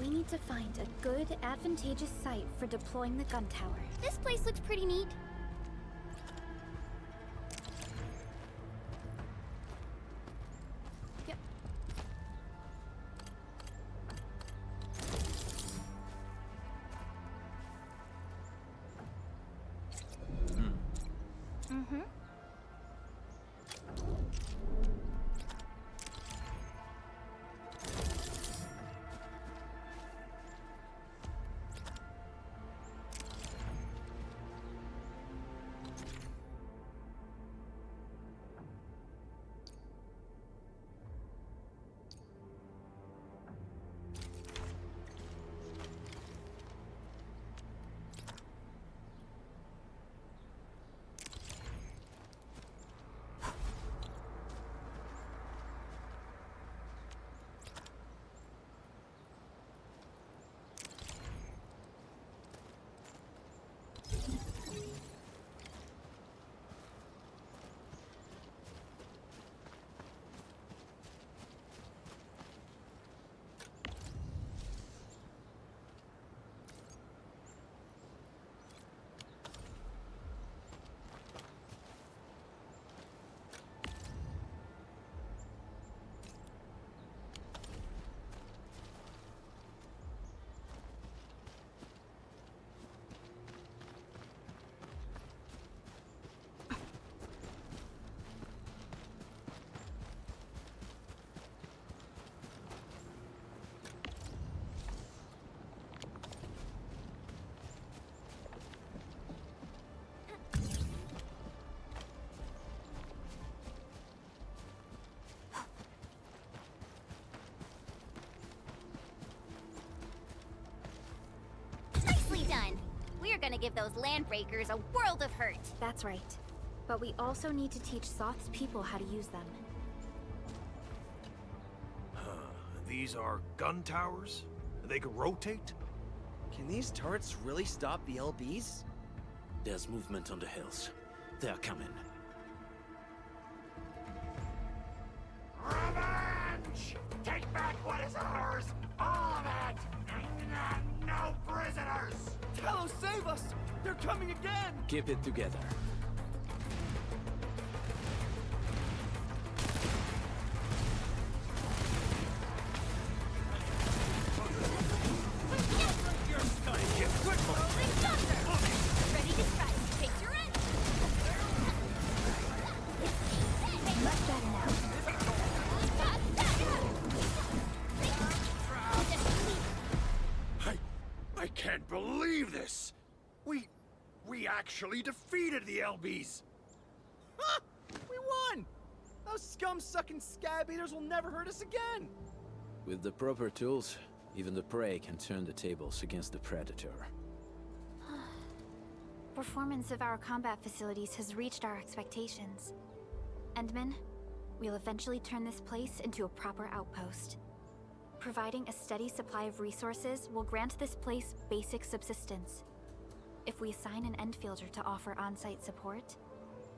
We need to find a good, advantageous site for deploying the gun tower. This place looks pretty neat. Yep. Mm-hmm. Nicely done. We're gonna give those landbreakers a world of hurt. That's right. But we also need to teach Soth's people how to use them. These are gun towers? They could rotate? Can these turrets really stop the LBs? There's movement on the hills. They are coming. Revenge! Take back what is ours! All of it! No prisoners! Talos, save us! They're coming again! Keep it together. Ready to strike. Take your end. Much better now. I can't believe this! We actually defeated the LBs! Ha! We won! Those scum-sucking scab eaters will never hurt us again! With the proper tools, even the prey can turn the tables against the predator. Performance of our combat facilities has reached our expectations. Endman, we'll eventually turn this place into a proper outpost. Providing a steady supply of resources will grant this place basic subsistence. If we assign an Endfielder to offer on-site support,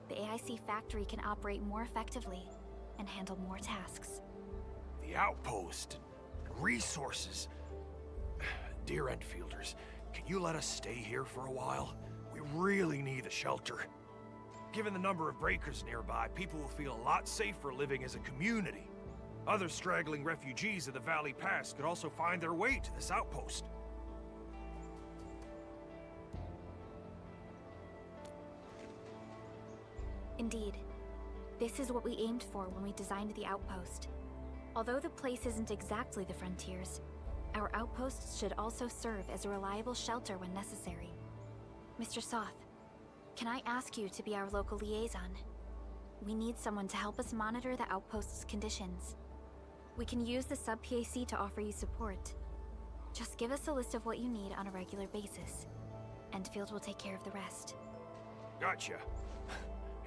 the AIC factory can operate more effectively and handle more tasks. The outpost, resources. Dear Endfielders, can you let us stay here for a while? We really need a shelter. Given the number of breakers nearby, people will feel a lot safer living as a community. Other straggling refugees of the Valley Pass could also find their way to this outpost. Indeed. This is what we aimed for when we designed the outpost. Although the place isn't exactly the frontiers, our outposts should also serve as a reliable shelter when necessary. Mr. Soth, can I ask you to be our local liaison? We need someone to help us monitor the outpost's conditions. We can use the sub-PAC to offer you support. Just give us a list of what you need on a regular basis. Endfield will take care of the rest. Gotcha.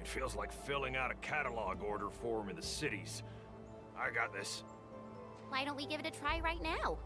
It feels like filling out a catalog order form in the cities. I got this. Why don't we give it a try right now?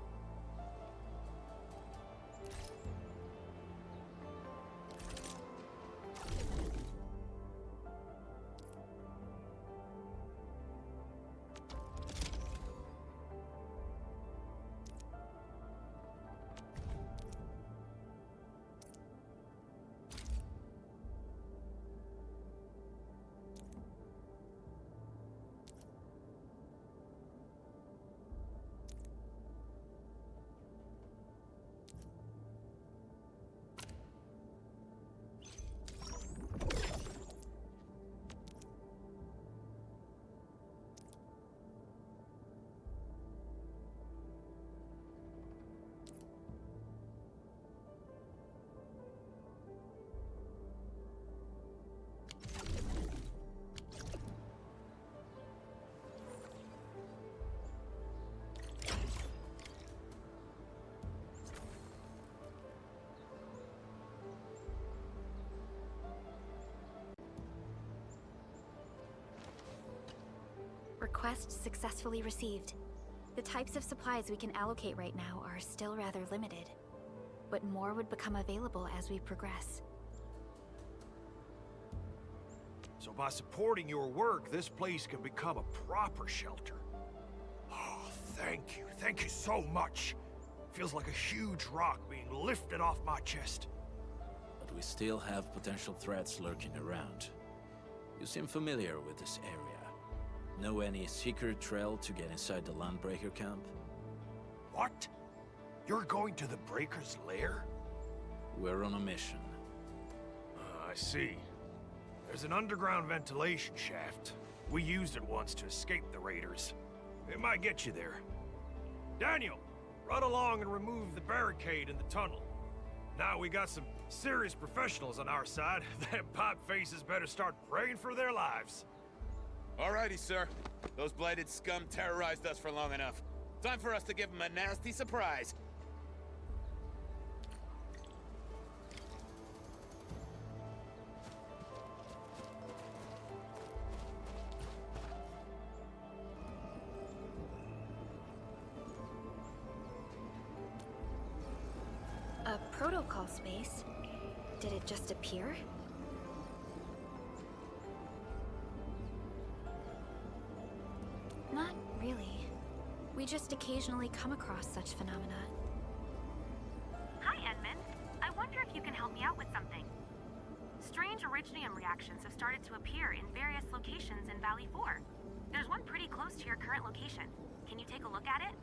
request successfully received. The types of supplies we can allocate right now are still rather limited, but more would become available as we progress. So by supporting your work, this place can become a proper shelter. Oh, thank you. Thank you so much. Feels like a huge rock being lifted off my chest. But we still have potential threats lurking around. You seem familiar with this area. Know any secret trail to get inside the Landbreaker camp? What? You're going to the Breaker's lair? We're on a mission. I see. There's an underground ventilation shaft. We used it once to escape the raiders. It might get you there. Daniel, run along and remove the barricade in the tunnel. Now we got some serious professionals on our side. Them pipe faces better start praying for their lives. Alrighty, sir. Those blighted scum terrorized us for long enough. Time for us to give them a nasty surprise. A protocol space? Did it just appear? Not really. We just occasionally come across such phenomena. Hi, Edmund. I wonder if you can help me out with something. Strange originium reactions have started to appear in various locations in Valley 4. There's one pretty close to your current location. Can you take a look at it?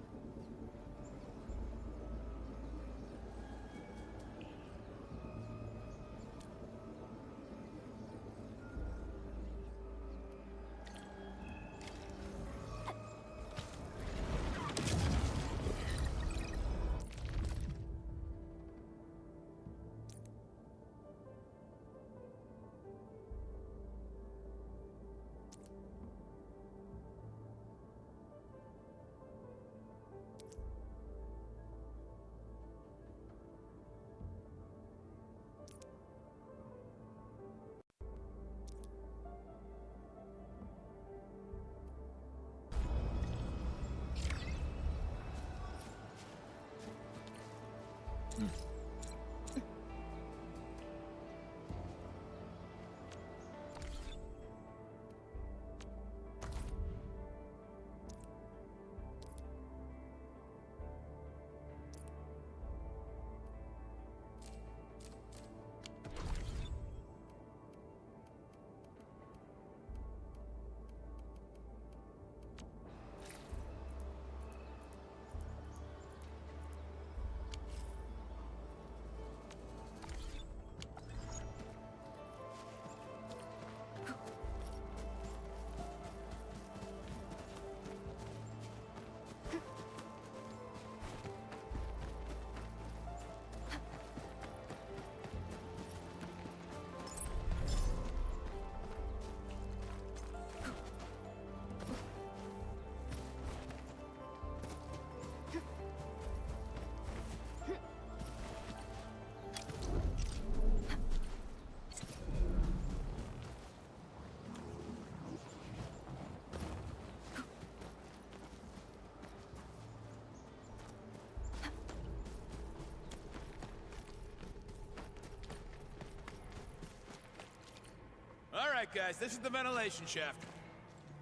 Alright, guys, this is the ventilation shaft.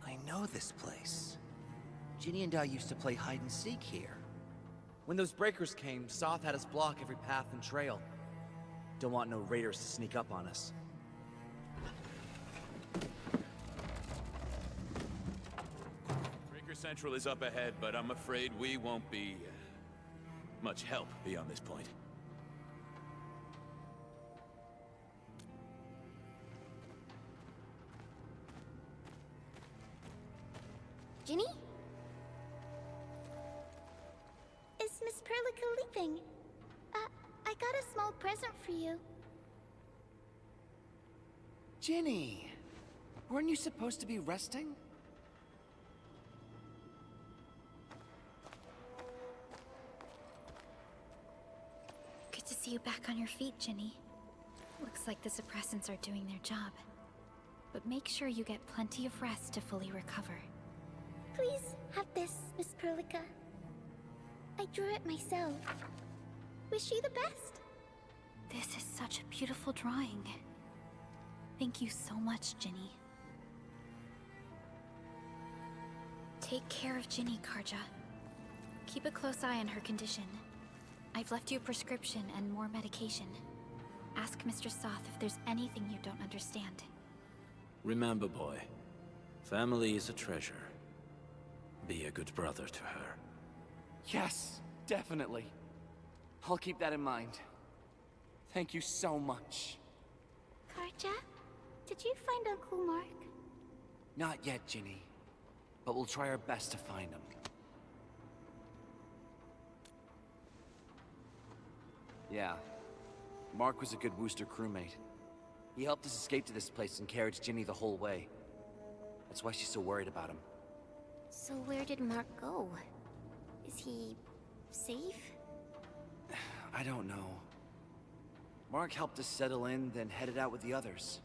I know this place. Ginny and I used to play hide and seek here. When those breakers came, Soth had us block every path and trail. Don't want no raiders to sneak up on us. Breaker Central is up ahead, but I'm afraid we won't be much help beyond this point. Ginny? Is Miss Perlica leaving? I got a small present for you. Ginny! Weren't you supposed to be resting? Good to see you back on your feet, Ginny. Looks like the suppressants are doing their job. But make sure you get plenty of rest to fully recover. Please have this, Miss Perlica. I drew it myself. Wish you the best. This is such a beautiful drawing. Thank you so much, Ginny. Take care of Ginny, Karja. Keep a close eye on her condition. I've left you a prescription and more medication. Ask Mr. Soth if there's anything you don't understand. Remember, boy, family is a treasure. Be a good brother to her. Yes, definitely. I'll keep that in mind. Thank you so much. Karja, did you find Uncle Mark? Not yet, Ginny. But we'll try our best to find him. Yeah. Mark was a good Wooster crewmate. He helped us escape to this place and carried Ginny the whole way. That's why she's so worried about him. So where did Mark go? Is he safe? I don't know. Mark helped us settle in, then headed out with the others.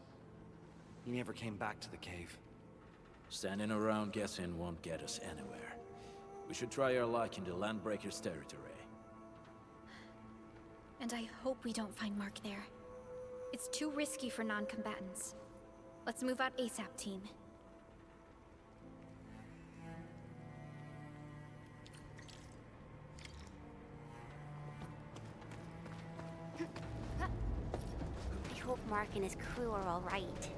He never came back to the cave. Standing around guessing won't get us anywhere. We should try our luck in the Landbreakers' territory. And I hope we don't find Mark there. It's too risky for non-combatants. Let's move out ASAP, team. I hope Mark and his crew are all right.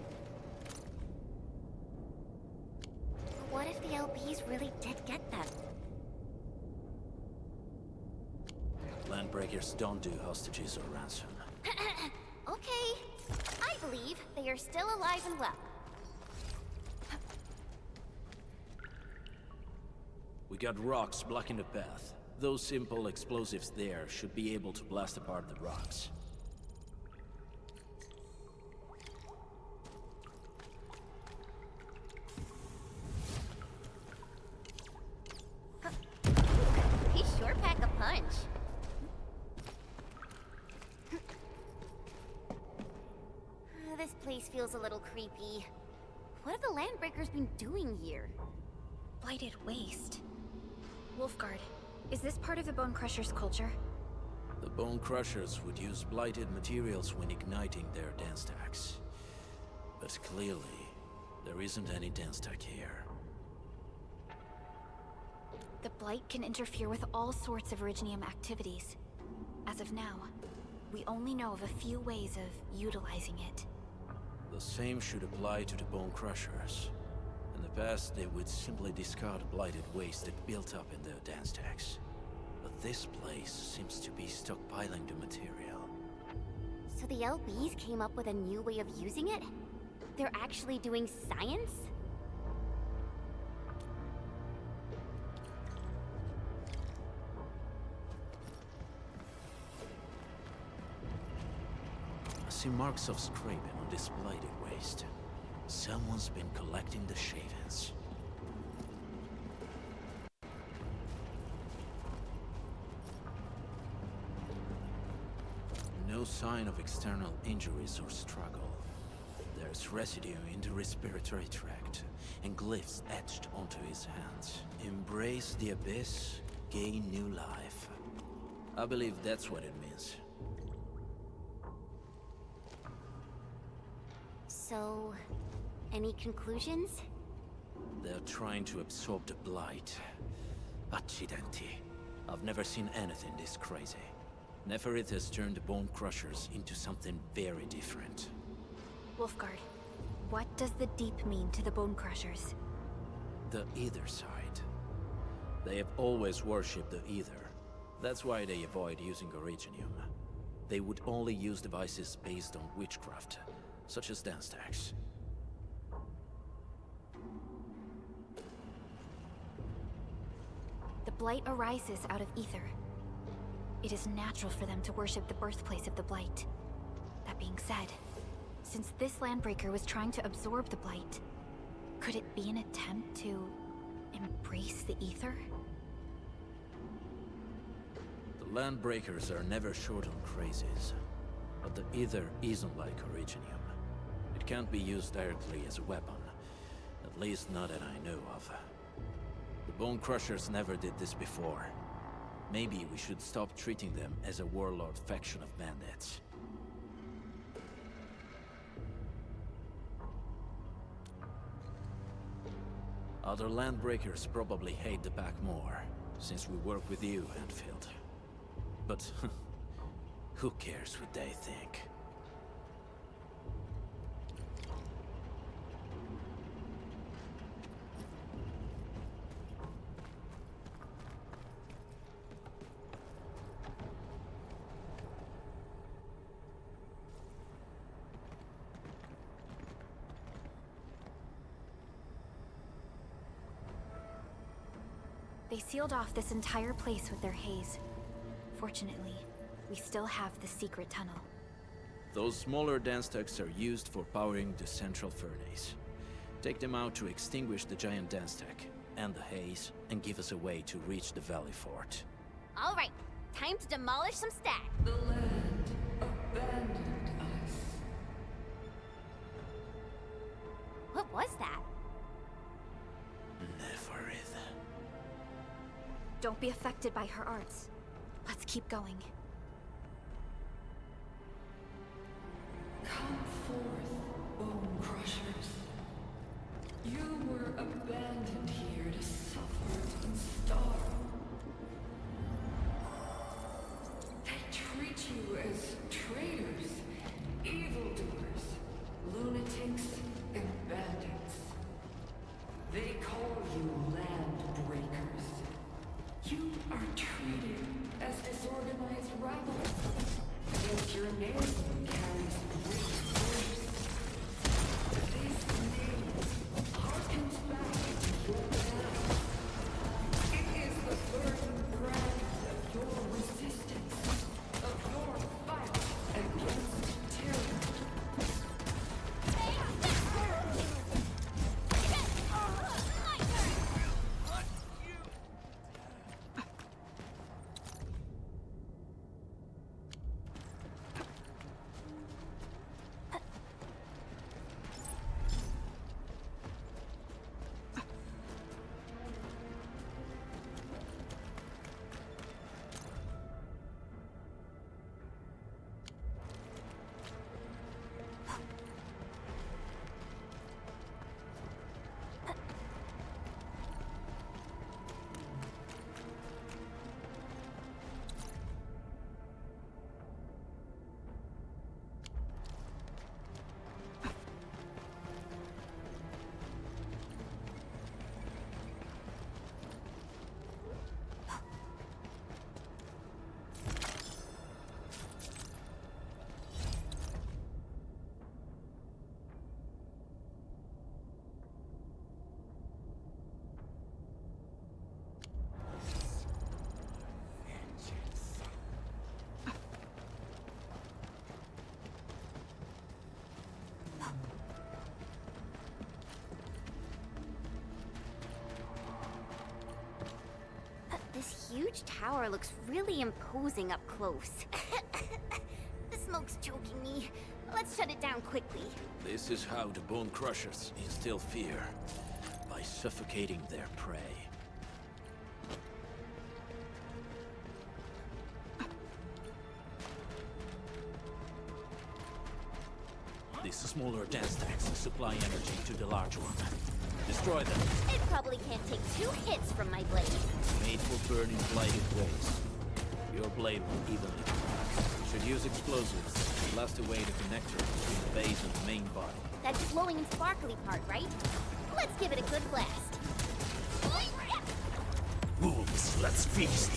But what if the LBs really did get them? Landbreakers don't do hostages or ransom. Okay, I believe they are still alive and well. We got rocks blocking the path. Those simple explosives there should be able to blast apart the rocks. He sure pack a punch. This place feels a little creepy. What have the Landbreakers been doing here? Blighted waste. Wolfguard, is this part of the Bone Crusher's culture? The Bone Crushers would use blighted materials when igniting their dance stacks. But clearly, there isn't any dance stack here. The Blight can interfere with all sorts of Originium activities. As of now, we only know of a few ways of utilizing it. The same should apply to the Bone Crushers. In the past, they would simply discard blighted waste that built up in their dance stacks. But this place seems to be stockpiling the material. So the LBs came up with a new way of using it? They're actually doing science? I see marks of scraping on this blighted waste. Someone's been collecting the shavings. No sign of external injuries or struggle. There's residue in the respiratory tract, and glyphs etched onto his hands. Embrace the abyss, gain new life. I believe that's what it means. So, any conclusions? They're trying to absorb the blight. Accidenti. I've never seen anything this crazy. Neferith has turned the Bone Crushers into something very different. Wolfguard, what does the Deep mean to the Bone Crushers? The Either side. They have always worshipped the Either. That's why they avoid using Originium. They would only use devices based on witchcraft, such as dance stacks. The Blight arises out of ether. It is natural for them to worship the birthplace of the Blight. That being said, since this Landbreaker was trying to absorb the Blight, could it be an attempt to embrace the ether? The Landbreakers are never short on crazes, but the ether isn't like Originium. It can't be used directly as a weapon, at least not that I know of. Bone Crushers never did this before. Maybe we should stop treating them as a warlord faction of bandits. Other landbreakers probably hate the pack more, since we work with you, Endfield. But who cares what they think? They sealed off this entire place with their haze. Fortunately, we still have the secret tunnel. Those smaller dance ducts are used for powering the central furnace. Take them out to extinguish the giant dance tech and the haze, and give us a way to reach the Valley Fort. All right, time to demolish some stack. The land abandoned us. What was that? Never. Don't be affected by her arts. Let's keep going. Come forth, Bone Crushers. You were abandoned here to suffer and starve. They treat you as traitors, evildoers, lunatics, and bandits. They call you land breakers. You are treated as disorganized rabble, yet your name carries great force. This name harkens back to your past. It is the burden brand of your resistance, of your fight against tyranny. This huge tower looks really imposing up close. The smoke's choking me. Let's shut it down quickly. This is how the Bone Crushers instill fear, by suffocating their prey. These smaller dance stacks supply energy to the large one. Destroy them. It probably can't take 2 hits from my blade. Made for burning blighted ways. Your blade will evenly crack. Should use explosives to blast away the connector between the base and the main body. That glowing and sparkly part, right? Let's give it a good blast. Wolves, let's feast!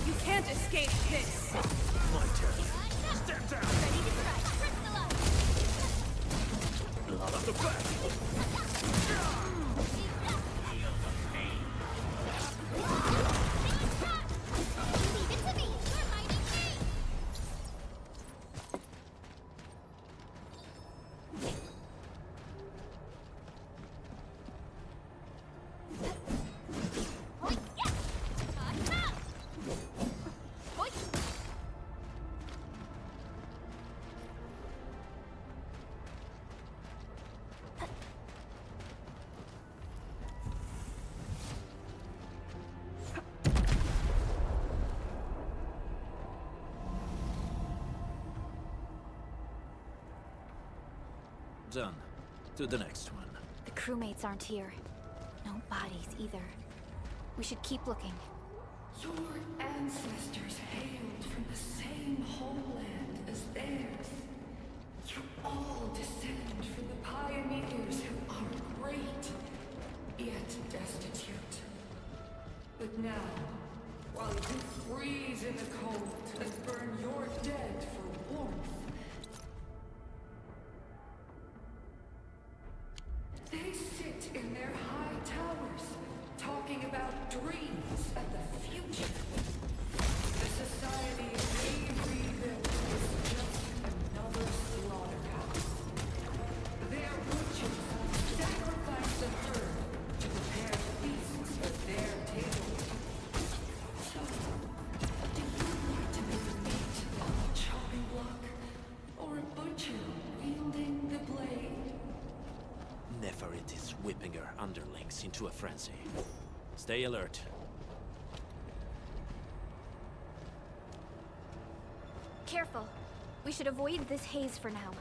You can't escape this. My turn. Step down! Ready to try. Blood of the back! Leave it to me. You're mighty me. Done. To the next one. The crewmates aren't here. No bodies either. We should keep looking. Your ancestors hailed from the same homeland as theirs. You all descend from the pioneers who are great, yet destitute. But now, while you freeze in the cold and burn your dead for warmth, they sit in their high towers, talking about dreams and the future. The society they rebuilt is just another slaughterhouse. Their butchers sacrifice the herd to prepare feasts for their tables. So, do you want to make meat on a chopping block, or a butcher wielding the blade? Neferit is whipping her underlings into a frenzy. Stay alert. Careful. We should avoid this haze for now.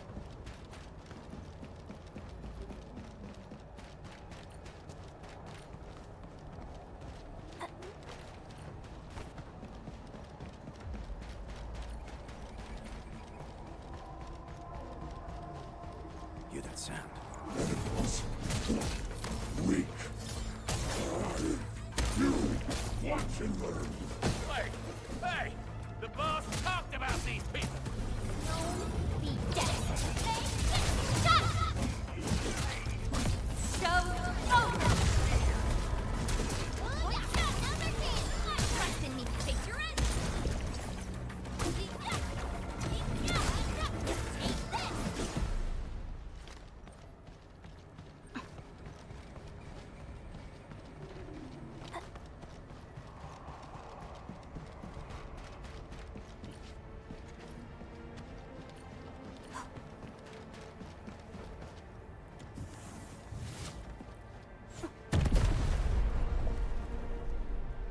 Hear that sound? Weak. You want to learn. Hey! Hey! The boss talked about these people! Be dead. Shut up! Show over! Trust in me to take your end. Take this!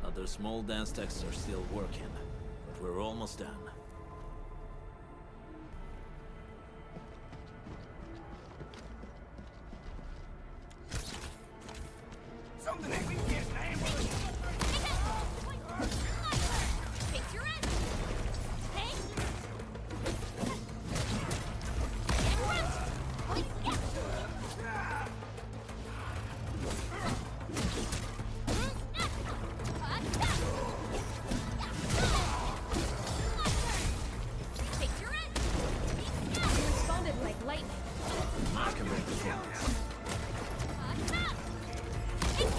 Other small dance techs are still working, but we're almost done. Something ain't been getting ambushed! Take your end. Take. Take your end. You responded like lightning. I can break the focus. Take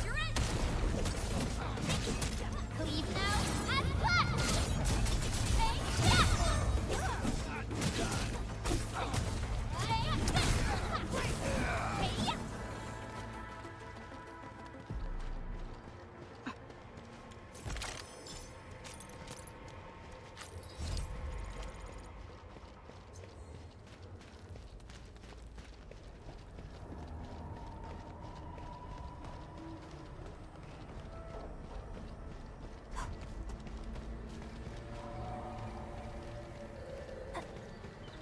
your end. Leave now and left. Take that.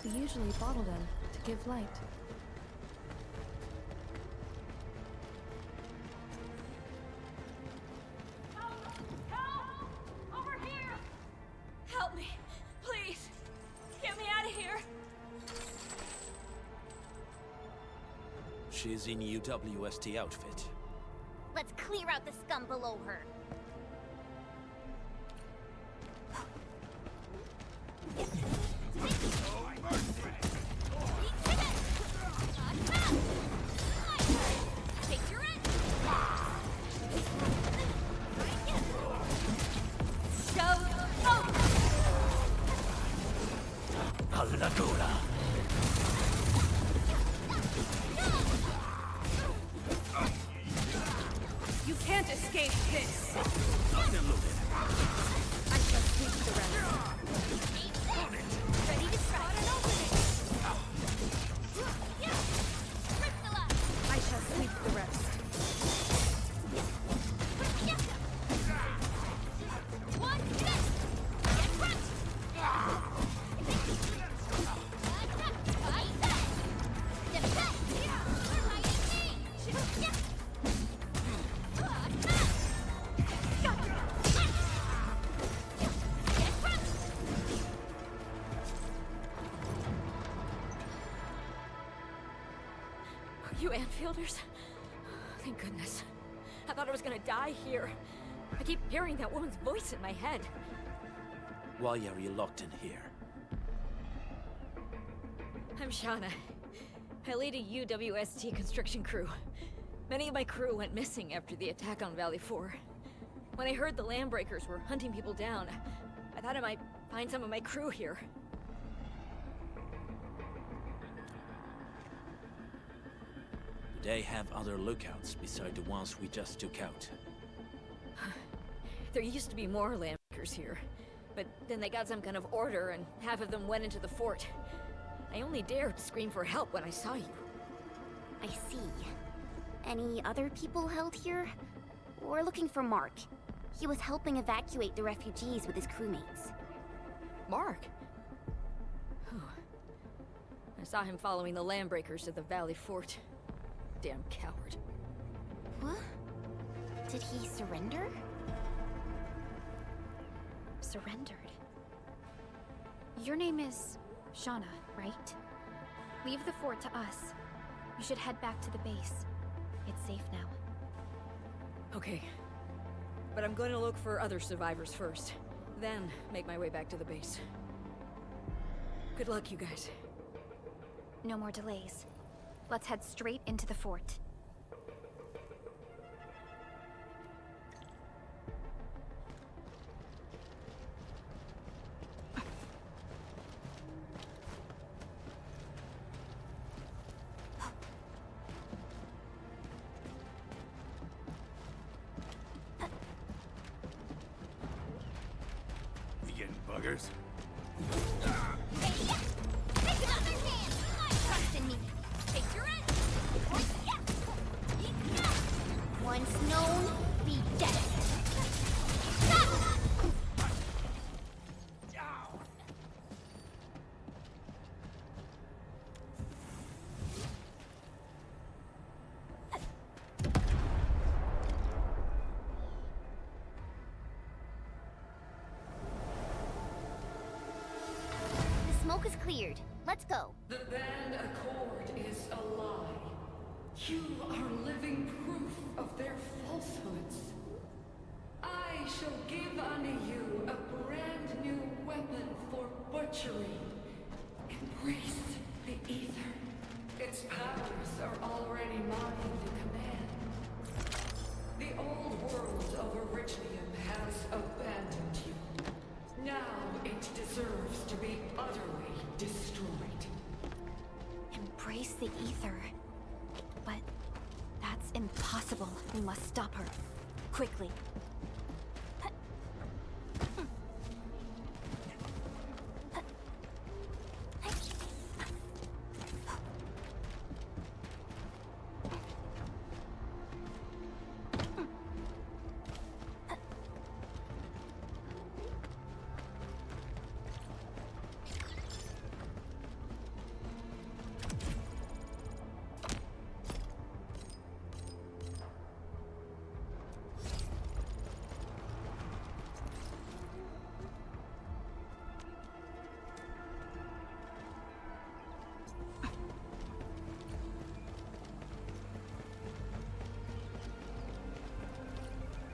We usually bottle them to give light. Over here! Help me, please! Get me out of here! She's in UWST outfit. Let's clear out the scum below her. Take your end. You Enfielders? Thank goodness. I thought I was gonna die here. I keep hearing that woman's voice in my head. Why are you locked in here? I'm Shauna. I lead a UWST construction crew. Many of my crew went missing after the attack on Valley 4. When I heard the Landbreakers were hunting people down, I thought I might find some of my crew here. Do they have other lookouts beside the ones we just took out? There used to be more Landbreakers here, but then they got some kind of order and half of them went into the fort. I only dared scream for help when I saw you. I see. Any other people held here? We're looking for Mark. He was helping evacuate the refugees with his crewmates. Mark? Whew. I saw him following the Landbreakers to the Valley Fort. Damn coward. What? Did he surrender? Surrendered? Your name is Shauna, right? Leave the fort to us. You should head back to the base. It's safe now. Okay. But I'm going to look for other survivors first. Then make my way back to the base. Good luck, you guys. No more delays. Let's head straight into the fort. We getting buggers? Once known, be dead. The smoke is cleared. Let's go. The Band Accord is a lie. You are living proof of their falsehoods. I shall give unto you a brand new weapon for butchery. Embrace the Ether. Its powers are already mine to command. The old world of Erythrium has abandoned you. Now it deserves to be utterly destroyed. Embrace the Ether. But that's impossible. We must stop her. Quickly.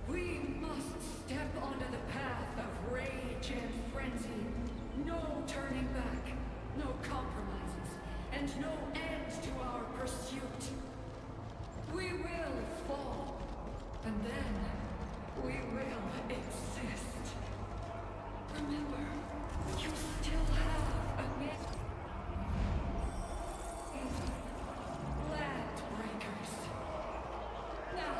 We must step onto the path of rage and frenzy. No turning back, no compromises, and no end to our pursuit. We will fall, and then we will exist. Remember, you still have a net. Landbreakers. Now,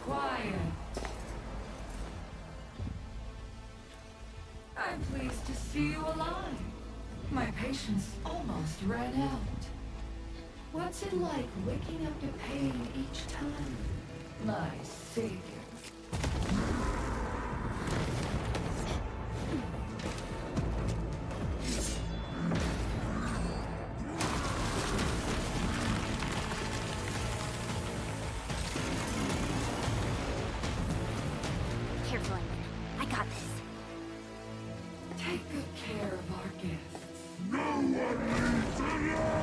quiet. I'm pleased to see you alive. My patience almost ran out. What's it like waking up to pain each time? My savior. care of our guests. No one needs to learn!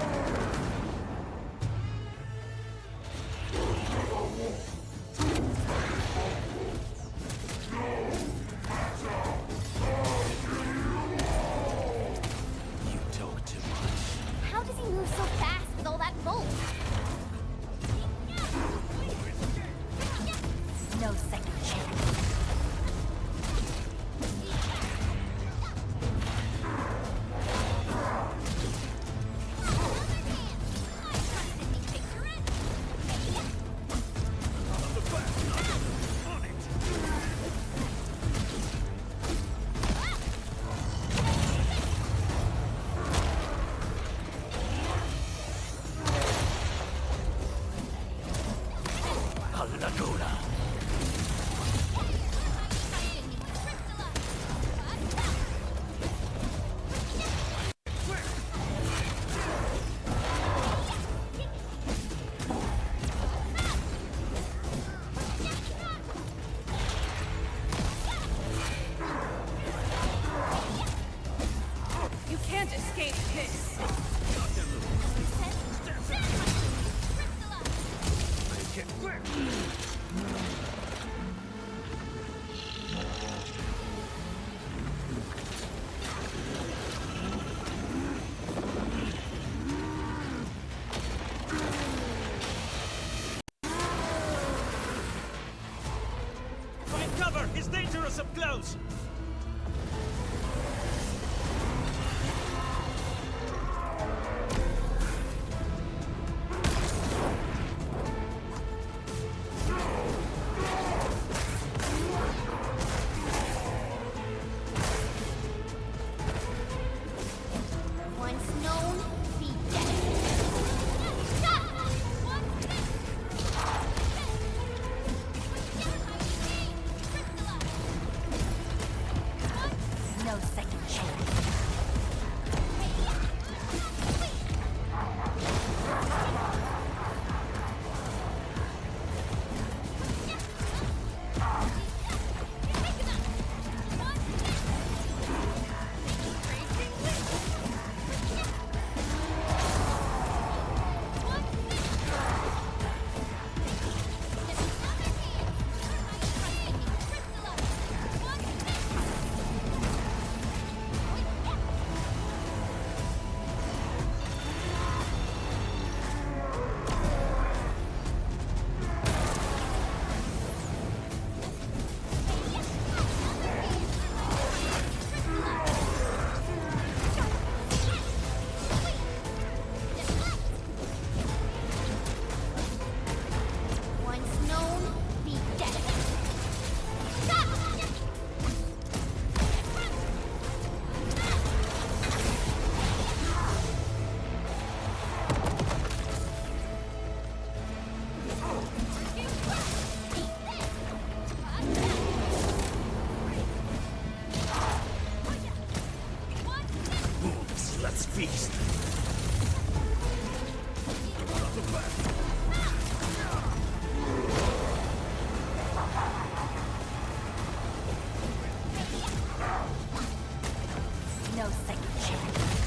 You talk too much. How does he move so fast with all that volt? No second chance. You can't escape this. Find cover! It's dangerous up close! Once known, be dead. No second chance. Once known, be dead. Wolves, let's feast! No second chance.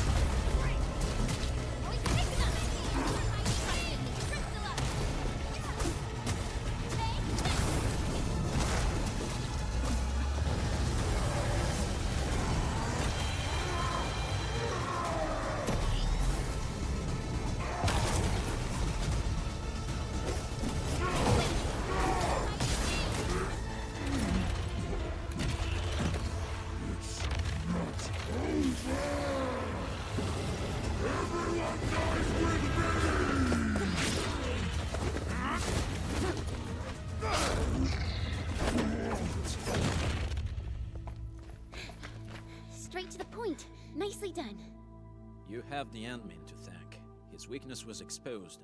Straight to the point. Nicely done. You have the admin to thank. His weakness was exposed.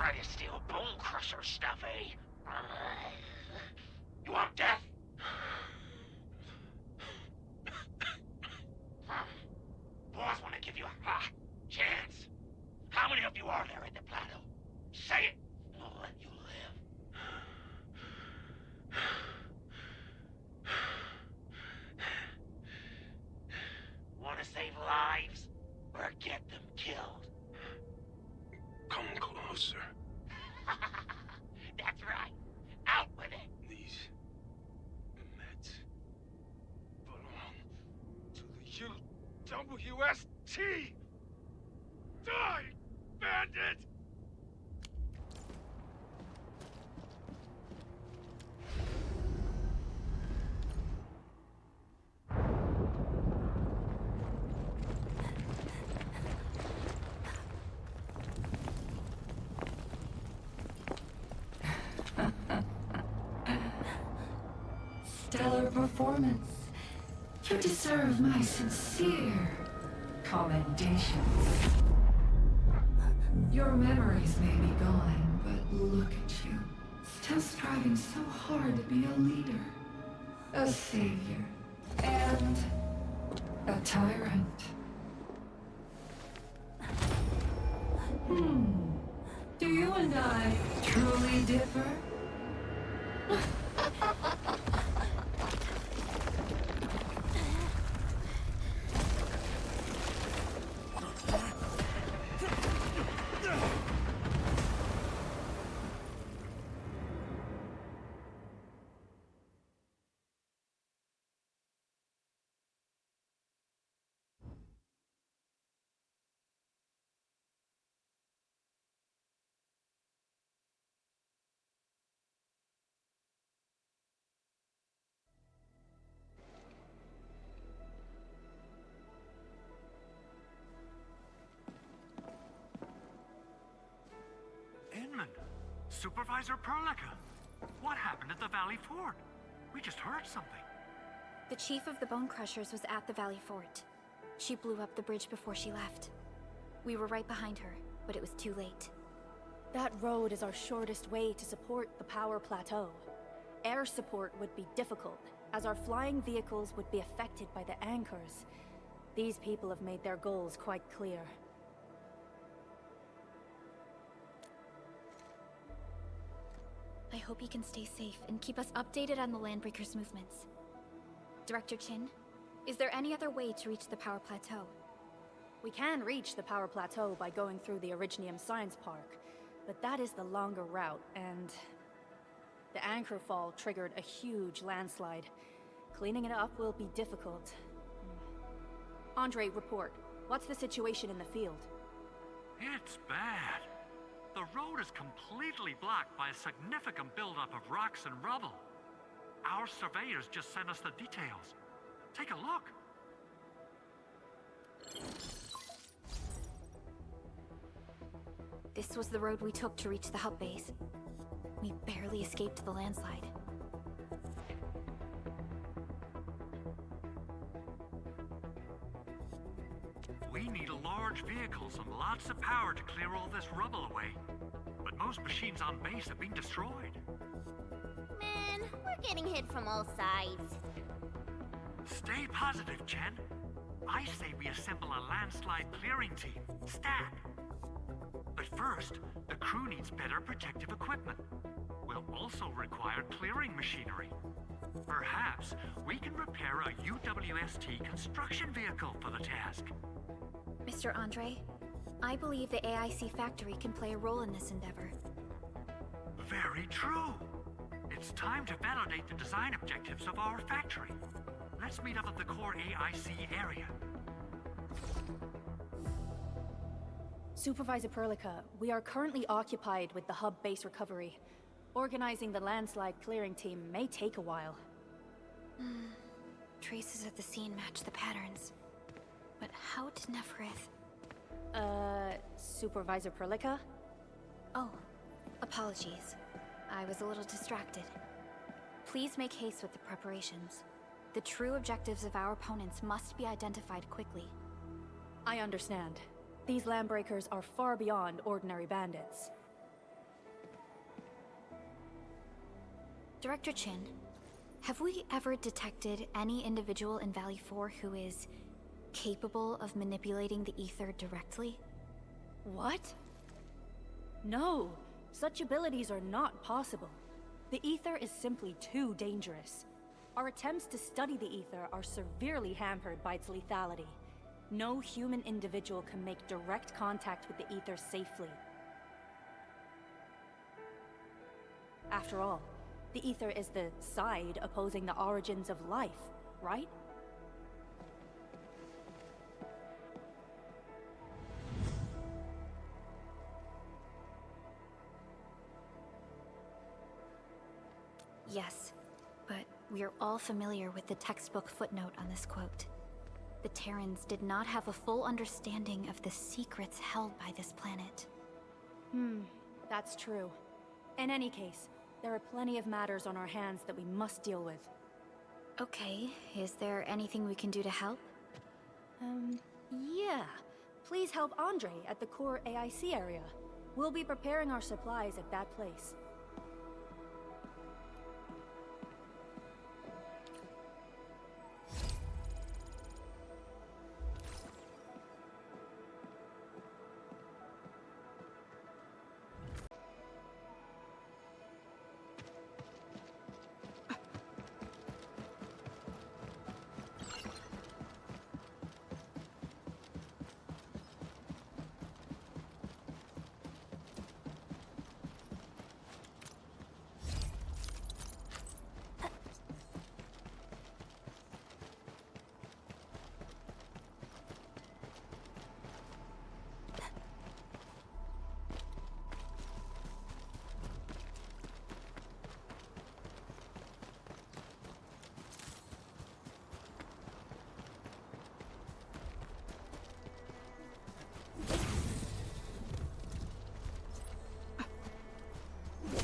Try to steal Bone Crusher stuff, eh? You want death? Boss want to give you a chance. How many of you are there in the plateau? Say it, and I'll let you live. Want to save lives, or get them killed? Come closer. That's right. Out with it. These meds belong to the UWST! Die, bandit! Stellar performance. You deserve my sincere commendations. Your memories may be gone, but look at you. Still striving so hard to be a leader, a savior, and a tyrant. Do you and I truly differ? Supervisor Perlica, what happened at the Valley Fort? We just heard something. The chief of the Bone Crushers was at the Valley Fort. She blew up the bridge before she left. We were right behind her, but it was too late. That road is our shortest way to support the power plateau. Air support would be difficult, as our flying vehicles would be affected by the anchors. These people have made their goals quite clear. I hope he can stay safe and keep us updated on the Landbreakers' movements. Director Chin, is there any other way to reach the power plateau? We can reach the power plateau by going through the Originium Science Park, but that is the longer route, and the anchor fall triggered a huge landslide. Cleaning it up will be difficult. Andre, report. What's the situation in the field? It's bad. The road is completely blocked by a significant buildup of rocks and rubble. Our surveyors just sent us the details. Take a look. This was the road we took to reach the hub base. We barely escaped the landslide. We need large vehicles and lots of power to clear all this rubble away. But most machines on base have been destroyed. Man, we're getting hit from all sides. Stay positive, Chen. I say we assemble a landslide clearing team, stat. But first, the crew needs better protective equipment. We'll also require clearing machinery. Perhaps we can repair a UWST construction vehicle for the task. Mr. Andre, I believe the AIC factory can play a role in this endeavor. Very true. It's time to validate the design objectives of our factory. Let's meet up at the core AIC area. Supervisor Perlica, we are currently occupied with the hub base recovery. Organizing the landslide clearing team may take a while. Traces at the scene match the patterns. But how did Neferith... Supervisor Perlica? Oh, apologies. I was a little distracted. Please make haste with the preparations. The true objectives of our opponents must be identified quickly. I understand. These Landbreakers are far beyond ordinary bandits. Director Chin, have we ever detected any individual in Valley 4 who is capable of manipulating the ether directly? What? No, such abilities are not possible. The ether is simply too dangerous. Our attempts to study the ether are severely hampered by its lethality. No human individual can make direct contact with the ether safely. After all, the ether is the side opposing the origins of life, right? Yes, but we are all familiar with the textbook footnote on this quote. The Terrans did not have a full understanding of the secrets held by this planet. That's true. In any case, there are plenty of matters on our hands that we must deal with. Okay, is there anything we can do to help? Yeah. Please help Andre at the core AIC area. We'll be preparing our supplies at that place.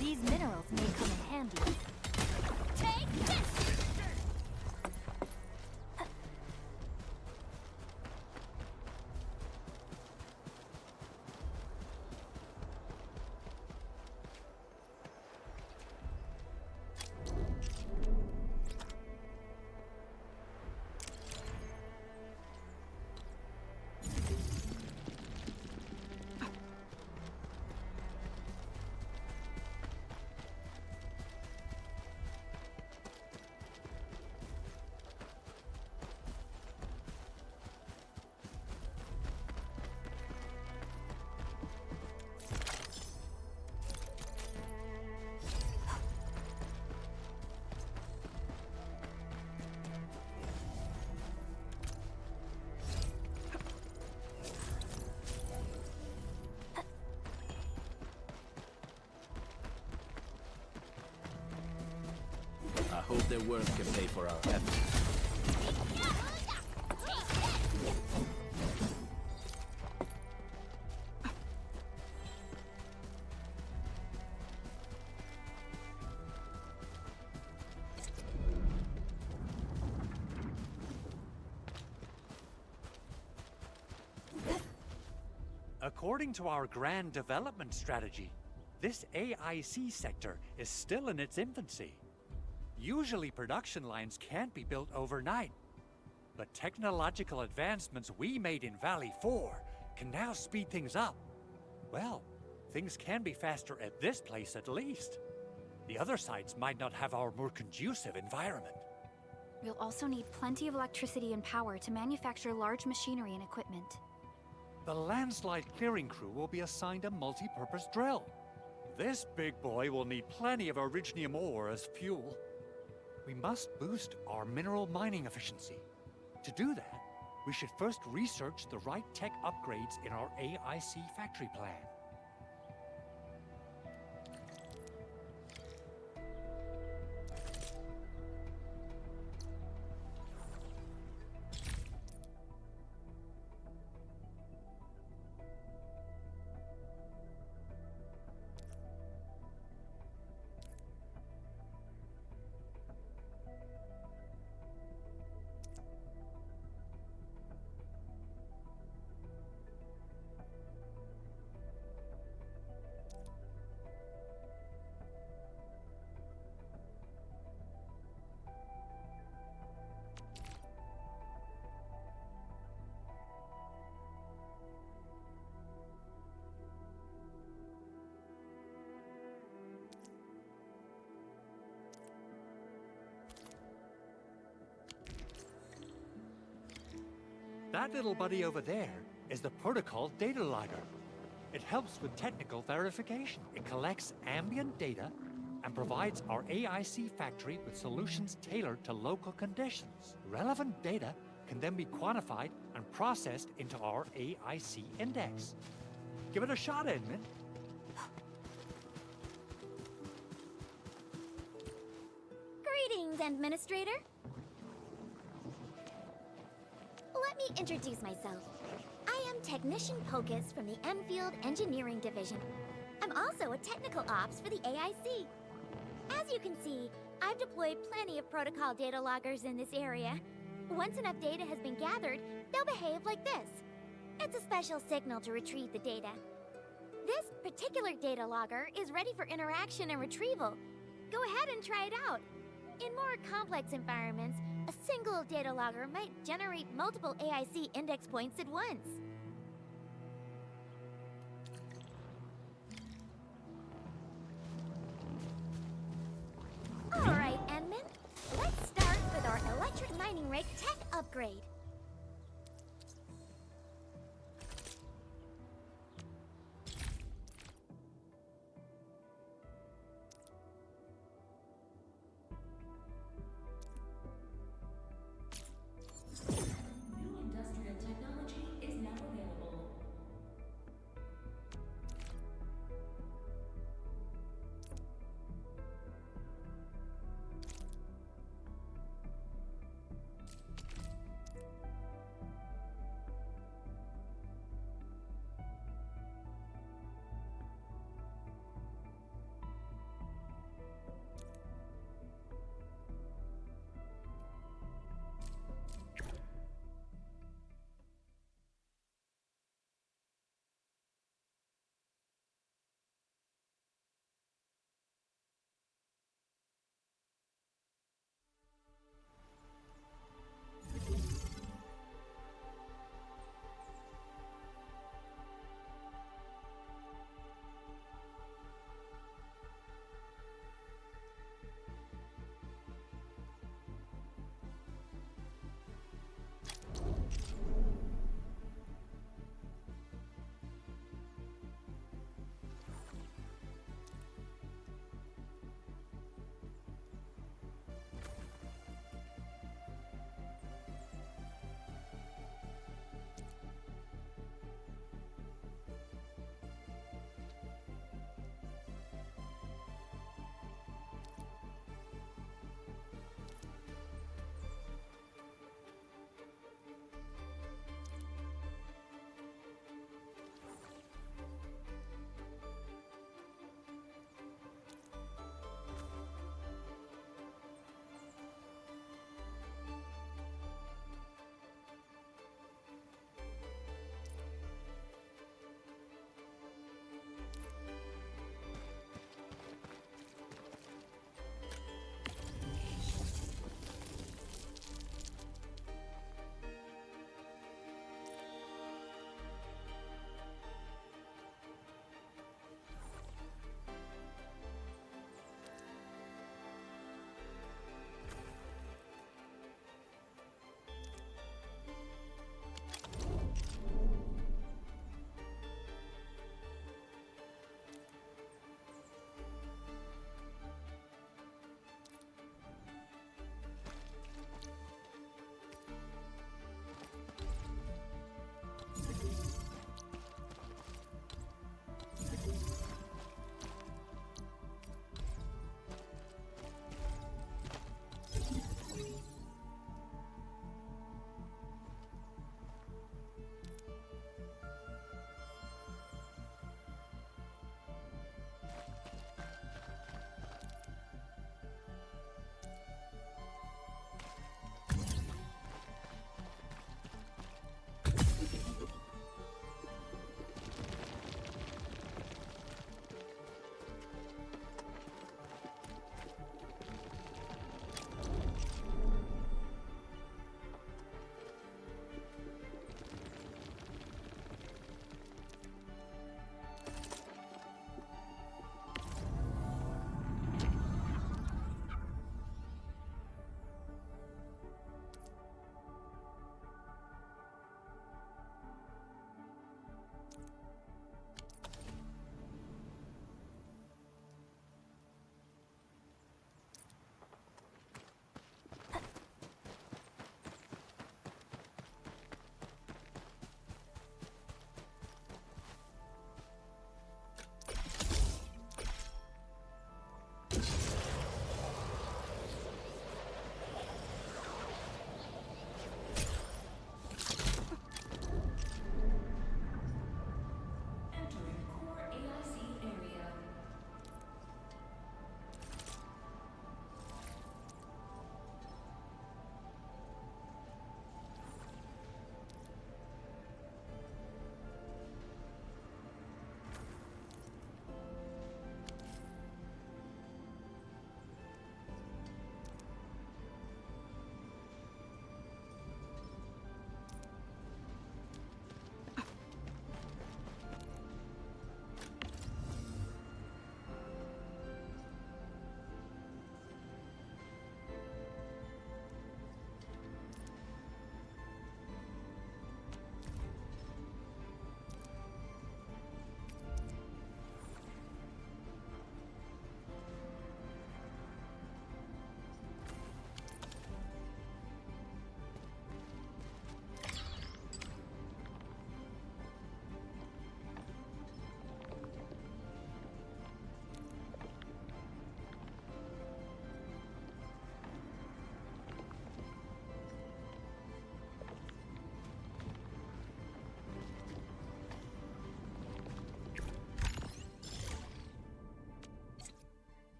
These minerals may come in handy. Take this! I hope their work can pay for our efforts. According to our grand development strategy, this AIC sector is still in its infancy. Usually production lines can't be built overnight, but technological advancements we made in Valley 4 can now speed things up. Well, things can be faster at this place at least. The other sites might not have our more conducive environment. We'll also need plenty of electricity and power to manufacture large machinery and equipment. The landslide clearing crew will be assigned a multi-purpose drill. This big boy will need plenty of originium ore as fuel. We must boost our mineral mining efficiency. To do that, we should first research the right tech upgrades in our AIC factory plan. That little buddy over there is the protocol data logger. It helps with technical verification. It collects ambient data and provides our AIC factory with solutions tailored to local conditions. Relevant data can then be quantified and processed into our AIC index. Give it a shot, Edmund. Greetings, Administrator. Let me introduce myself. I am Technician Pocus from the Enfield Engineering Division. I'm also a technical ops for the AIC. As you can see, I've deployed plenty of protocol data loggers in this area. Once enough data has been gathered, they'll behave like this. It's a special signal to retrieve the data. This particular data logger is ready for interaction and retrieval. Go ahead and try it out. In more complex environments, a single data logger might generate multiple AIC index points at once. Alright, Enman. Let's start with our electric mining rig tech upgrade. New industrial technology is now available.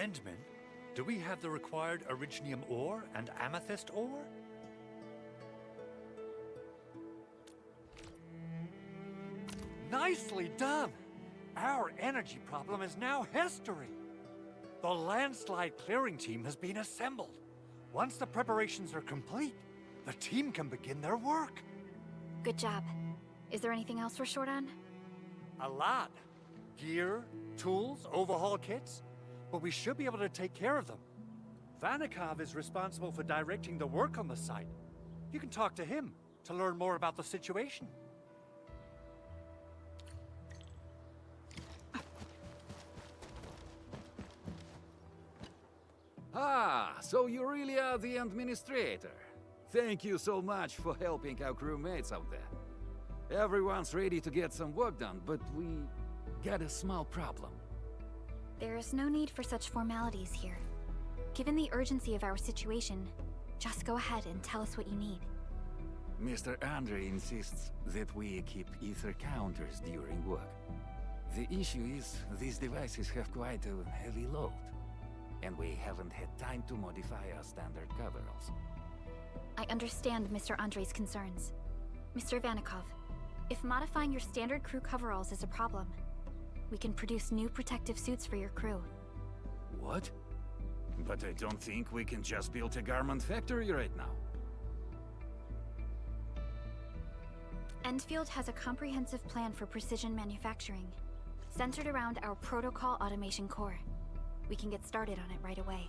Endman, do we have the required Originium ore and Amethyst ore? Nicely done! Our energy problem is now history. The landslide clearing team has been assembled. Once the preparations are complete, the team can begin their work. Good job. Is there anything else we're short on? A lot. Gear, tools, overhaul kits. But we should be able to take care of them. Vanikov is responsible for directing the work on the site. You can talk to him to learn more about the situation. Ah, so you really are the administrator. Thank you so much for helping our crewmates out there. Everyone's ready to get some work done, but we got a small problem. There is no need for such formalities here. Given the urgency of our situation, just go ahead and tell us what you need. Mr. Andre insists that we keep ether counters during work. The issue is, these devices have quite a heavy load, and we haven't had time to modify our standard coveralls. I understand Mr. Andre's concerns. Mr. Vanikov, if modifying your standard crew coveralls is a problem, we can produce new protective suits for your crew. What? But I don't think we can just build a garment factory right now. Endfield has a comprehensive plan for precision manufacturing, centered around our protocol automation core. We can get started on it right away.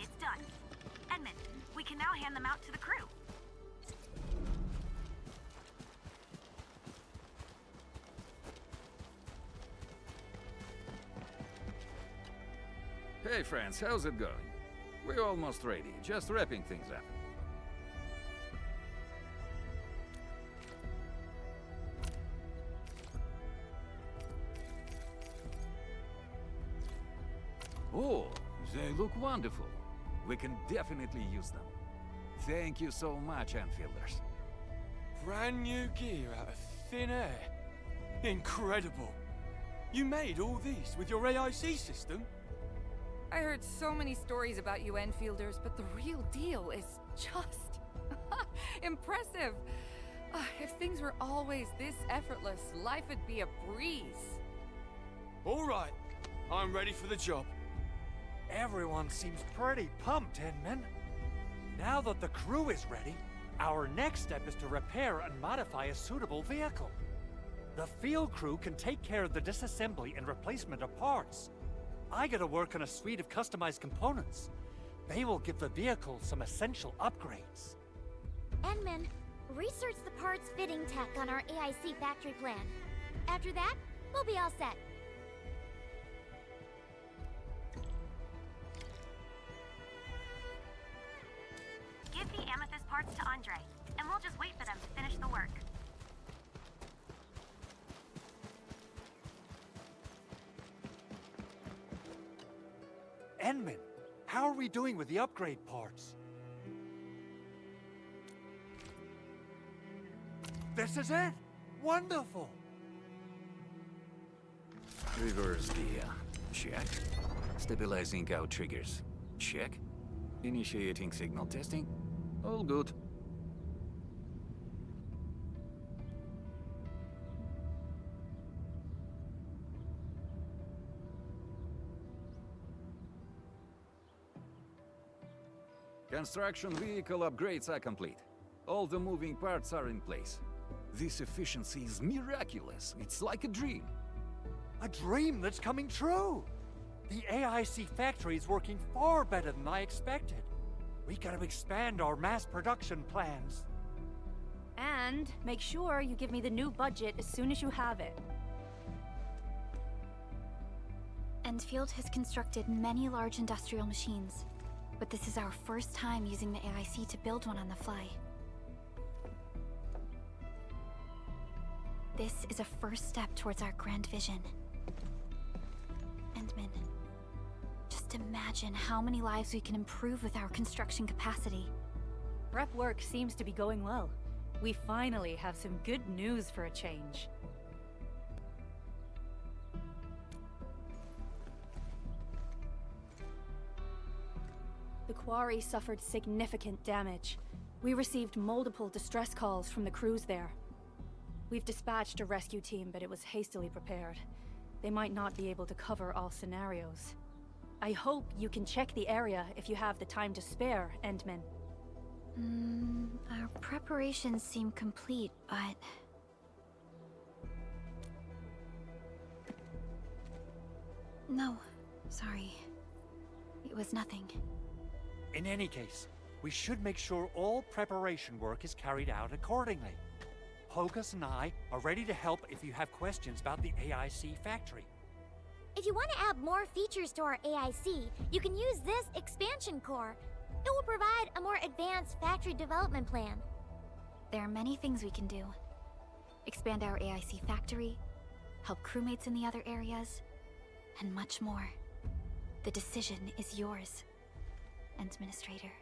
It's done. Edmund, we can now hand them out to the crew. Hey friends, how's it going? We're almost ready, just wrapping things up. Oh, they look wonderful. We can definitely use them. Thank you so much, Enfielders. Brand new gear out of thin air. Incredible. You made all these with your AIC system? I heard so many stories about you Enfielders, but the real deal is just impressive. If things were always this effortless, life would be a breeze. All right, I'm ready for the job. Everyone seems pretty pumped, Inman. Now that the crew is ready, our next step is to repair and modify a suitable vehicle. The field crew can take care of the disassembly and replacement of parts. I gotta work on a suite of customized components. They will give the vehicle some essential upgrades. Enman, research the parts fitting tech on our AIC factory plan. After that, we'll be all set. Give the amethyst parts to Andre, and we'll just wait for them to finish the work. Enman, how are we doing with the upgrade parts? this is it! Wonderful! Reverse gear. Check. Stabilizing out triggers. Check. Initiating signal testing. All good. Construction vehicle upgrades are complete. All the moving parts are in place. This efficiency is miraculous. It's like a dream. A dream that's coming true! The AIC factory is working far better than I expected. We gotta expand our mass production plans. And make sure you give me the new budget as soon as you have it. Endfield has constructed many large industrial machines, but this is our first time using the AIC to build one on the fly. This is a first step towards our grand vision. Endman, just imagine how many lives we can improve with our construction capacity. Prep work seems to be going well. We finally have some good news for a change. The quarry suffered significant damage. We received multiple distress calls from the crews there. We've dispatched a rescue team, but it was hastily prepared. They might not be able to cover all scenarios. I hope you can check the area if you have the time to spare, Endman. Our preparations seem complete, but... No, sorry. It was nothing. In any case, we should make sure all preparation work is carried out accordingly. Pogus and I are ready to help if you have questions about the AIC factory. If you want to add more features to our AIC, you can use this expansion core. It will provide a more advanced factory development plan. There are many things we can do. Expand our AIC factory, help crewmates in the other areas, and much more. The decision is yours, Administrator.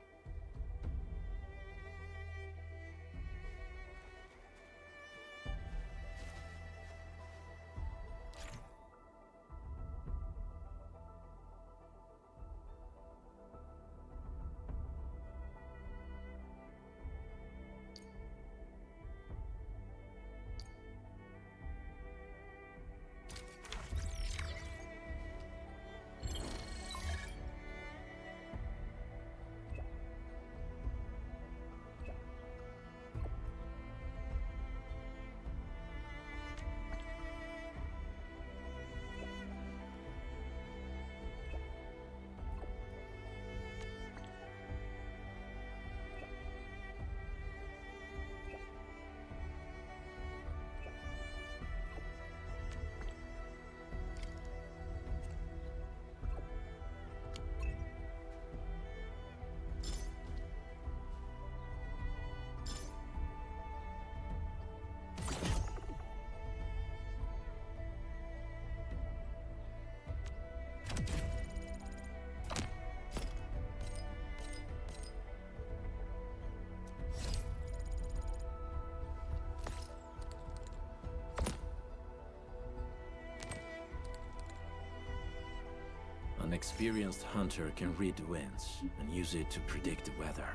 An experienced hunter can read the winds and use it to predict the weather,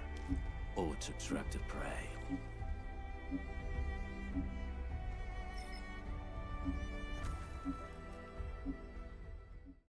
or to track the prey.